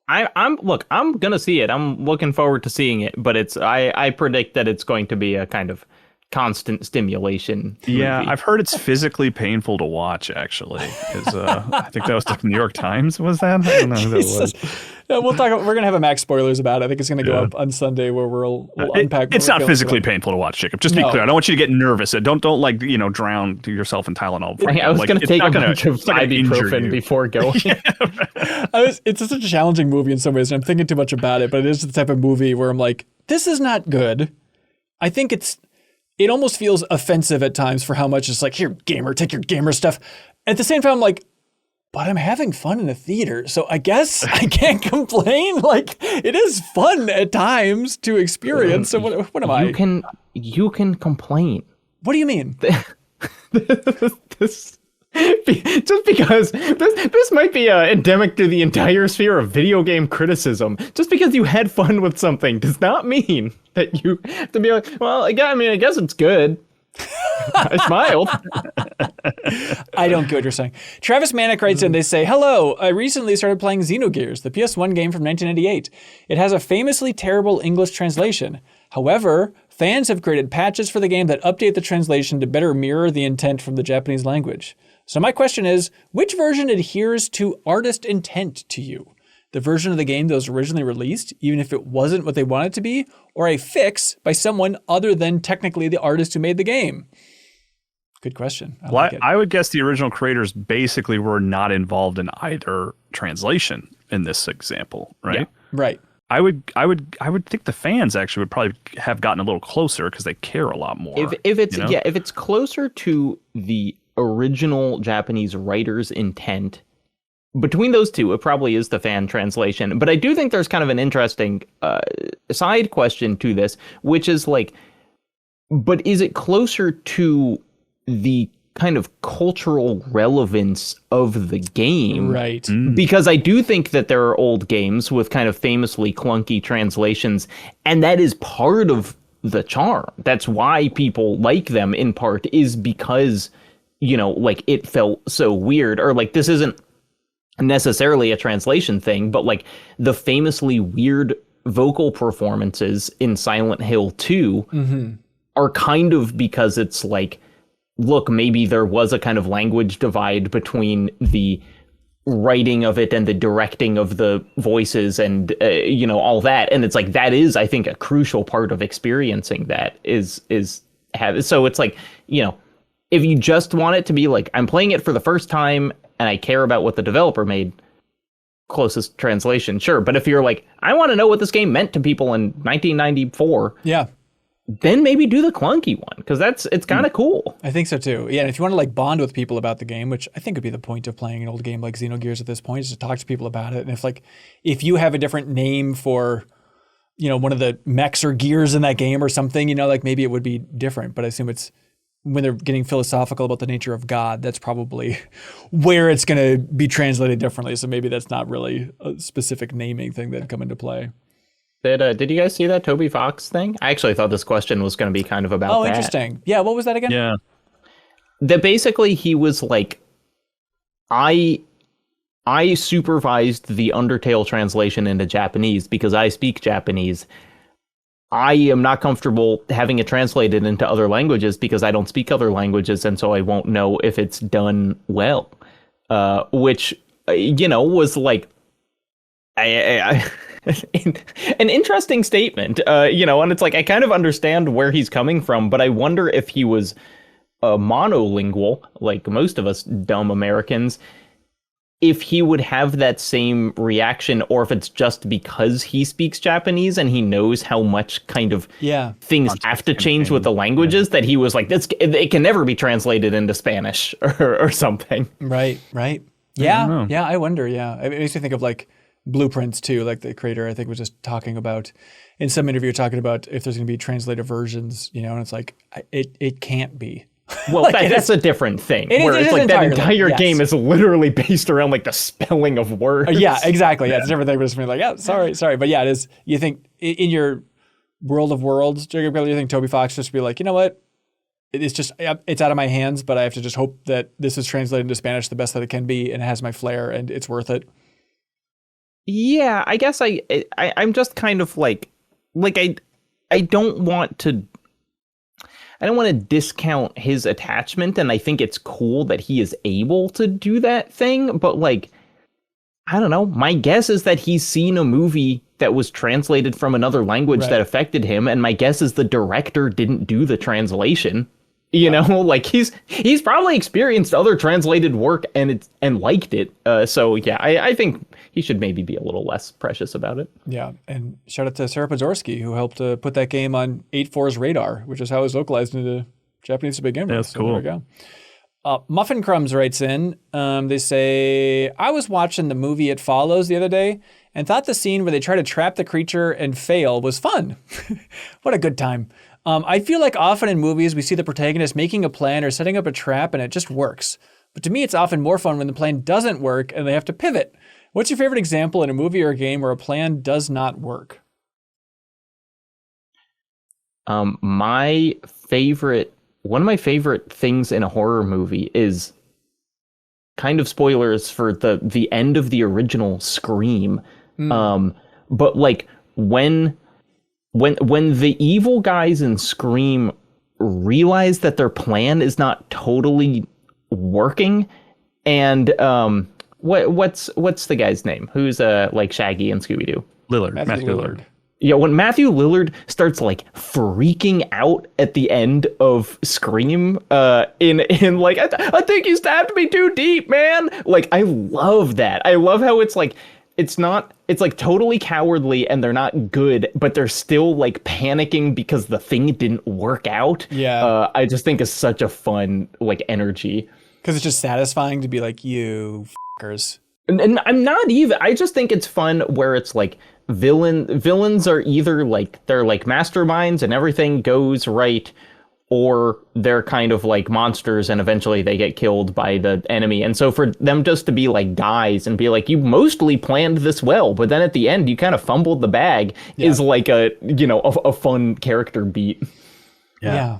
I'm gonna see it. I'm looking forward to seeing it, but I predict that it's going to be a kind of constant stimulation Yeah, movie. I've heard it's physically painful to watch, actually. I think that was the New York Times, was that? I don't know who that was. Yeah, we're going to have a Max spoilers about it. I think it's going to go up on Sunday where we'll unpack. It's not physically painful to watch, Jacob. Just to be clear. I don't want you to get nervous. Don't drown yourself in Tylenol. I was going to take a bunch of ibuprofen before going. It's such a challenging movie in some ways, and I'm thinking too much about it, but it is the type of movie where I'm like, this is not good. I think it almost feels offensive at times for how much it's like, here, gamer, take your gamer stuff. At the same time, I'm like, but I'm having fun in a theater, so I guess I can't complain. Like, it is fun at times to experience. So what am I? You can complain. What do you mean? Just because this might be endemic to the entire sphere of video game criticism. Just because you had fun with something does not mean that you have to be like, well, I guess it's good. I smiled. I don't get what you're saying. Travis Manic writes in, they say, hello, I recently started playing Xenogears, the PS1 game from 1998. It has a famously terrible English translation. However, fans have created patches for the game that update the translation to better mirror the intent from the Japanese language. So my question is, which version adheres to artist intent to you? The version of the game that was originally released, even if it wasn't what they wanted it to be, or a fix by someone other than technically the artist who made the game? Good question. I would guess the original creators basically were not involved in either translation in this example, right? Yeah, right. I would think the fans actually would probably have gotten a little closer because they care a lot more. If it's closer to the original Japanese writer's intent, between those two, it probably is the fan translation. But I do think there's kind of an interesting side question to this, which is like, but is it closer to the kind of cultural relevance of the game? Right. Because I do think that there are old games with kind of famously clunky translations, and that is part of the charm. That's why people like them, in part, is because, like, it felt so weird, or like, this isn't necessarily a translation thing, but like the famously weird vocal performances in Silent Hill 2 are kind of because it's like, look, maybe there was a kind of language divide between the writing of it and the directing of the voices and all that, and it's like that is, I think, a crucial part of experiencing that is so it's like, if you just want it to be like, I'm playing it for the first time and I care about what the developer made, closest translation, sure. But if you're like, I want to know what this game meant to people in 1994, yeah, then maybe do the clunky one, because it's kind of cool. I think so too. Yeah, and if you want to like bond with people about the game, which I think would be the point of playing an old game like Xenogears at this point, is to talk to people about it. And if you have a different name for, one of the mechs or gears in that game or something, like maybe it would be different. But I assume it's when they're getting philosophical about the nature of God, that's probably where it's going to be translated differently. So maybe that's not really a specific naming thing that'd come into play. Did you guys see that Toby Fox thing? I actually thought this question was going to be kind of about that. Oh, interesting. Yeah, what was that again? Yeah. That basically he was like, I supervised the Undertale translation into Japanese because I speak Japanese. I am not comfortable having it translated into other languages because I don't speak other languages, and so I won't know if it's done well. Which, was like, an interesting statement, and it's like, I kind of understand where he's coming from, but I wonder if he was monolingual, like most of us dumb Americans, if he would have that same reaction, or if it's just because he speaks Japanese and he knows how much kind of things have to change with the languages that he was like, it can never be translated into Spanish or something. Right. Yeah. I wonder. Yeah. It makes me think of like Blueprints too, like the creator, I think, was just talking about in some interview, talking about if there's going to be translated versions, and it's like, it can't be. Well, that's a different thing. It is- where it it's is like that entirely, entire yes. game is literally based around like the spelling of words. Yeah, exactly. Yeah, it's a different thing. But it's like, yeah, sorry. But yeah, it is. You think in your world of worlds, Jacob, you think Toby Fox just be like, you know what? It's just, it's out of my hands, but I have to just hope that this is translated into Spanish the best that it can be, and it has my flair, and it's worth it. Yeah, I guess I'm just kind of like I don't want to discount his attachment, and I think it's cool that he is able to do that thing, but like, I don't know. My guess is that he's seen a movie that was translated from another language that affected him, and my guess is the director didn't do the translation. You know, like he's probably experienced other translated work and liked it. So yeah, I think he should maybe be a little less precious about it. Yeah, and shout out to Sarah Pozorski, who helped put that game on 8.4's radar, which is how it was localized into Japanese to begin with. That's so cool. There we go. Muffin Crumbs writes in, they say, I was watching the movie It Follows the other day and thought the scene where they try to trap the creature and fail was fun. What a good time. I feel like often in movies we see the protagonist making a plan or setting up a trap and it just works. But to me, it's often more fun when the plan doesn't work and they have to pivot. What's your favorite example in a movie or a game where a plan does not work? One of my favorite things in a horror movie is kind of spoilers for the end of the original Scream. But like when the evil guys in Scream realize that their plan is not totally working, and what's the guy's name who's like Shaggy and Scooby-Doo? Matthew Lillard. Yeah, when Matthew Lillard starts like freaking out at the end of Scream, in like I think you stabbed me too deep, man. Like I love that. I love how it's like it's like totally cowardly and they're not good, but they're still like panicking because the thing didn't work out. Yeah. I just think is such a fun like energy. Because it's just satisfying to be like, you fuckers. And I'm not even. I just think it's fun where it's like villains are either like they're like masterminds and everything goes right, or they're kind of like monsters and eventually they get killed by the enemy. And so for them just to be like guys and be like, you mostly planned this well, but then at the end you kind of fumbled the bag is like a fun character beat. Yeah.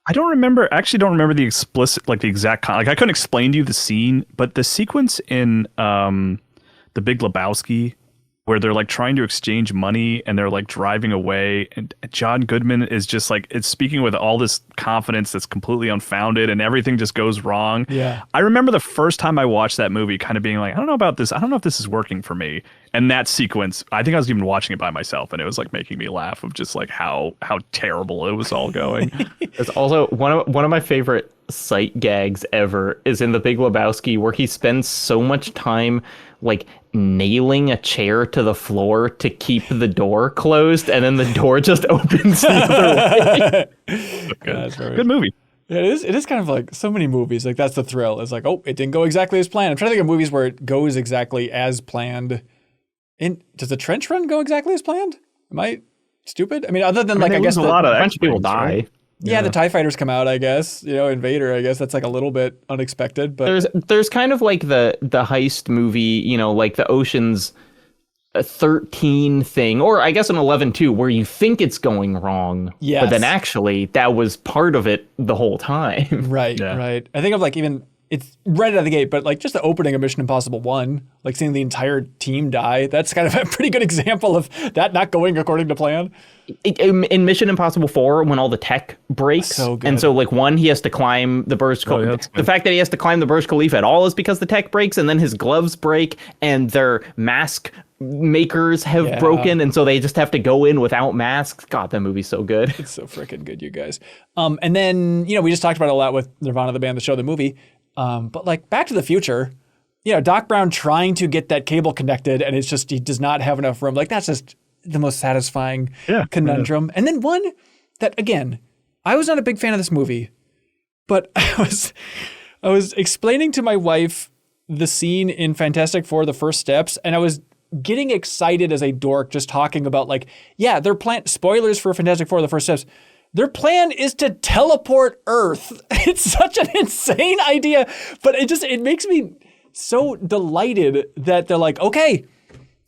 I don't remember the explicit, like the exact, like I couldn't explain to you the scene, but the sequence in The Big Lebowski where they're like trying to exchange money and they're like driving away and John Goodman is just like, it's speaking with all this confidence that's completely unfounded and everything just goes wrong. Yeah. I remember the first time I watched that movie kind of being like, I don't know about this. I don't know if this is working for me. And that sequence, I think I was even watching it by myself and it was like making me laugh of just like how terrible it was all going. It's also one of my favorite sight gags ever is in The Big Lebowski, where he spends so much time like nailing a chair to the floor to keep the door closed, and then the door just opens the other way. Good movie. Yeah, it is kind of like so many movies. Like that's the thrill. It's like, oh, it didn't go exactly as planned. I'm trying to think of movies where it goes exactly as planned. Does the trench run go exactly as planned? Am I stupid? I mean, other than I guess a lot of a bunch of people X-Wings, die. right? Yeah, the TIE fighters come out, I guess. Invader, I guess that's like a little bit unexpected. But There's kind of like the heist movie, like the Ocean's 13 thing, or I guess an 11 too, where you think it's going wrong, Yes. but then actually that was part of it the whole time. right. I think of like even it's right out of the gate, but like just the opening of Mission Impossible 1, like seeing the entire team die, that's kind of a pretty good example of that not going according to plan. In Mission Impossible 4, when all the tech breaks, So good. and so like he has to climb the Burj Khalifa. that's The good. fact that he has to climb the Burj Khalifa at all is because the tech breaks, and then his gloves break, and their mask makers have broken, and so they just have to go in without masks. God, that movie's so good. It's so freaking good, you guys. And then, we just talked about it a lot with Nirvana, the band, the show, the movie. But like Back to the Future, Doc Brown trying to get that cable connected and it's just, he does not have enough room. Like that's just the most satisfying conundrum. Yeah. And then one that, again, I was not a big fan of this movie, but I was explaining to my wife the scene in Fantastic Four, The First Steps, and I was getting excited as a dork just talking about like, they're spoilers for Fantastic Four, The First Steps. Their plan is to teleport Earth. It's such an insane idea, but it makes me so delighted that they're like, okay,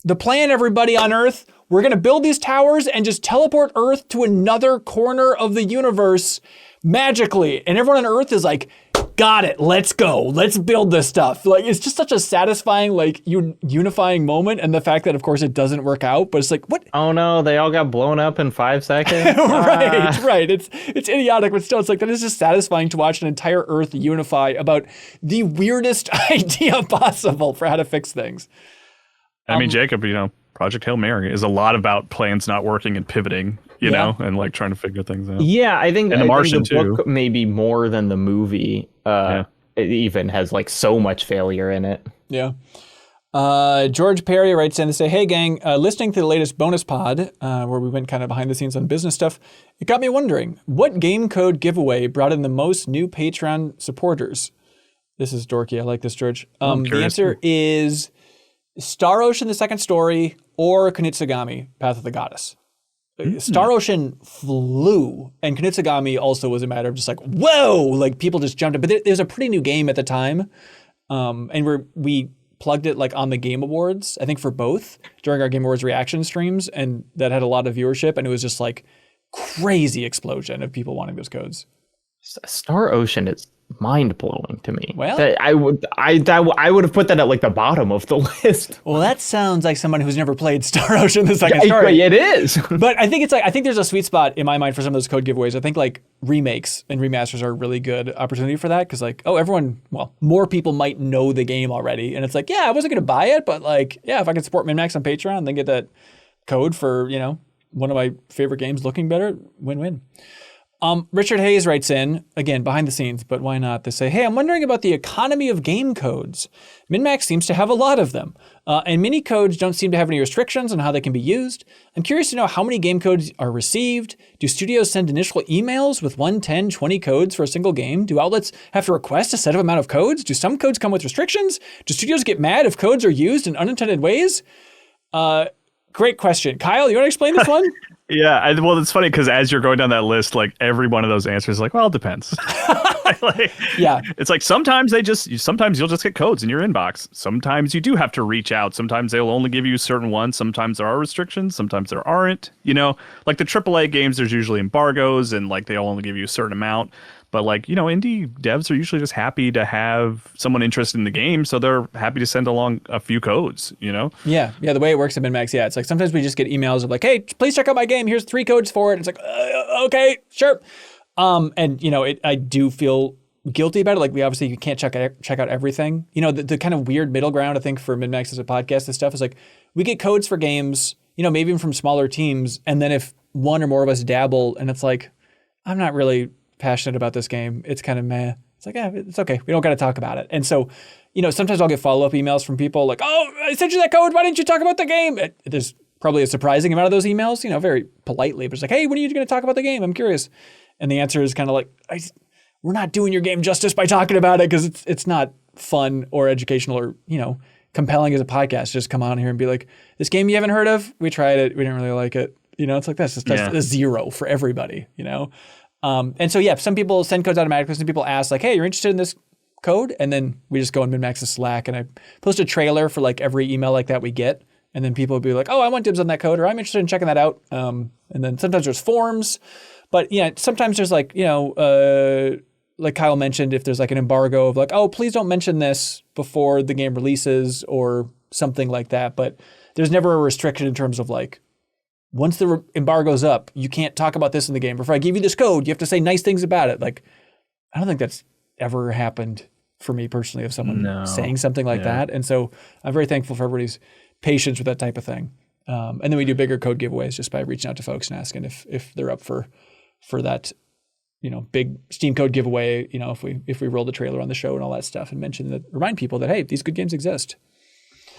the plan, everybody on Earth, we're going to build these towers and just teleport Earth to another corner of the universe magically. And everyone on Earth is like, got it, let's go, let's build this stuff. Like, it's just such a satisfying, like, unifying moment. And the fact that, of course, it doesn't work out, but it's like, what? Oh no, they all got blown up in 5 seconds. Right. It's idiotic, but still, it's like, that is just satisfying to watch an entire Earth unify about the weirdest idea possible for how to fix things. I mean, Jacob, Project Hail Mary is a lot about plans not working and pivoting, you know, and like trying to figure things out. Yeah, I think The Martian the book maybe more than the movie. It even has like so much failure in it. Yeah. George Perry writes in to say, hey gang, listening to the latest bonus pod, where we went kind of behind the scenes on business stuff, it got me wondering, what game code giveaway brought in the most new Patreon supporters? This is dorky. I like this, George. The answer is Star Ocean, the second story, or Kunitsugami, Path of the Goddess. Star Ocean flew, and Kunitsugami also was a matter of just like, whoa, like people just jumped in. But there's a pretty new game at the time, and we plugged it like on the Game Awards, I think for both, during our Game Awards reaction streams, and that had a lot of viewership, and it was just like crazy explosion of people wanting those codes. Star Ocean is mind-blowing to me. Well, I would have put that at like the bottom of the list. Well, that sounds like someone who's never played Star Ocean, the second story. It is. But I think there's a sweet spot in my mind for some of those code giveaways. I think like remakes and remasters are a really good opportunity for that, because like, more people might know the game already, and it's like, yeah, I wasn't gonna buy it, but like, yeah, if I could support MinnMax on Patreon and then get that code for, one of my favorite games looking better, win-win. Richard Hayes writes in, again, behind the scenes, but why not? They say, hey, I'm wondering about the economy of game codes. MinnMax seems to have a lot of them, and mini codes don't seem to have any restrictions on how they can be used. I'm curious to know how many game codes are received. Do studios send initial emails with 1, 10, 20 codes for a single game? Do outlets have to request a set of amount of codes? Do some codes come with restrictions? Do studios get mad if codes are used in unintended ways? Great question. Kyle, you want to explain this one? Yeah, well, it's funny because as you're going down that list, like every one of those answers is like, well, it depends. It's like sometimes you'll just get codes in your inbox. Sometimes you do have to reach out. Sometimes they'll only give you certain ones. Sometimes there are restrictions. Sometimes there aren't. Like the AAA games, there's usually embargoes and like they'll only give you a certain amount. But like, indie devs are usually just happy to have someone interested in the game, so they're happy to send along a few codes, Yeah, the way it works at MinnMax, it's like sometimes we just get emails of like, hey, please check out my game. Here's 3 codes for it. It's like, okay, sure. And I do feel guilty about it. Like you can't check out everything. The kind of weird middle ground, I think, for MinnMax as a podcast and stuff is like we get codes for games, maybe even from smaller teams, and then if one or more of us dabble, and it's like, I'm not really passionate about this game, it's kind of meh. It's like, yeah, it's okay. We don't got to talk about it. And so, sometimes I'll get follow-up emails from people like, oh, I sent you that code. Why didn't you talk about the game? There's probably a surprising amount of those emails, very politely, but it's like, hey, when are you going to talk about the game? I'm curious. And the answer is kind of like, we're not doing your game justice by talking about it, because it's not fun or educational or, compelling as a podcast. Just come on here and be like, this game you haven't heard of? We tried it. We didn't really like it. It's like that's a 0 for everybody, And so, yeah, some people send codes automatically. Some people ask like, hey, you're interested in this code? And then we just go in MinnMax's Slack and I post a trailer for like every email like that we get. And then people will be like, oh, I want dibs on that code, or I'm interested in checking that out. And then sometimes there's forms, but yeah, sometimes there's like, like Kyle mentioned, if there's like an embargo of like, oh, please don't mention this before the game releases or something like that. But there's never a restriction in terms of like, once the embargo's up, you can't talk about this in the game. Or if I give you this code, you have to say nice things about it. Like, I don't think that's ever happened for me personally of someone saying something like that. And so I'm very thankful for everybody's patience with that type of thing. And then we do bigger code giveaways just by reaching out to folks and asking if they're up for that, big Steam code giveaway, if we roll the trailer on the show and all that stuff and remind people that, hey, these good games exist.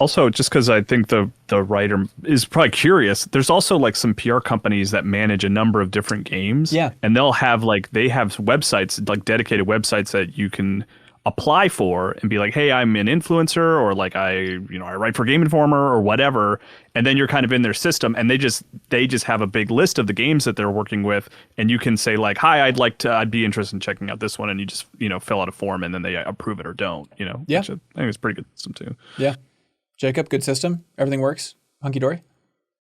Also, just because I think the writer is probably curious, there's also like some PR companies that manage a number of different games. Yeah. And they have websites, like dedicated websites that you can apply for and be like, hey, I'm an influencer, or like I write for Game Informer or whatever, and then you're kind of in their system, and they just have a big list of the games that they're working with, and you can say like, hi, I'd be interested in checking out this one, and you just fill out a form, and then they approve it or don't. Yeah, which I think it's a pretty good system too. Yeah, Jacob, good system. Everything works hunky dory.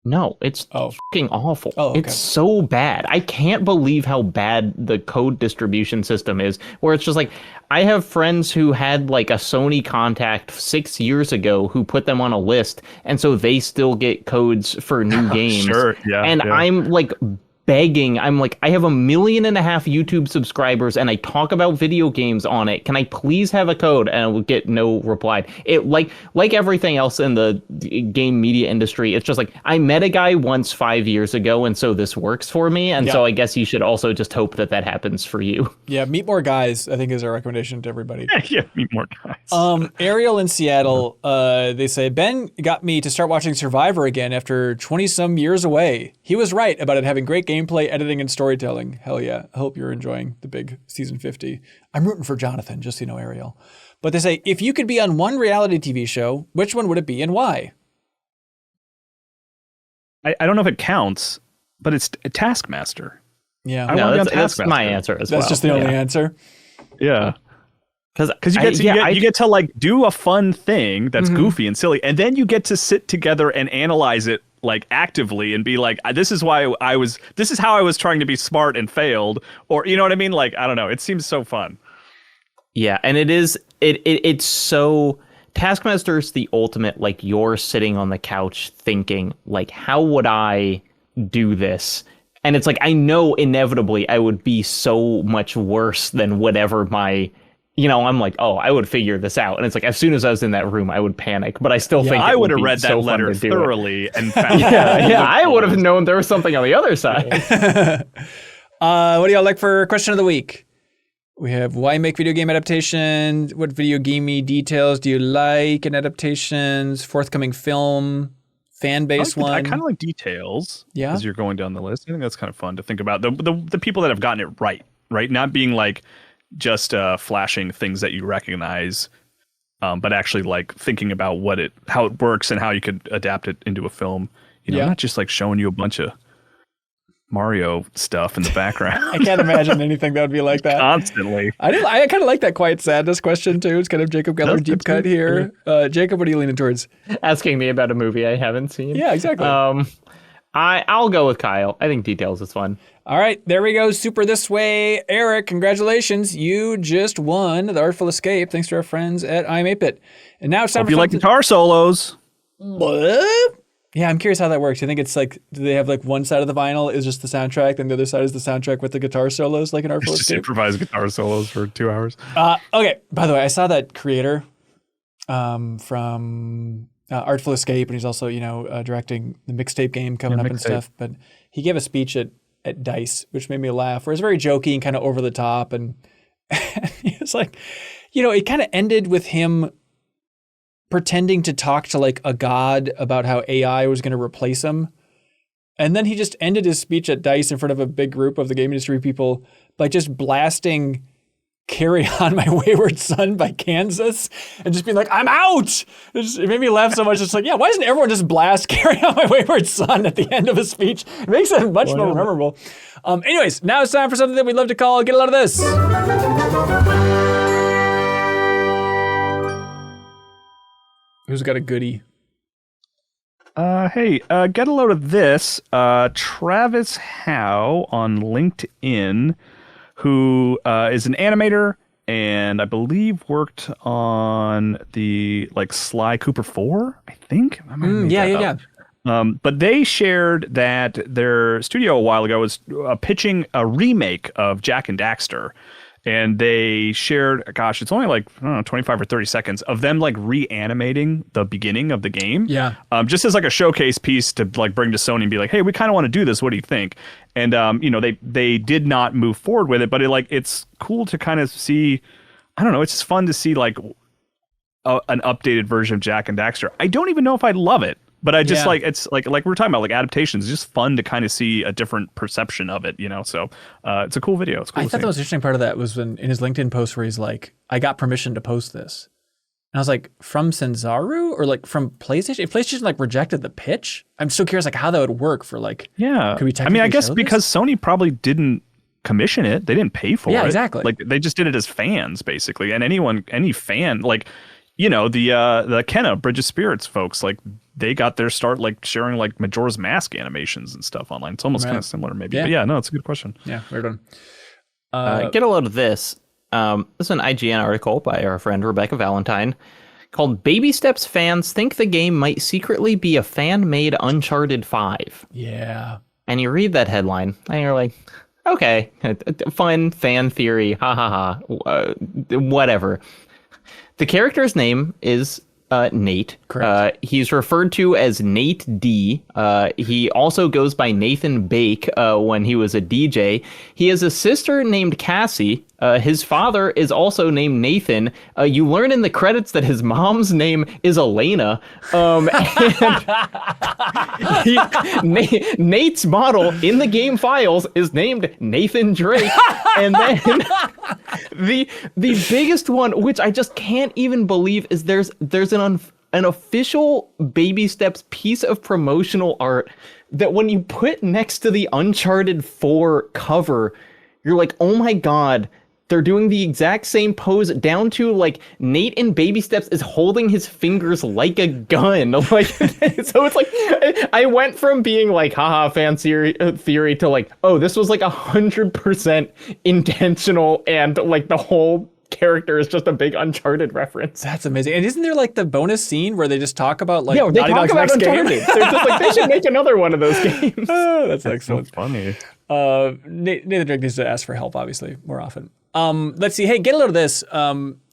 No, it's fucking awful. Oh, okay. It's so bad. I can't believe how bad the code distribution system is, where it's just like, I have friends who had like a Sony contact 6 years ago who put them on a list, and so they still get codes for new games. Sure, yeah. And yeah. I'm like begging. I'm like, I have 1.5 million YouTube subscribers and I talk about video games on it. Can I please have a code? And I will get no reply. It like everything else in the game media industry, it's just like, I met a guy once 5 years ago, and so this works for me. And so I guess you should also just hope that happens for you. Yeah, meet more guys, I think, is our recommendation to everybody. Yeah, meet more guys. Ariel in Seattle, they say, Ben got me to start watching Survivor again after 20 some years away. He was right about it having great gameplay, editing, and storytelling. Hell yeah. I hope you're enjoying the big season 50. I'm rooting for Jonathan, just so you know, Ariel. But they say, if you could be on one reality TV show, which one would it be and why? I don't know if it counts, but it's Taskmaster. Yeah. I wanna be on That's Taskmaster. my answer as well. That's just the only answer. Yeah. Because you I get to like do a fun thing that's goofy and silly, and then you get to sit together and analyze it like actively and be like, this is how I was trying to be smart and failed, or you know what I mean? Like, I don't know. It seems so fun. Yeah, and it's so, Taskmaster is the ultimate, like, you're sitting on the couch thinking, like, how would I do this? And it's like, I know inevitably I would be so much worse than whatever my, I'm like, oh, I would figure this out. And it's like, as soon as I was in that room, I would panic. But I still think I would have be read that so fun letter to do it. thoroughly and found Yeah, I would have known there was something on the other side. What do y'all like for question of the week? We have, why make video game adaptations? What video gamey details do you like in adaptations? Forthcoming film, fan base one. I kind of like details. Yeah. As you're going down the list, I think that's kind of fun to think about. The people that have gotten it right, not being like just flashing things that you recognize, but actually like thinking about how it works and how you could adapt it into a film. Not just like showing you a bunch of Mario stuff in the background. I can't imagine anything that would be like that. Constantly. I kind of like that quiet sadness question too. It's kind of Jacob Geller deep cut here. Jacob, what are you leaning towards? Asking me about a movie I haven't seen. Yeah, exactly. I'll go with Kyle. I think details is fun. All right, there we go. Super this way. Eric, congratulations. You just won the Artful Escape thanks to our friends at I'm 8-Bit. And now it's time Hope you like guitar solos. What? Yeah, I'm curious how that works. You think it's like, do they have like one side of the vinyl is just the soundtrack, then the other side is the soundtrack with the guitar solos, like an Artful Just Escape? improvise guitar solos for 2 hours. Okay, by the way, I saw that creator from Artful Escape, and he's also, directing the mixtape game coming up and stuff. But he gave a speech at DICE, which made me laugh, where it's very jokey and kind of over the top. And he was like, it kind of ended with him pretending to talk to like a god about how AI was going to replace him. And then he just ended his speech at DICE in front of a big group of the game industry people by just blasting Carry On My Wayward Son by Kansas and just being like, I'm out. It made me laugh so much. It's like, yeah, why doesn't everyone just blast Carry On My Wayward Son at the end of a speech? It makes it much more memorable. Anyways, now it's time for something that we'd love to call Get a Load of This. Who's got a goodie? Hey, get a load of this. Travis Howe on LinkedIn, who is an animator and I believe worked on the Sly Cooper 4, I think. Yeah. But they shared that their studio a while ago was pitching a remake of Jak and Daxter. And they shared, it's only 25 or 30 seconds of them reanimating the beginning of the game. Yeah. Just as a showcase piece to bring to Sony and be like, hey, we kind of want to do this. What do you think? And they did not move forward with it, but it's cool to kind of see. I don't know. It's just fun to see an updated version of Jak and Daxter. I don't even know if I'd love it, But I just Yeah. it's like we were talking about, like, adaptations. It's just fun to kind of see a different perception of it, So it's a cool video. It's cool. I to thought see. the most interesting part of that was when in his LinkedIn post where he's like, I got permission to post this. And I was like, from Sanzaru or like from PlayStation? If PlayStation like rejected the pitch, I'm so curious like how that would work for like, Yeah. could we I mean, I technically guess show because Sony probably didn't commission it. They didn't pay for it. Yeah, exactly. Like, they just did it as fans, basically. And any fan, like, the Kenna Bridge of Spirits folks, like, they got their start like sharing like Majora's Mask animations and stuff online. It's almost kind of similar, maybe. Yeah. But yeah, no, it's a good question. Yeah, we're done. Get a load of this. This is an IGN article by our friend Rebecca Valentine called "Baby Steps Fans Think the Game Might Secretly Be a Fan-Made Uncharted 5." Yeah. And you read that headline, and you're like, okay, fun fan theory, ha ha ha, whatever. The character's name is Nate. Correct. He's referred to as Nate D. He also goes by Nathan Bake when he was a DJ. He has a sister named Cassie. His father is also named Nathan. You learn in the credits that his mom's name is Alanah. Nate's model in the game files is named Nathan Drake. And then the biggest one, which I just can't even believe, is there's an official Baby Steps piece of promotional art that when you put next to the Uncharted 4 cover, you're like, oh my god, they're doing the exact same pose down to like Nate in Baby Steps is holding his fingers like a gun. Like, so it's like, I went from being like, haha, fan theory to like, oh, this was like 100% intentional and like the whole character is just a big Uncharted reference. That's amazing. And isn't there like the bonus scene where they just talk about like Yeah, they Naughty talk Dog's about next game? Uncharted. They're just like, they should make another one of those games. Oh, that's excellent. Funny. Nathan Drake needs to ask for help, obviously, more often. Let's see. Hey, get a load of this.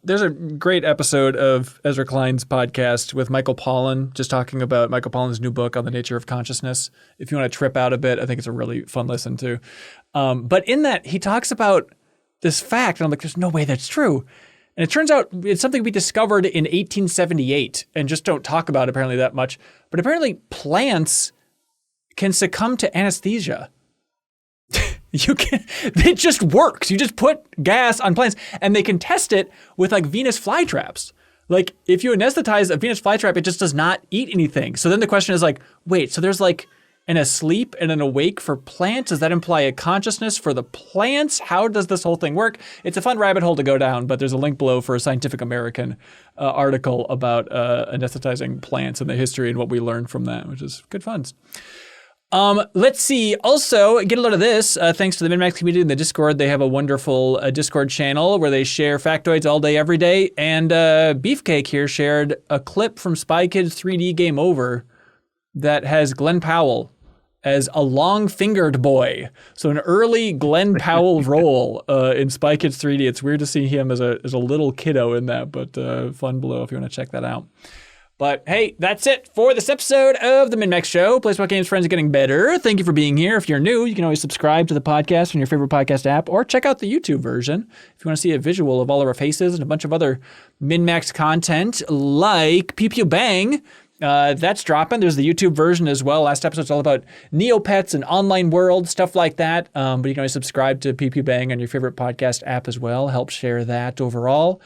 There's a great episode of Ezra Klein's podcast with Michael Pollan, just talking about Michael Pollan's new book on the nature of consciousness. If you want to trip out a bit, I think it's a really fun listen to. But in that, he talks about this fact, and I'm like, there's no way that's true. And it turns out it's something we discovered in 1878 and just don't talk about apparently that much. But apparently plants can succumb to anesthesia. It just works. You just put gas on plants and they can test it with like Venus flytraps. Like if you anesthetize a Venus flytrap, it just does not eat anything. So then the question is like, wait, so there's like an asleep and an awake for plants? Does that imply a consciousness for the plants? How does this whole thing work? It's a fun rabbit hole to go down, but there's a link below for a Scientific American article about anesthetizing plants and the history and what we learned from that, which is good fun. Let's see. Also, get a load of this. Thanks to the MinnMax community in the Discord. They have a wonderful Discord channel where they share factoids all day, every day. And Beefcake here shared a clip from Spy Kids 3D Game Over that has Glenn Powell as a long-fingered boy. So an early Glenn Powell role in Spy Kids 3D. It's weird to see him as a little kiddo in that, but fun below if you want to check that out. But hey, that's it for this episode of the MinnMax Show. Place About Games Friends are getting better. Thank you for being here. If you're new, you can always subscribe to the podcast on your favorite podcast app or check out the YouTube version if you want to see a visual of all of our faces and a bunch of other MinnMax content like Pew Pew Bang. That's dropping. There's the YouTube version as well. Last episode's all about Neopets and online world, stuff like that. But you can always subscribe to Pew Pew Bang on your favorite podcast app as well. Help share that overall.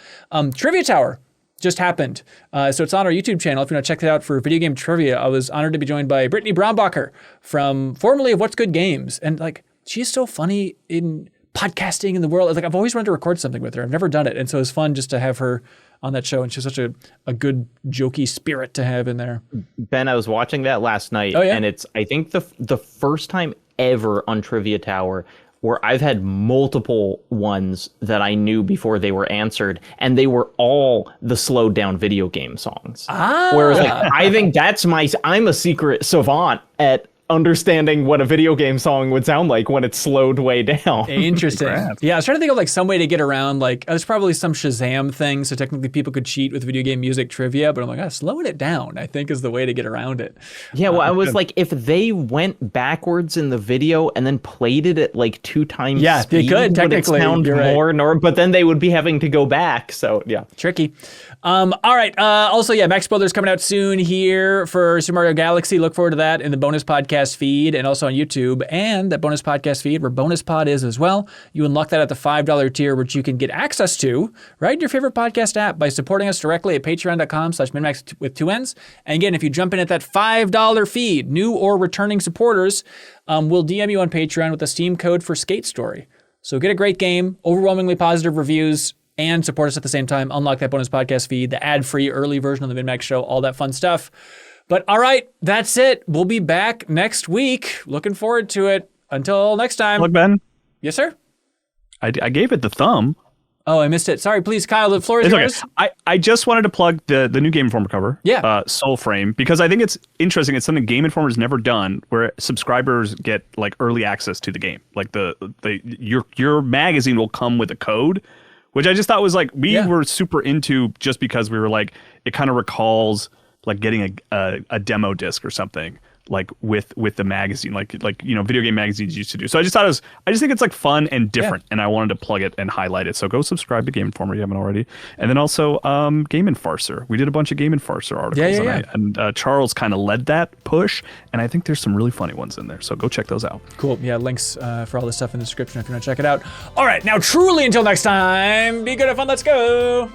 Trivia Tower just happened. So it's on our YouTube channel. If you want to check that out for video game trivia, I was honored to be joined by Brittany Brombacher from formerly of What's Good Games. And like, she's so funny in podcasting in the world. Like I've always wanted to record something with her. I've never done it. And so it's fun just to have her on that show. And she's such a good jokey spirit to have in there. Ben, I was watching that last night, and it's, I think, the first time ever on Trivia Tower where I've had multiple ones that I knew before they were answered, and they were all the slowed down video game songs. Whereas like, I think that's I'm a secret savant at understanding what a video game song would sound like when it's slowed way down. Interesting. Congrats. Yeah, I was trying to think of like some way to get around like there's probably some Shazam thing, so technically people could cheat with video game music trivia, but I'm like, slowing it down, I think is the way to get around it. Yeah, well, I was like, if they went backwards in the video and then played it at like 2 times Yeah, they speed, could, technically, would it sound you're right. more, but then they would be having to go back. So yeah. Tricky. All right. Also, yeah, Max Spoilers coming out soon here for Super Mario Galaxy. Look forward to that in the bonus podcast feed and also on YouTube and that bonus podcast feed where Bonus Pod is as well. You unlock that at the $5 tier, which you can get access to right in your favorite podcast app by supporting us directly at patreon.com/MinnMax with 2 N's. And again, if you jump in at that $5 feed, new or returning supporters will DM you on Patreon with a Steam code for Skate Story. So get a great game, overwhelmingly positive reviews, and support us at the same time. Unlock that bonus podcast feed, the ad-free early version of the MinnMax show, all that fun stuff. But all right, that's it. We'll be back next week. Looking forward to it. Until next time. Look, Ben, Yes, sir? I gave it the thumb. Oh, I missed it. Sorry, please, Kyle, the floor is It's yours. okay. I just wanted to plug the new Game Informer cover, Soul Frame, because I think it's interesting. It's something Game Informer's never done, where subscribers get like early access to the game. Like your magazine will come with a code, which I just thought was like we were super into, just because we were like, it kind of recalls like getting a demo disc or something, like with the magazine, like video game magazines used to do. So I just think it's like fun and different, and I wanted to plug it and highlight it. So go subscribe to Game Informer if you haven't already, and then also Game Infarcer. We did a bunch of Game Infarcer articles, and Charles kind of led that push, and I think there's some really funny ones in there. So go check those out. Cool. Yeah, links for all this stuff in the description if you want to check it out. All right, now truly until next time, be good, have fun, let's go.